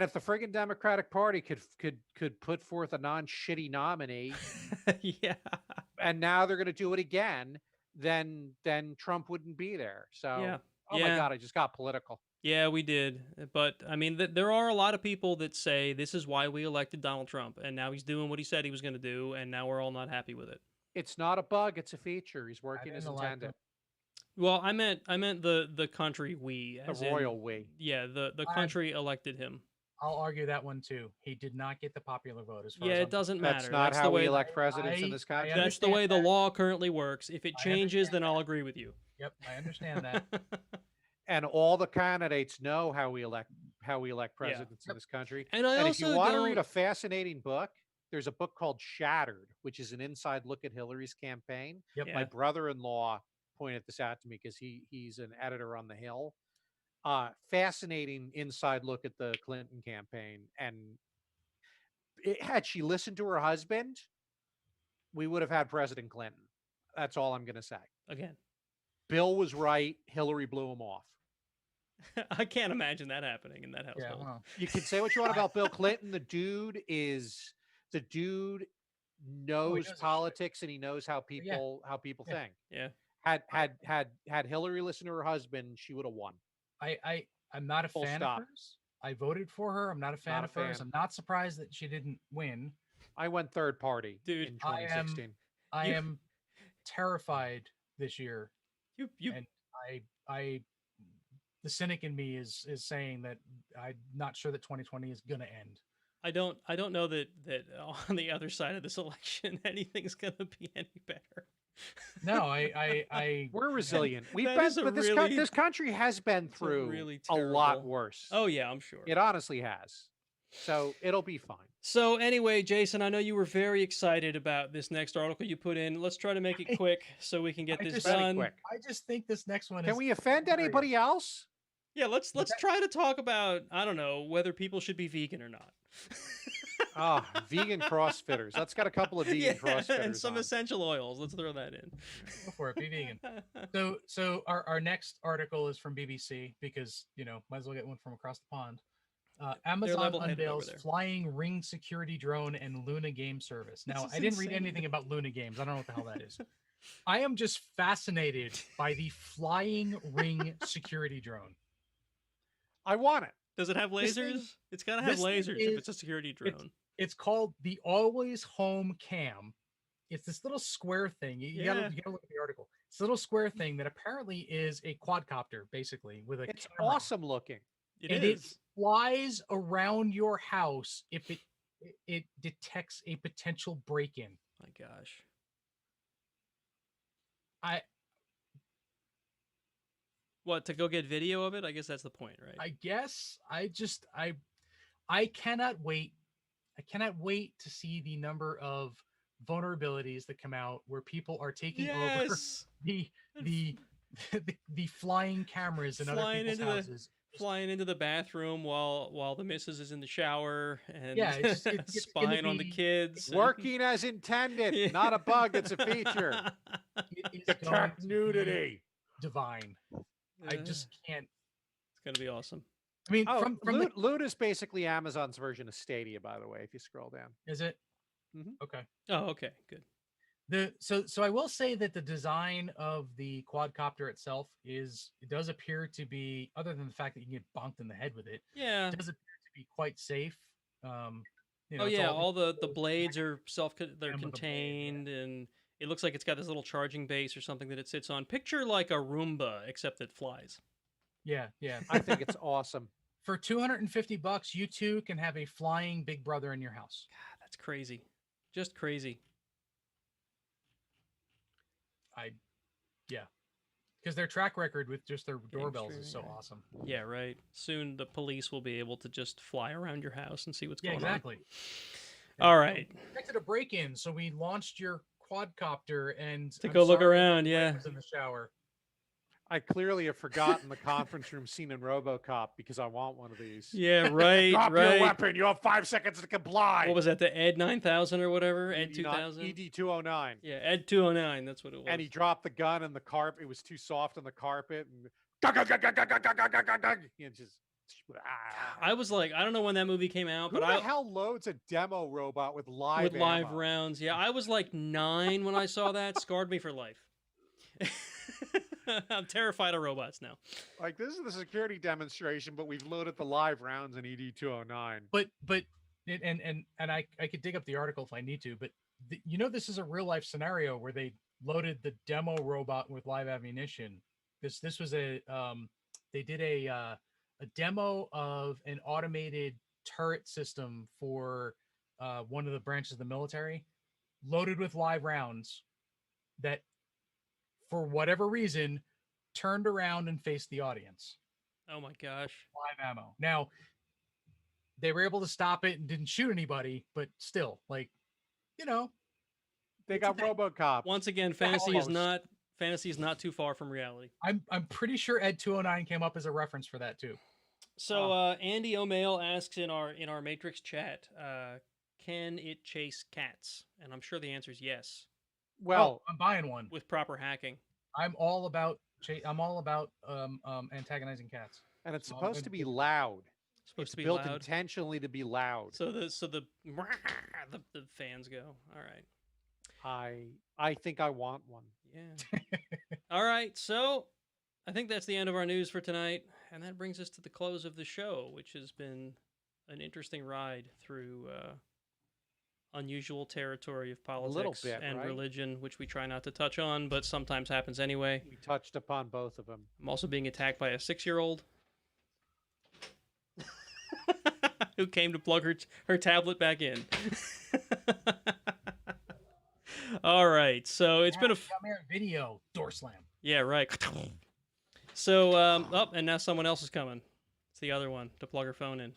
if the friggin' Democratic Party could put forth a non-shitty nominee, yeah. and now they're going to do it again, then Trump wouldn't be there. So, Yeah. oh Yeah. my God, I just got political. Yeah, we did. But I mean, there are a lot of people that say this is why we elected Donald Trump, and now he's doing what he said he was going to do, and now we're all not happy with it. It's not a bug; it's a feature. He's working as didn't elect intended. him. Well, I meant the country we, The as in- royal we. Yeah, the I- country elected him. I'll argue that one too. He did not get the popular vote as far Yeah, as it I'm doesn't That's matter. not That's how the we way. elect presidents in this I country. That's the understand way the that. law currently works. If it I changes, understand then I'll that. agree with you. Yep, I understand that. And all the candidates know how we elect presidents in this country. And I And also if you want to read don't- a fascinating book, there's a book called Shattered, which is an inside look at Hillary's campaign. Yep. Yeah. My brother-in-law pointed this out to me because he's an editor on the Hill. Fascinating inside look at the Clinton campaign. And had she listened to her husband, we would have had President Clinton. That's all I'm going to say. Again, Bill was right. Hillary blew him off. I can't imagine that happening in that Yeah, household. well, You can say what you want about Bill Clinton. The dude knows his shit. politics and he knows how Yeah. people Yeah. think. Yeah. Had Hillary listened to her husband, she would have won. I'm not a Full fan stop. of hers. I voted for her. I'm not a fan Not a of hers. fan. I'm not surprised that she didn't win. I went third party Dude, in I am- 2016. I You- am terrified this year. You And I the cynic in me is saying that I'm not sure that 2020 is gonna end. I don't know that on the other side of this election anything's gonna be any better. No, I We're resilient. We've That been, is a but really- this country has been a through really a lot terrible- worse. Oh yeah, I'm sure. It honestly has. So it'll be fine. So anyway, Jason, I know you were very excited about this next article you put in. Let's try to make it quick so we can get I this just- Very done. quick. I just think this next one Can is we offend hilarious. anybody else? Yeah, let's try to talk about, I don't know, whether people should be vegan or not. Oh, vegan CrossFitters. Let's got a couple of vegan CrossFitters. and some on. essential oils. Let's throw that in. Go for it, be vegan. So our next article is from BBC because might as well get one from across the pond. Amazon level-headed over unveils there. flying ring security drone and Luna game service. Now is I didn't read insane. anything about Luna games. I don't know what the hell that is. I am just fascinated by the flying ring security drone. I want it. Does it have This thing- lasers? It's got to have this thing lasers if is- it's a security drone. It's called the Always Home Cam. It's this little square thing. You gotta look at the article. It's a little square thing that apparently is a quadcopter, basically, with a It's camera. awesome looking. It and is. it flies around your house if it detects a potential break-in. My gosh. What, to go get video of it? I guess that's the point, right? I guess I cannot wait. I cannot wait to see the number of vulnerabilities that come out where people are taking over yes. the the flying cameras in other Flying people's into the- houses. Flying into the bathroom while the missus is in the shower and Yeah, it's gonna spying on the be- kids. and- Working as intended. Yeah. Not a bug. It's a feature. It is Detect going to be nudity. divine. I Uh, just can't. it's gonna be awesome. I mean, Oh, from the, Loot is basically Amazon's version of Stadia, by the way, if you scroll down. is it? Mhm. Okay. Oh, okay, good. So I will say that the design of the quadcopter itself it does appear to be, other than the fact that you can get bonked in the head with it, Yeah. it does appear to be quite safe. Oh it's yeah, all the blades are they're with a blade, yeah. contained, and it looks like it's got this little charging base or something that it sits on. Picture like a Roomba, except it flies. yeah. I think it's awesome. For $250, you too can have a flying Big Brother in your house. God, that's crazy, just crazy. Because their track record with just their doorbells is so streaming, yeah. awesome. Yeah, right. Soon the police will be able to just fly around your house and see what's Yeah, going exactly. on. All right. Expected a break-in, so we launched your quadcopter and To I'm go look sorry, around, the yeah. wife was in the shower. I clearly have forgotten the conference room scene in RoboCop because I want one of these. Yeah, right, Drop right. your weapon. You have 5 seconds to comply. What was that? The Ed 9000 or whatever? Ed 2000? ED 209. Yeah, Ed 209. That's what it was. And he dropped the gun and the carpet. It was too soft on the carpet. And just. I was like, I don't know when that movie came out, Who but the hell loads a demo robot with live live ammo? rounds. Yeah, I was like 9 when I saw that. Scarred me for life. I'm terrified of robots now. Like, this is the security demonstration, but we've loaded the live rounds in ED 209. But I could dig up the article if I need to, but this is a real life scenario where they loaded the demo robot with live ammunition. This was they did a demo of an automated turret system for one of the branches of the military, loaded with live rounds that, for whatever reason, turned around and faced the audience. Oh my gosh. Live ammo. Now, they were able to stop it and didn't shoot anybody, but still, like, they got RoboCop. Once again, fantasy is not too far from reality. I'm pretty sure Ed 209 came up as a reference for that too. So Andy O'Mail asks in our Matrix chat, can it chase cats? And I'm sure the answer is yes. Well, I'm buying one with proper hacking. I'm all about antagonizing cats. And it's supposed to be loud. It's built intentionally to be loud. So the fans go. All right. I think I want one. Yeah. All right. So I think that's the end of our news for tonight, and that brings us to the close of the show, which has been an interesting ride through unusual territory of politics and religion, which we try not to touch on, but sometimes happens anyway. We touched upon both of them. I'm also being attacked by a 6-year-old who came to plug her tablet back in. All right, so it's been a video door slam. Yeah, right. So, and now someone else is coming. It's the other one to plug her phone in.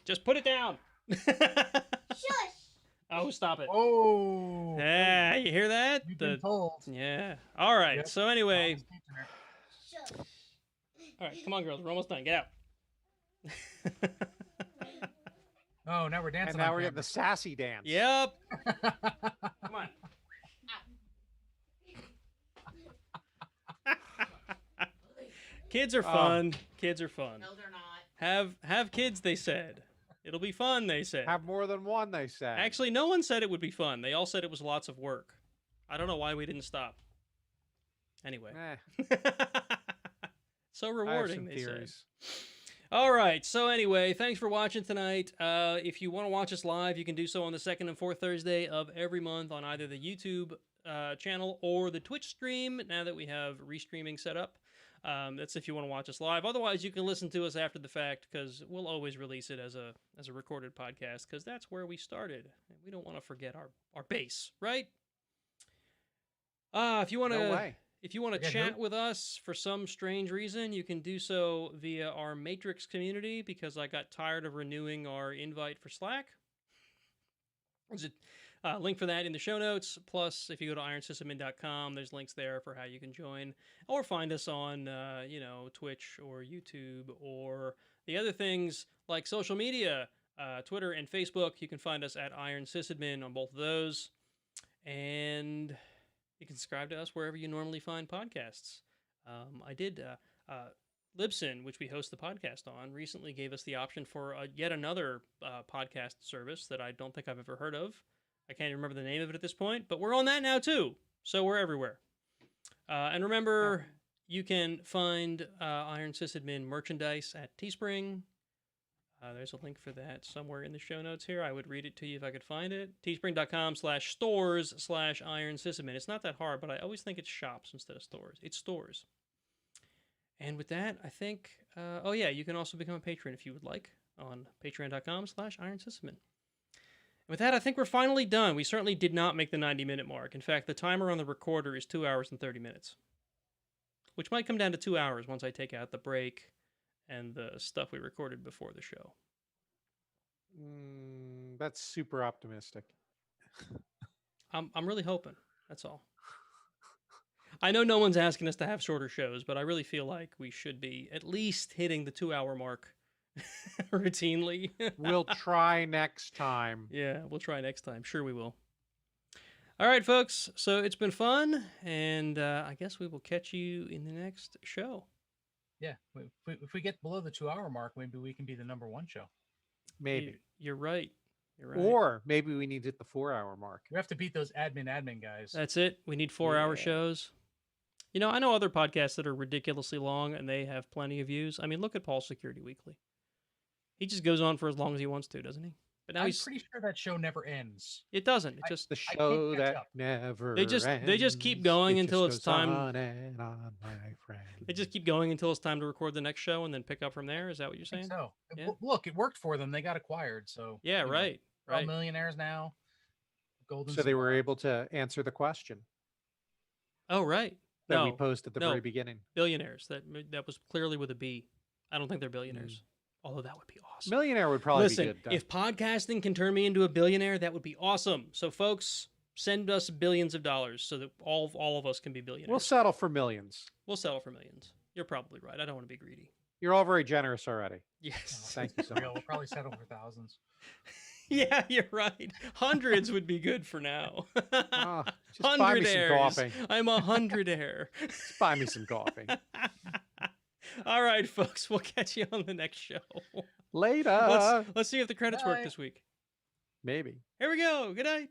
Just put it down. Shush. Oh, stop it. Oh. Yeah, you hear that? You've been told. Yeah. All right. Yep. So anyway. Shush. All right, come on, girls. We're almost done. Get out. Oh, now we're dancing. And now we're getting the sassy dance. Yep. Come on. Kids are fun. Kids are fun. No, they're not. Have kids, they said. It'll be fun, they said. Have more than one, they said. Actually, no one said it would be fun. They all said it was lots of work. I don't know why we didn't stop. Anyway. So rewarding, they said. All right. So anyway, thanks for watching tonight. If you want to watch us live, you can do so on the second and fourth Thursday of every month on either the YouTube channel or the Twitch stream, now that we have restreaming set up. That's if you want to watch us live. Otherwise, you can listen to us after the fact, because we'll always release it as a recorded podcast, because that's where we started. We don't want to forget our base, right? If you want to chat with us for some strange reason, you can do so via our Matrix community, because I got tired of renewing our invite for Slack. There's a link for that in the show notes. Plus, if you go to ironsysadmin.com, there's links there for how you can join or find us on, Twitch or YouTube or the other things like social media, Twitter and Facebook. You can find us at ironsysadmin on both of those. And you can subscribe to us wherever you normally find podcasts. I did Libsyn, which we host the podcast on, recently gave us the option for yet another podcast service that I don't think I've ever heard of. I can't even remember the name of it at this point, but we're on that now too. So we're everywhere. And remember, you can find Iron Sysadmin merchandise at Teespring. There's a link for that somewhere in the show notes here. I would read it to you if I could find it. Teespring.com/stores/Iron Sysadmin. It's not that hard, but I always think it's shops instead of stores. It's stores. And with that, I think, you can also become a patron if you would like on patreon.com/Iron Sysadmin. With that, I think we're finally done. We certainly did not make the 90-minute mark. In fact, the timer on the recorder is 2 hours and 30 minutes, which might come down to 2 hours once I take out the break and the stuff we recorded before the show. That's super optimistic. I'm really hoping. That's all. I know no one's asking us to have shorter shows, but I really feel like we should be at least hitting the 2-hour mark routinely. We'll try next time. Yeah, we'll try next time. Sure we will. All right, folks. So it's been fun, and I guess we will catch you in the next show. Yeah, if we get below the 2-hour mark, maybe we can be the #1 show. Maybe. You're right. You're right. Or maybe we need to hit the 4-hour mark. We have to beat those admin guys. That's it. We need 4-hour Yeah. shows. You know, I know other podcasts that are ridiculously long, and they have plenty of views. I mean, look at Paul's Security Weekly. He just goes on for as long as he wants to, doesn't he? But now I'm he's. pretty sure that show never ends. It doesn't. It just. The I can't show catch that up. never They just keep ends. going It until just it's goes time- on and on, my friend. They just keep going until it's time to record the next show, and then pick up from there. Is that what you're I think saying? so. Yeah. Look, it worked for them. They got acquired. So Yeah. you know, Right. they're all Right. millionaires now. Golden. So they were Star. able to answer the question Oh, right. that we No, posed at the no. very beginning. billionaires. That was clearly with a B. I don't think they're billionaires. Although that would be awesome. Millionaire would probably Listen, be good. Doug. if podcasting can turn me into a billionaire, that would be awesome. So, folks, send us billions of dollars so that all of us can be billionaires. We'll settle for millions. We'll settle for millions. You're probably right. I don't want to be greedy. You're all very generous already. Yes. Thank you so Real, we'll much. probably settle for thousands. Yeah, you're right. Hundreds would be good for now. Oh, just buy me some Hundredaires. coffee. I'm a hundredaire. Just buy me some coffee. All right, folks. We'll catch you on the next show. Later. Let's see if the credits work Bye. this week. Maybe. Here we go. Good night.